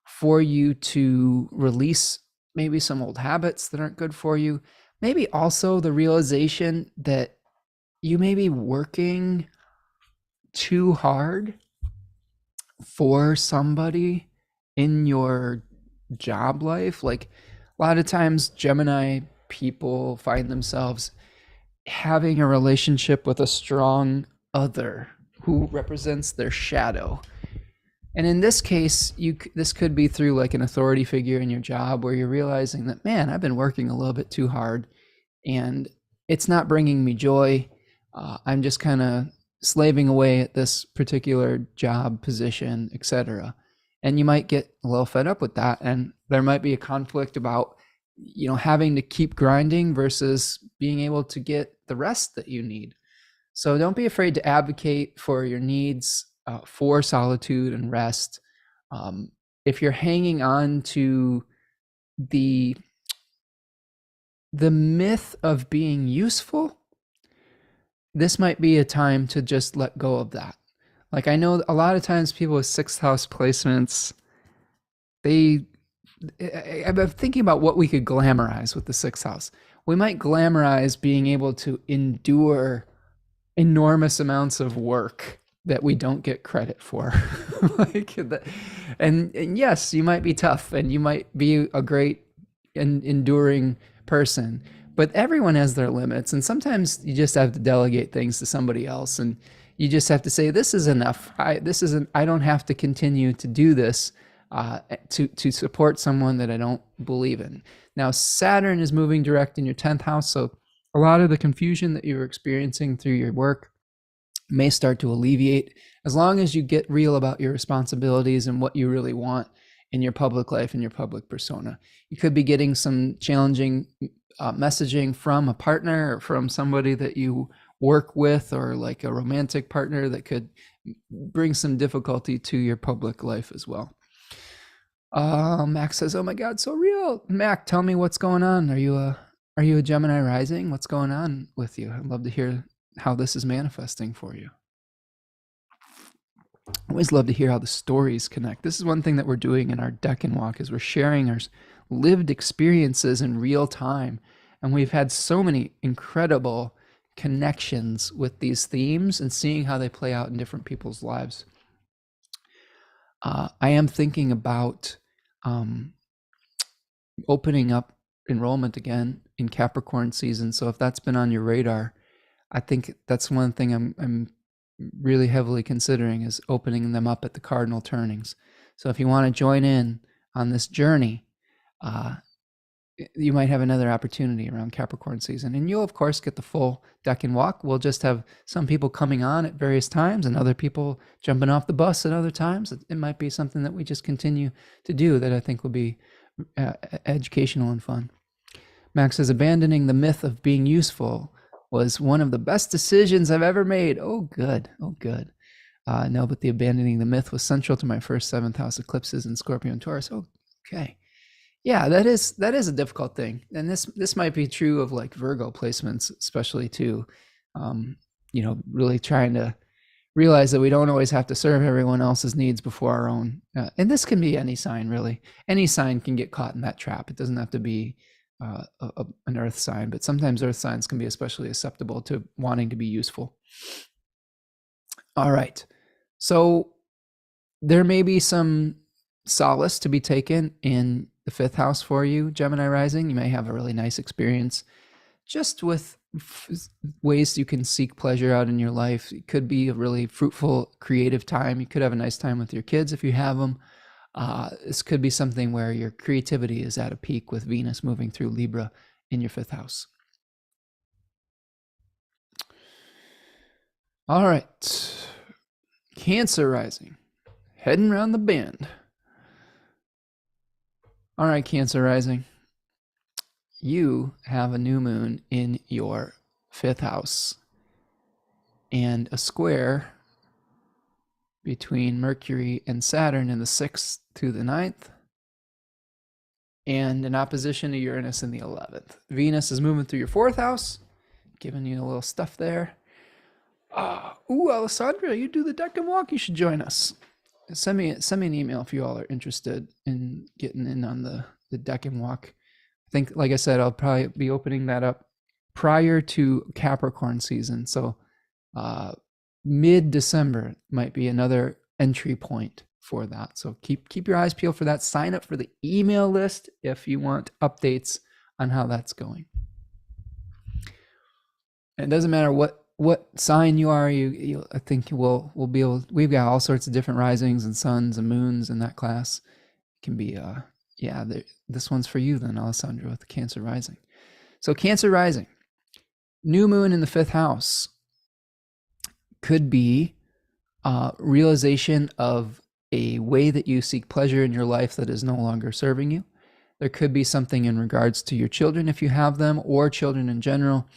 for you to release maybe some old habits that aren't good for you. Maybe also the realization that you may be working too hard for somebody in your job life. Like a lot of times Gemini people find themselves having a relationship with a strong other who represents their shadow. And in this case, this could be through like an authority figure in your job, where you're realizing that, man, I've been working a little bit too hard and it's not bringing me joy. I'm just kind of slaving away at this particular job position, etc. And you might get a little fed up with that, and there might be a conflict about, having to keep grinding versus being able to get the rest that you need. So don't be afraid to advocate for your needs, for solitude and rest. If you're hanging on to the myth of being useful, this might be a time to just let go of that. Like, I know a lot of times people with 6th house placements, I'm thinking about what we could glamorize with the 6th house. We might glamorize being able to endure enormous amounts of work that we don't get credit for. Like that, and yes, you might be tough and you might be a great and enduring person, but everyone has their limits, and sometimes you just have to delegate things to somebody else, and you just have to say, this is enough. I don't have to continue to do this to support someone that I don't believe in. Now, Saturn is moving direct in your 10th house, so a lot of the confusion that you're experiencing through your work may start to alleviate as long as you get real about your responsibilities and what you really want in your public life and your public persona. You could be getting some challenging messaging from a partner or from somebody that you work with, or like a romantic partner that could bring some difficulty to your public life as well. Mac says, "Oh my God, so real." Mac, tell me what's going on. Are you a Gemini rising? What's going on with you? I'd love to hear how this is manifesting for you. I always love to hear how the stories connect. This is one thing that we're doing in our Decan Walk, is we're sharing our lived experiences in real time. And we've had so many incredible connections with these themes and seeing how they play out in different people's lives. I am thinking about opening up enrollment again in Capricorn season. So if that's been on your radar, I think that's one thing I'm really heavily considering, is opening them up at the cardinal turnings. So if you want to join in on this journey, you might have another opportunity around Capricorn season. And you'll, of course, get the full Decan Walk. We'll just have some people coming on at various times and other people jumping off the bus at other times. It might be something that we just continue to do that I think will be educational and fun. Max says, abandoning the myth of being useful was one of the best decisions I've ever made. Oh, good. Oh, good. No, but the abandoning the myth was central to my first 7th house eclipses in Scorpio and Taurus. Oh, okay. Yeah, that is a difficult thing. And this might be true of like Virgo placements, especially too. Really trying to realize that we don't always have to serve everyone else's needs before our own. And this can be any sign, really. Any sign can get caught in that trap. It doesn't have to be an earth sign, but sometimes earth signs can be especially susceptible to wanting to be useful. All right. So there may be some solace to be taken in the 5th house for you, Gemini rising. You may have a really nice experience just with ways you can seek pleasure out in your life. It could be a really fruitful, creative time. You could have a nice time with your kids if you have them. This could be something where your creativity is at a peak with Venus moving through Libra in your 5th house. All right. Cancer rising, heading around the bend. All right, Cancer rising. You have a new moon in your 5th house and a square between Mercury and Saturn in the 6th to the 9th, and an opposition to Uranus in the 11th. Venus is moving through your 4th house, giving you a little stuff there. Alessandra, you do the Decan Walk. You should join us. Send me an email if you all are interested in getting in on the Decan Walk. I think, like I said, I'll probably be opening that up prior to Capricorn season. So mid-December might be another entry point for that. So keep your eyes peeled for that. Sign up for the email list if you want updates on how that's going. And it doesn't matter what sign you are. I think we'll be able. We've got all sorts of different risings and suns and moons in that class. It can be this one's for you then, Alessandra, with the Cancer rising. So Cancer rising, new moon in the 5th house could be realization of a way that you seek pleasure in your life that is no longer serving you. There could be something in regards to your children, if you have them, or children in general,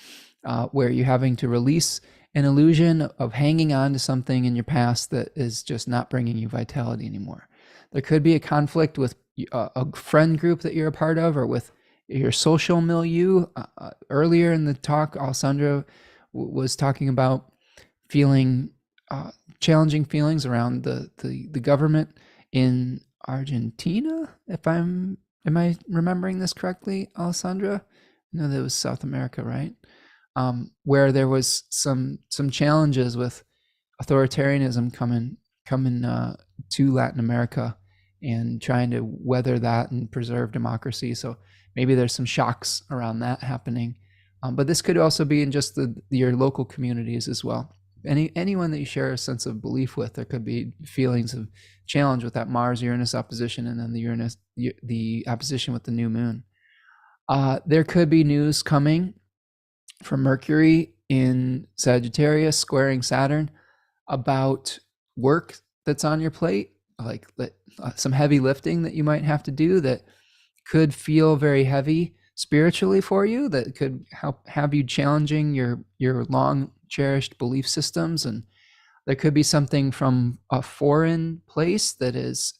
where you're having to release an illusion of hanging on to something in your past that is just not bringing you vitality anymore. There could be a conflict with a friend group that you're a part of, or with your social milieu. Earlier in the talk, Alessandra was talking about feeling challenging feelings around the government in Argentina. Am I remembering this correctly, Alessandra? No, that was South America, right? where there was some challenges with authoritarianism coming to Latin America and trying to weather that and preserve democracy. So maybe there's some shocks around that happening. But this could also be in just your local communities as well. Anyone that you share a sense of belief with, there could be feelings of challenge with that Mars-Uranus opposition, and then the opposition with the new moon. There could be news coming from Mercury in Sagittarius squaring Saturn about work that's on your plate, like some heavy lifting that you might have to do that could feel very heavy spiritually for you, that could have you challenging your long cherished belief systems. And there could be something from a foreign place that is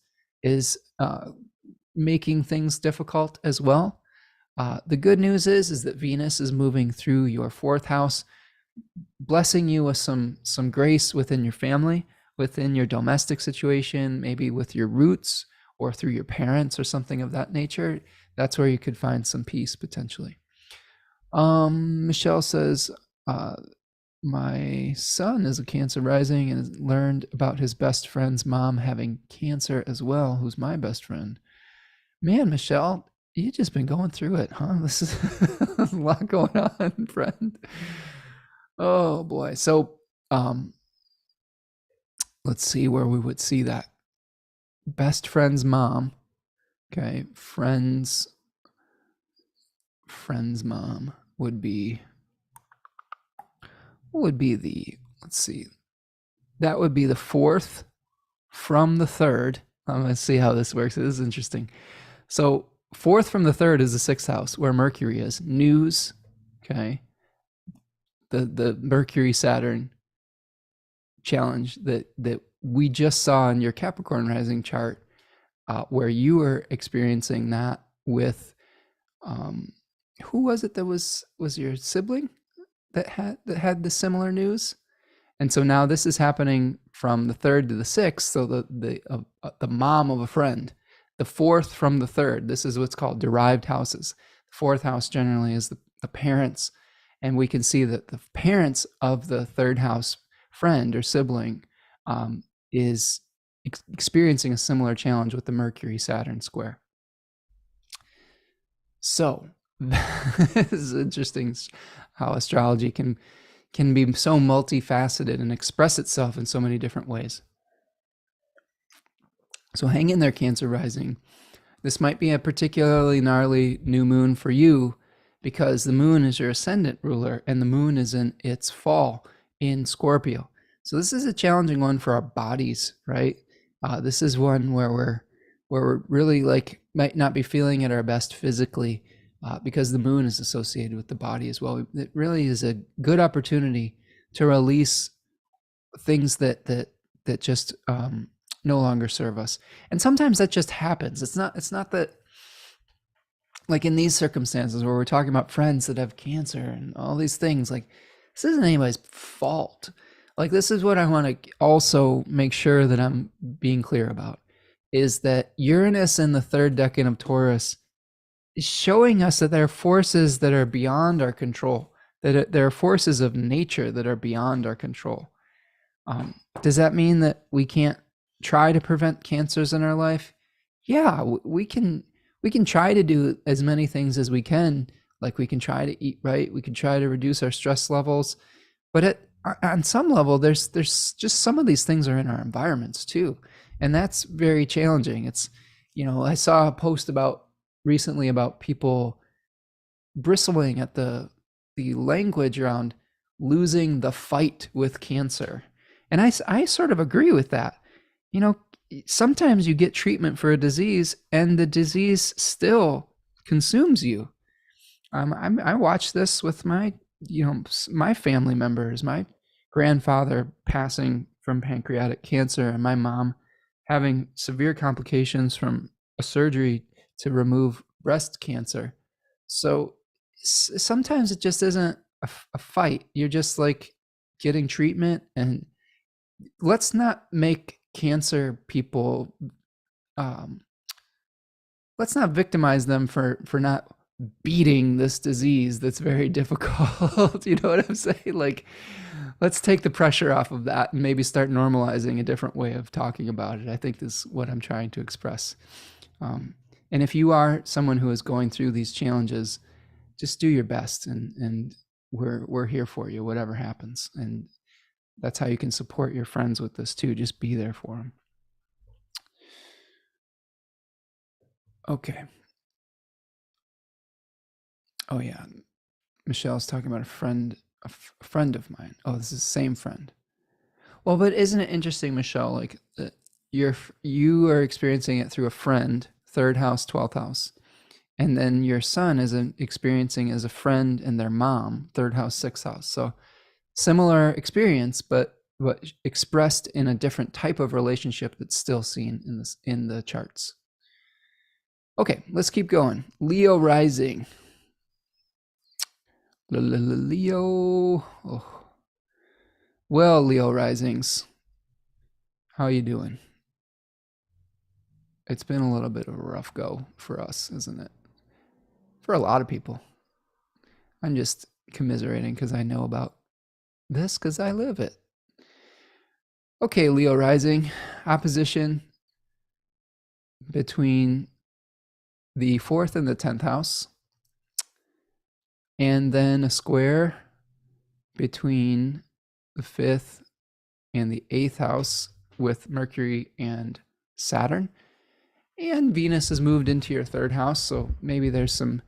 making things difficult as well. The good news is that Venus is moving through your fourth house, blessing you with some grace within your family, within your domestic situation, maybe with your roots or through your parents or something of that nature. That's where you could find some peace potentially. Michelle says, my son is a Cancer rising and has learned about his best friend's mom having cancer as well, who's my best friend. Man, Michelle, you've just been going through it, huh? This is a lot going on, friend. Oh boy. So let's see where we would see that. Best friend's mom. Okay, friend's mom would be, what would be the, let's see, that would be the fourth from the third. I'm going to see how this works. This is interesting. So fourth from the third is the sixth house where Mercury is. News, okay, the Mercury Saturn challenge that we just saw in your Capricorn rising chart, where you were experiencing that with who was it that was your sibling that had the similar news? And so now this is happening from the third to the sixth. So the mom of a friend, the fourth from the third. This is what's called derived houses. The fourth house generally is the parents, and we can see that the parents of the third house friend or sibling is experiencing a similar challenge with the Mercury Saturn square. So this is interesting how astrology can be so multifaceted and express itself in so many different ways. So hang in there, Cancer rising. This might be a particularly gnarly new moon for you because the moon is your ascendant ruler and the moon is in its fall in Scorpio. So this is a challenging one for our bodies, right? This is one where we're really might not be feeling at our best physically because the moon is associated with the body as well. It really is a good opportunity to release things that just no longer serve us. And sometimes that just happens. It's not that, like in these circumstances where we're talking about friends that have cancer and all these things, like this isn't anybody's fault. Like this is what I want to also make sure that I'm being clear about, is that Uranus in the third decan of Taurus is showing us that there are forces that are beyond our control, that there are forces of nature that are beyond our control. Does that mean that we can't try to prevent cancers in our life? Yeah, we can try to do as many things as we can. Like we can try to eat right, we can try to reduce our stress levels, but on some level, there's just some of these things are in our environments too, and that's very challenging. It's, I saw a post recently about people bristling at the language around losing the fight with cancer, and I sort of agree with that. Sometimes you get treatment for a disease and the disease still consumes you. I watched this with my family members, my grandfather passing from pancreatic cancer and my mom having severe complications from a surgery to remove breast cancer. So sometimes it just isn't a fight. You're just like getting treatment, and let's not make cancer people, let's not victimize them for not beating this disease that's very difficult. You know what I'm saying? Like, let's take the pressure off of that and maybe start normalizing a different way of talking about it. I think this is what I'm trying to express. And if you are someone who is going through these challenges, just do your best, and we're here for you, whatever happens. And that's how you can support your friends with this too. Just be there for them. Okay. Oh yeah, Michelle's talking about a friend, friend of mine. Oh, this is the same friend. Well, but isn't it interesting, Michelle? Like you are experiencing it through a friend, third house, 12th house, and then your son is experiencing as a friend and their mom, third house, sixth house. So similar experience, but expressed in a different type of relationship that's still seen in the charts. Okay, let's keep going. Leo rising. Leo. Oh. Well, Leo risings, how you doing? It's been a little bit of a rough go for us, isn't it? For a lot of people. I'm just commiserating because I know about this because I live it. Okay, Leo rising, opposition between the 4th and the 10th house, and then a square between the 5th and the 8th house with Mercury and Saturn. And Venus has moved into your 3rd house, so maybe there's some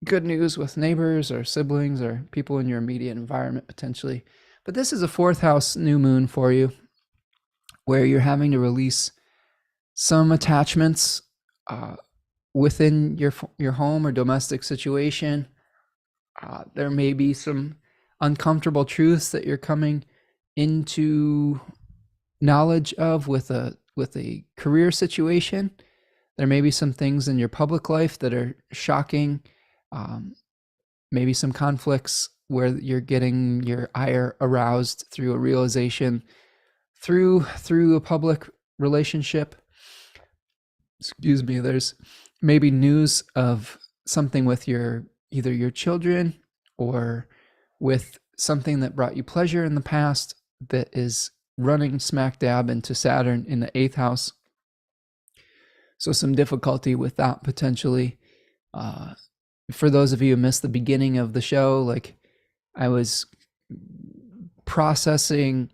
good news with neighbors or siblings or people in your immediate environment potentially. But this is a 4th house new moon for you, where you're having to release some attachments within your home or domestic situation. There may be some uncomfortable truths that you're coming into knowledge of with a career situation. There may be some things in your public life that are shocking. Maybe some conflicts where you're getting your ire aroused through a realization through a public relationship. Excuse me. There's maybe news of something with either your children or with something that brought you pleasure in the past that is running smack dab into Saturn in the 8th house. So some difficulty with that potentially. For those of you who missed the beginning of the show, like I was processing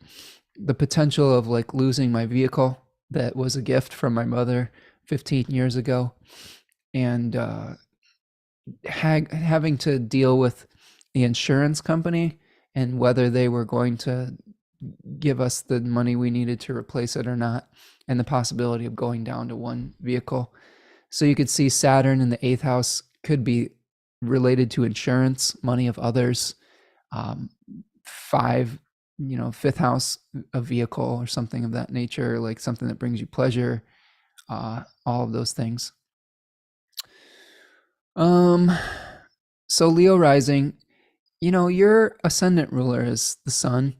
the potential of like losing my vehicle that was a gift from my mother 15 years ago, and having to deal with the insurance company and whether they were going to give us the money we needed to replace it or not, and the possibility of going down to one vehicle. So you could see Saturn in the 8th house could be related to insurance, money of others. 5th house, a vehicle or something of that nature, like something that brings you pleasure, all of those things. So Leo rising, your ascendant ruler is the sun,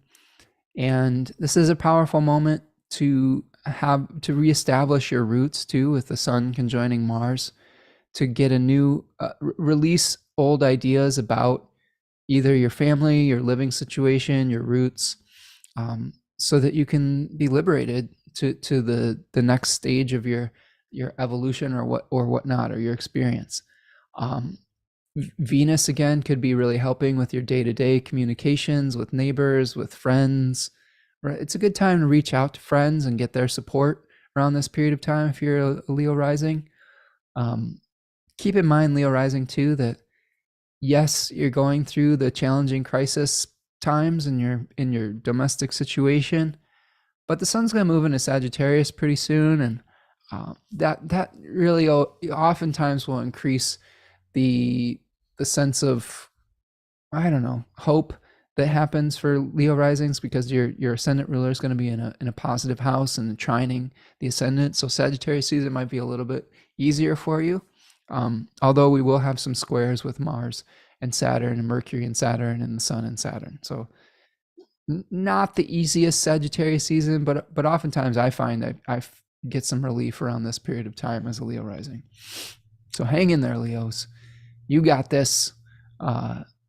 and this is a powerful moment to reestablish your roots too, with the sun conjoining Mars, to get a new release old ideas about either your family, your living situation, your roots, so that you can be liberated to the next stage of your evolution or whatnot, or your experience. Venus again could be really helping with your day-to-day communications with neighbors, with friends. Right? It's a good time to reach out to friends and get their support around this period of time if you're a Leo rising. Keep in mind, Leo rising too, that yes, you're going through the challenging crisis times in your domestic situation, but the sun's going to move into Sagittarius pretty soon, and that really oftentimes will increase the sense of, I don't know, hope that happens for Leo risings, because your ascendant ruler is going to be in a positive house and trining the ascendant. So Sagittarius season might be a little bit easier for you. Although we will have some squares with Mars and Saturn and Mercury and Saturn and the Sun and Saturn. So not the easiest Sagittarius season, but oftentimes I find I get some relief around this period of time as a Leo rising. So hang in there, Leos. You got this.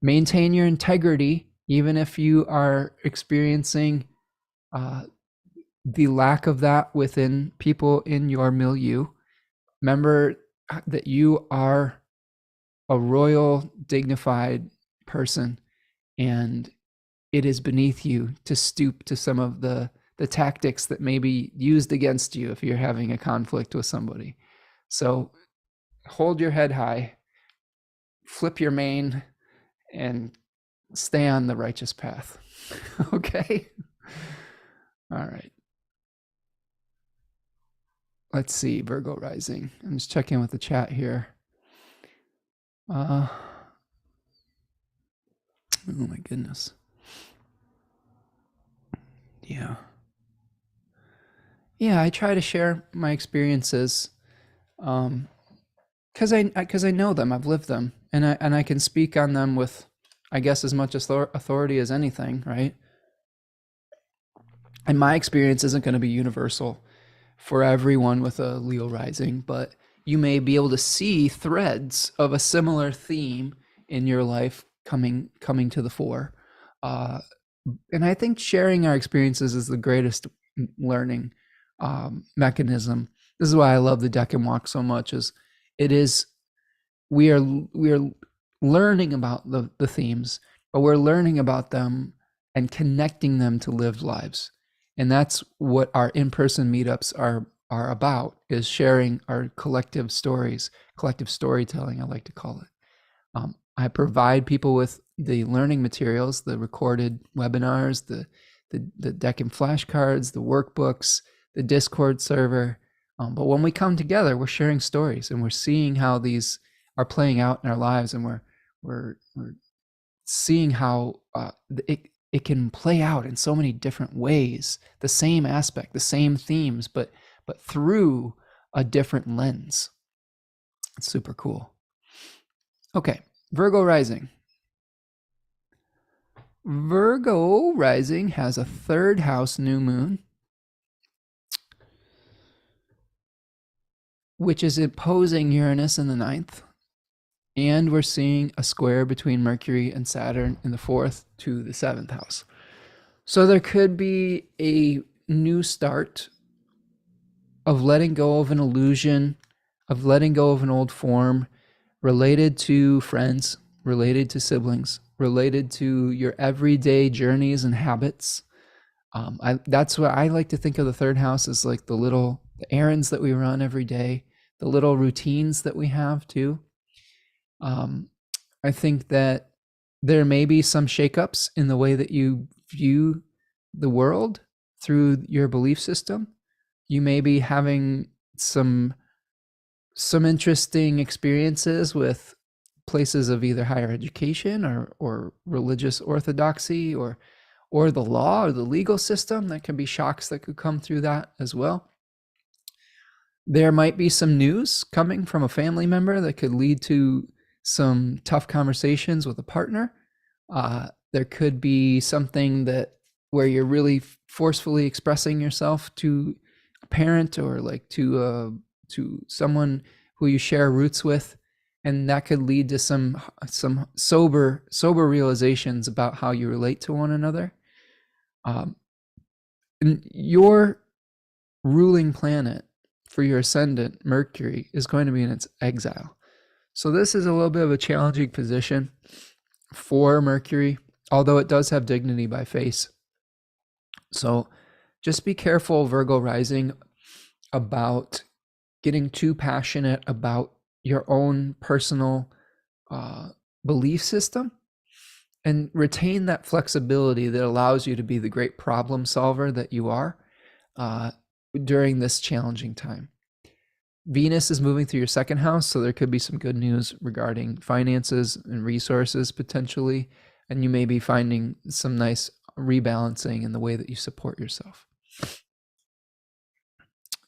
Maintain your integrity, even if you are experiencing the lack of that within people in your milieu. Remember that you are a royal, dignified person, and it is beneath you to stoop to some of the tactics that may be used against you if you're having a conflict with somebody. So hold your head high, flip your mane, and stay on the righteous path. Okay? All right. Let's see, Virgo rising. I'm just checking with the chat here. Oh my goodness. Yeah. Yeah, I try to share my experiences because I know them, I've lived them, and I can speak on them with, I guess, as much authority as anything, right? And my experience isn't going to be universal for everyone with a Leo rising, but you may be able to see threads of a similar theme in your life coming to the fore. And I think sharing our experiences is the greatest learning mechanism. This is why I love the Decan walk so much. Is it is we are learning about the themes, but we're learning about them and connecting them to lived lives. And that's what our in-person meetups are about, is sharing our collective stories, collective storytelling, I like to call it. I provide people with the learning materials, the recorded webinars, the Decan flashcards, the workbooks, the Discord server. But when we come together, we're sharing stories and we're seeing how these are playing out in our lives, and we're seeing how it can play out in so many different ways. The same aspect, the same themes, but through a different lens. It's super cool. Okay, Virgo rising. Virgo rising has a third house new moon, which is opposing Uranus in the ninth. And we're seeing a square between Mercury and Saturn in the fourth to the seventh house. So there could be a new start of letting go of an illusion, of letting go of an old form related to friends, related to siblings, related to your everyday journeys and habits. That's what I like to think of the third house as, like the errands that we run every day, the little routines that we have too. I think that there may be some shakeups in the way that you view the world through your belief system. You may be having some interesting experiences with places of either higher education or religious orthodoxy or the law or the legal system. That can be shocks that could come through that as well. There might be some news coming from a family member that could lead to some tough conversations with a partner. There could be something where you're really forcefully expressing yourself to a parent or like to someone who you share roots with, and that could lead to some sober realizations about how you relate to one another. And your ruling planet for your ascendant, Mercury, is going to be in its exile. So this is a little bit of a challenging position for Mercury, although it does have dignity by face. So just be careful, Virgo rising, about getting too passionate about your own personal belief system, and retain that flexibility that allows you to be the great problem solver that you are during this challenging time. Venus is moving through your second house, so there could be some good news regarding finances and resources potentially, and you may be finding some nice rebalancing in the way that you support yourself.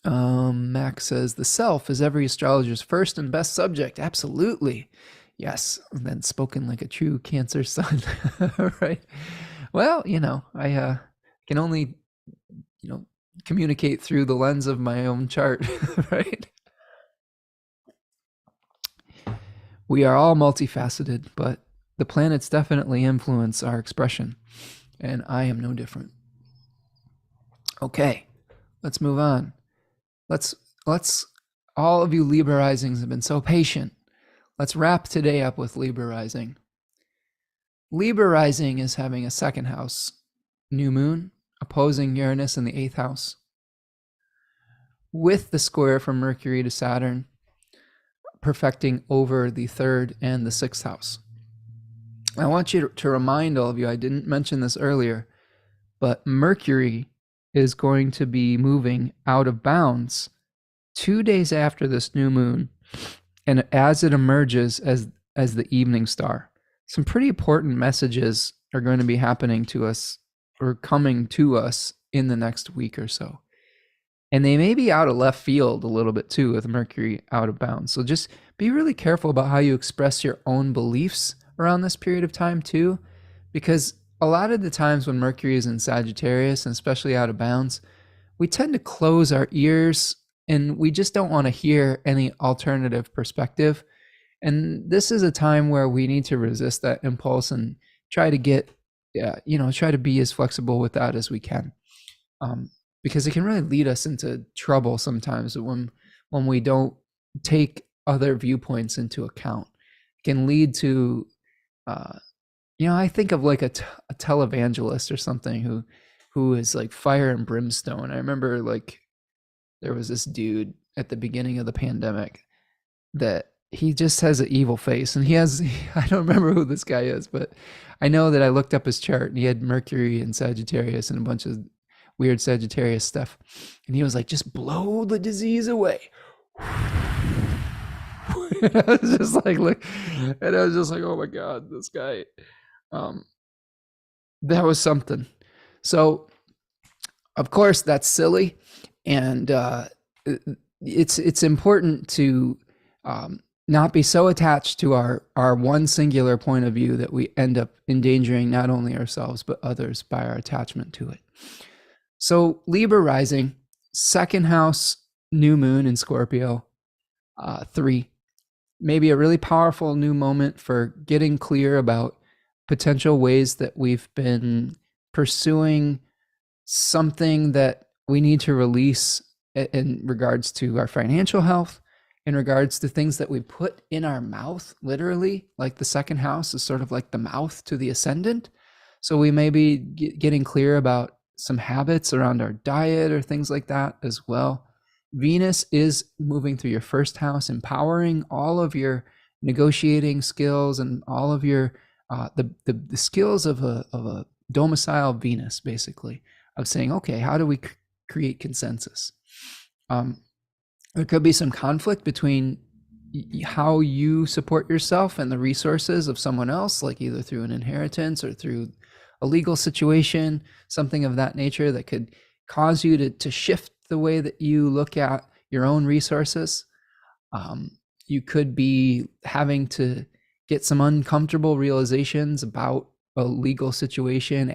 Max says, the self is every astrologer's first and best subject. Absolutely. Yes. And then spoken like a true Cancer sun. Right. Well, I can only, communicate through the lens of my own chart. Right. We are all multifaceted, but the planets definitely influence our expression, and I am no different. Okay, let's move on. Let's all of you Libra risings have been so patient. Let's wrap today up with Libra rising. Libra rising is having a second house new moon opposing Uranus in the 8th house, with the square from Mercury to Saturn perfecting over the 3rd and the 6th house. I want you to remind all of you, I didn't mention this earlier, but Mercury is going to be moving out of bounds 2 days after this new moon, and as it emerges as the evening star. Some pretty important messages are going to be happening to us or coming to us in the next week or so. And they may be out of left field a little bit too, with Mercury out of bounds. So just be really careful about how you express your own beliefs around this period of time too, because a lot of the times when Mercury is in Sagittarius, and especially out of bounds, we tend to close our ears and we just don't want to hear any alternative perspective. And this is a time where we need to resist that impulse and try to get, try to be as flexible with that as we can. Because it can really lead us into trouble sometimes when we don't take other viewpoints into account. It can lead to, I think of like a televangelist or something who is like fire and brimstone. I remember like there was this dude at the beginning of the pandemic that he just has an evil face, and I don't remember who this guy is, but I know that I looked up his chart and he had Mercury and Sagittarius and a bunch of weird Sagittarius stuff. And he was like, just blow the disease away. And I was just like, oh my God, this guy. That was something. So, of course, that's silly. And it's important to not be so attached to our one singular point of view that we end up endangering not only ourselves, but others by our attachment to it. So Libra rising, second house, new moon in Scorpio, 3. Maybe a really powerful new moment for getting clear about potential ways that we've been pursuing something that we need to release in regards to our financial health, in regards to things that we put in our mouth, literally, like the second house is sort of like the mouth to the ascendant. So we may be getting clear about some habits around our diet or things like that as well. Venus is moving through your first house, empowering all of your negotiating skills and all of your the skills of a domicile Venus, basically, of saying, okay, how do we create consensus? There could be some conflict between how you support yourself and the resources of someone else, like either through an inheritance or through a legal situation, something of that nature that could cause you to shift the way that you look at your own resources. You could be having to get some uncomfortable realizations about a legal situation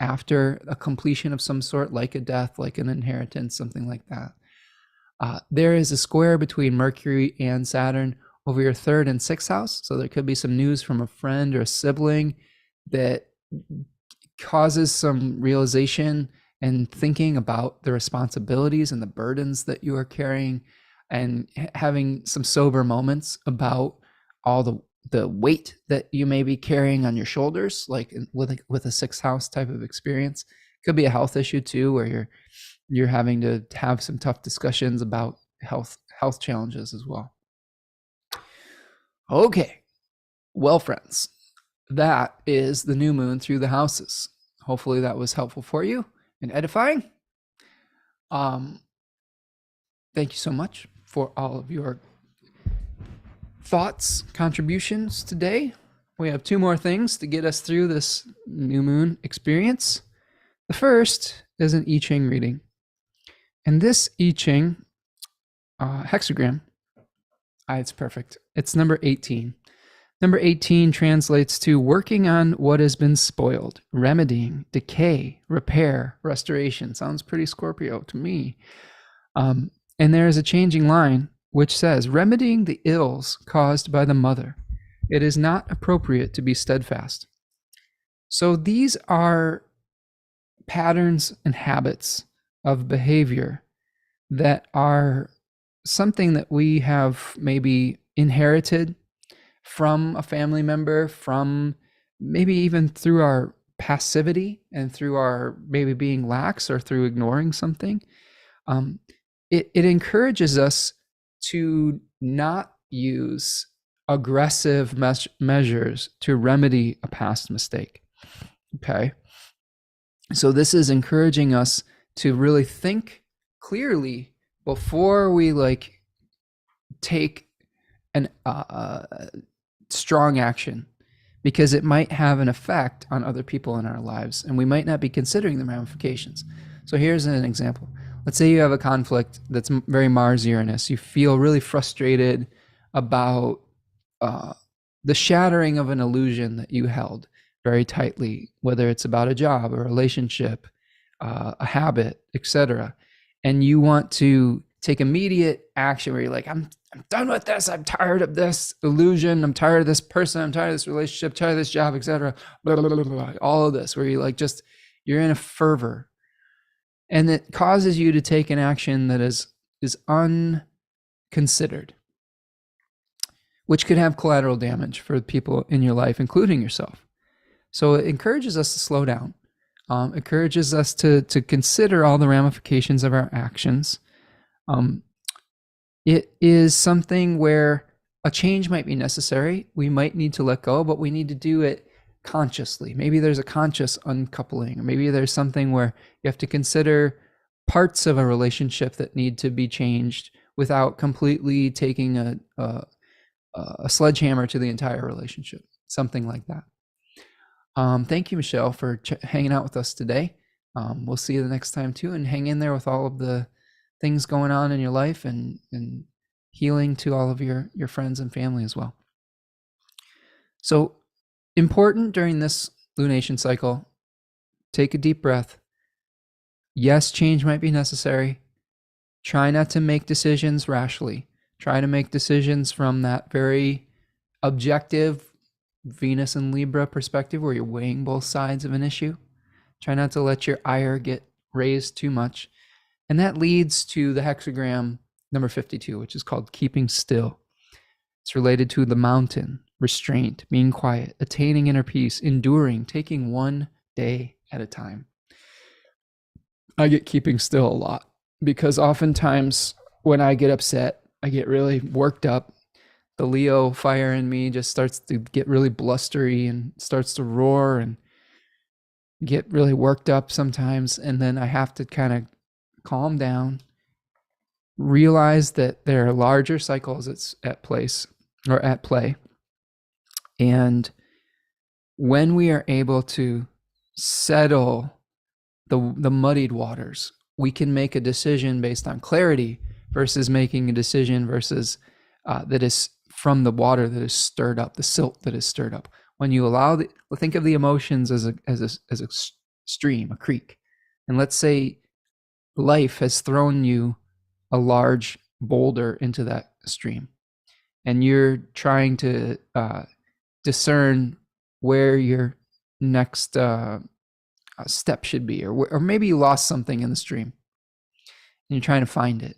after a completion of some sort, like a death, like an inheritance, something like that. There is a square between Mercury and Saturn over your 3rd and 6th house. So there could be some news from a friend or a sibling that causes some realization and thinking about the responsibilities and the burdens that you are carrying, and having some sober moments about all the weight that you may be carrying on your shoulders, like with a 6th house type of experience. Could be a health issue too, where you're having to have some tough discussions about health challenges as well. Okay, well, friends, that is the new moon through the houses. Hopefully that was helpful for you and edifying. Thank you so much for all of your thoughts, contributions today. We have 2 more things to get us through this new moon experience. The first is an I-Ching reading. And this I-Ching hexagram, it's perfect. It's number 18. Number 18 translates to working on what has been spoiled, remedying, decay, repair, restoration. Sounds pretty Scorpio to me. And there is a changing line which says, remedying the ills caused by the mother, it is not appropriate to be steadfast. So these are patterns and habits of behavior that are something that we have maybe inherited from a family member, from maybe even through our passivity and through our maybe being lax or through ignoring something. It encourages us to not use aggressive measures to remedy a past mistake. Okay. So this is encouraging us to really think clearly before we take an strong action, because it might have an effect on other people in our lives and we might not be considering the ramifications. So here's an example. Let's say you have a conflict that's very Mars-Uranus. You feel really frustrated about the shattering of an illusion that you held very tightly, whether it's about a job, a relationship, a habit, etc. And you want to take immediate action where you're like, I'm done with this. I'm tired of this illusion. I'm tired of this person. I'm tired of this relationship, tired of this job, etc. All of this, where you're in a fervor. And it causes you to take an action that is unconsidered, which could have collateral damage for people in your life, including yourself. So it encourages us to slow down, encourages us to consider all the ramifications of our actions. It is something where a change might be necessary. We might need to let go, but we need to do it consciously. Maybe there's a conscious uncoupling, or maybe there's something where you have to consider parts of a relationship that need to be changed without completely taking a sledgehammer to the entire relationship, something like that. Thank you, Michelle, for hanging out with us today. We'll see you the next time too, and hang in there with all of the things going on in your life and healing to all of your friends and family as well. So important during this lunation cycle, take a deep breath. Yes, change might be necessary. Try not to make decisions rashly. Try to make decisions from that very objective Venus and Libra perspective where you're weighing both sides of an issue. Try not to let your ire get raised too much. And that leads to the hexagram number 52, which is called keeping still. It's related to the mountain, restraint, being quiet, attaining inner peace, enduring, taking one day at a time. I get keeping still a lot because oftentimes when I get upset, I get really worked up. The Leo fire in me just starts to get really blustery and starts to roar and get really worked up sometimes. And then I have to kind of calm down, realize that there are larger cycles at play. And when we are able to settle the muddied waters, we can make a decision based on clarity versus making a decision versus that is from the water that is stirred up, the silt that is stirred up. When you think of the emotions as a stream, a creek, and let's say life has thrown you a large boulder into that stream, and you're trying to discern where your next step should be, or maybe you lost something in the stream and you're trying to find it,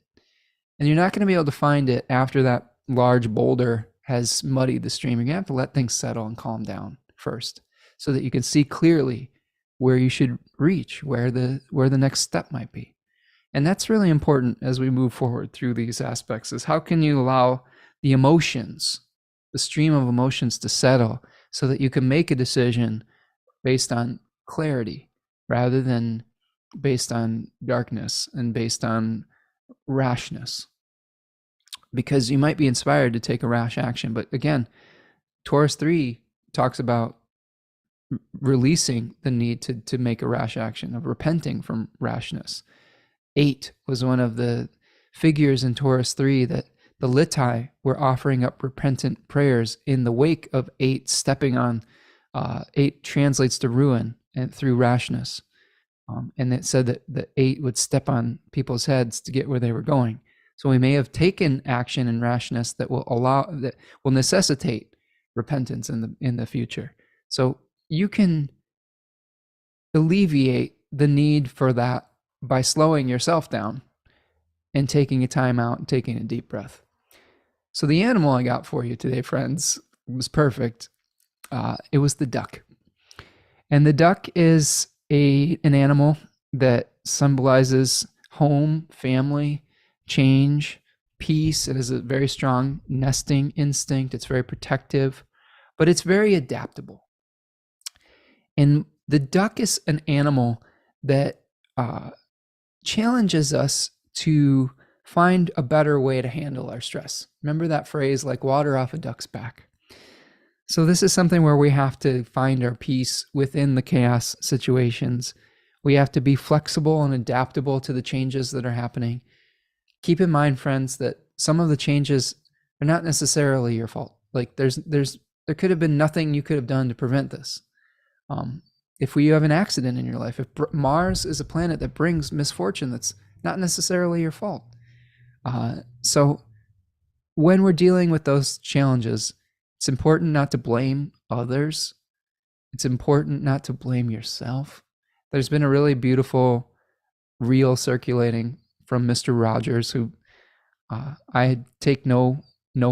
and you're not going to be able to find it after that large boulder has muddied the stream. You're going to have to let things settle and calm down first so that you can see clearly where you should reach, where the next step might be. And that's really important as we move forward through these aspects, is how can you allow the emotions, the stream of emotions, to settle so that you can make a decision based on clarity rather than based on darkness and based on rashness. Because you might be inspired to take a rash action. But again, Taurus 3 talks about releasing the need to make a rash action, of repenting from rashness. 8 was one of the figures in Taurus 3 that the Litai were offering up repentant prayers in the wake of 8 stepping on. 8 translates to ruin and through rashness. And it said that the 8 would step on people's heads to get where they were going. So we may have taken action and rashness that will necessitate repentance in the future. So you can alleviate the need for that by slowing yourself down and taking a time out and taking a deep breath. So the animal I got for you today, friends, was perfect. It was the duck. And the duck is an animal that symbolizes home, family, change, peace. It has a very strong nesting instinct. It's very protective, but it's very adaptable. And the duck is an animal that challenges us to find a better way to handle our stress. Remember that phrase, like water off a duck's back. So this is something where we have to find our peace within the chaos situations. We have to be flexible and adaptable to the changes that are happening. Keep in mind, friends, that some of the changes are not necessarily your fault. Like there could have been nothing you could have done to prevent this. If you have an accident in your life, if Mars is a planet that brings misfortune, that's not necessarily your fault. So when we're dealing with those challenges, it's important not to blame others. It's important not to blame yourself. There's been a really beautiful reel circulating from Mr. Rogers, who I take no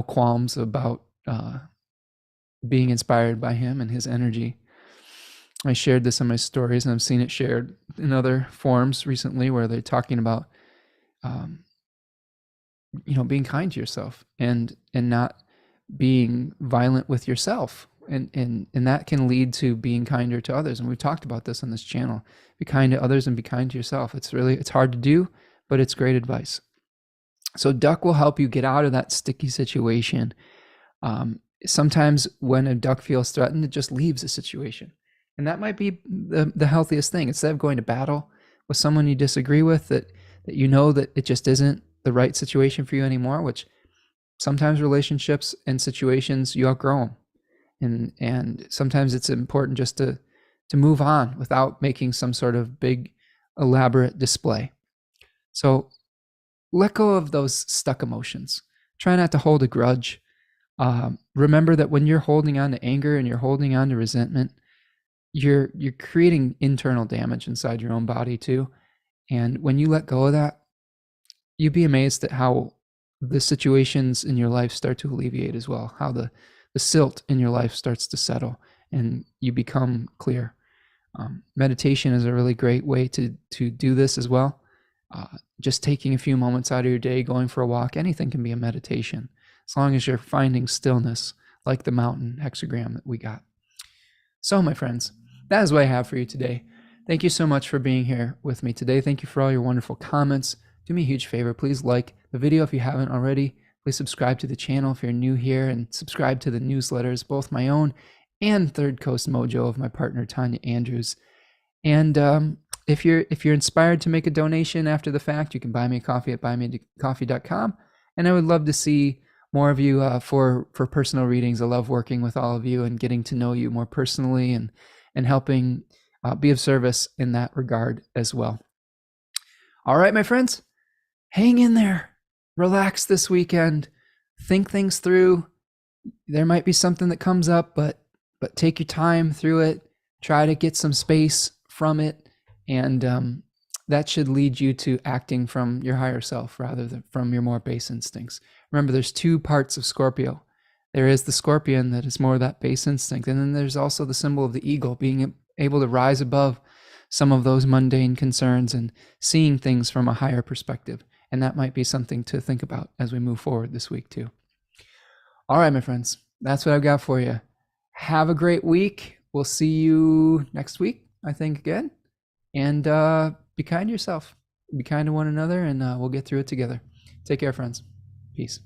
qualms about being inspired by him and his energy. I shared this in my stories, and I've seen it shared in other forums recently where they're talking about being kind to yourself and not being violent with yourself, and that can lead to being kinder to others. And we've talked about this on this channel. Be kind to others and be kind to yourself. It's hard to do, but it's great advice. So duck will help you get out of that sticky situation. Sometimes when a duck feels threatened, it just leaves a situation, and that might be the healthiest thing. Instead of going to battle with someone you disagree with, that you know that it just isn't the right situation for you anymore, which sometimes relationships and situations, you outgrow them. And sometimes it's important just to move on without making some sort of big, elaborate display. So let go of those stuck emotions. Try not to hold a grudge. Remember that when you're holding on to anger and you're holding on to resentment, you're creating internal damage inside your own body too. And when you let go of that, you'd be amazed at how the situations in your life start to alleviate as well, how the silt in your life starts to settle and you become clear. Meditation is a really great way to do this as well. Just taking a few moments out of your day, going for a walk, anything can be a meditation, as long as you're finding stillness, like the mountain hexagram that we got. So, my friends, that is what I have for you today. Thank you so much for being here with me today. Thank you for all your wonderful comments. Do me a huge favor, please like the video if you haven't already. Please subscribe to the channel if you're new here, and subscribe to the newsletters, both my own and Third Coast Mojo of my partner Tanya Andrews. And if you're inspired to make a donation after the fact, you can buy me a coffee at buymeacoffee.com. And I would love to see more of you for personal readings. I love working with all of you and getting to know you more personally and helping be of service in that regard as well. All right, my friends, hang in there. Relax this weekend. Think things through. There might be something that comes up, but take your time through it. Try to get some space from it, and that should lead you to acting from your higher self rather than from your more base instincts. Remember, there's two parts of Scorpio. There is the scorpion that is more of that base instinct, and then there's also the symbol of the eagle, being able to rise above some of those mundane concerns and seeing things from a higher perspective. And that might be something to think about as we move forward this week too. All right, my friends, that's what I've got for you. Have a great week. We'll see you next week, I think, again. And be kind to yourself. Be kind to one another, and we'll get through it together. Take care, friends. Peace.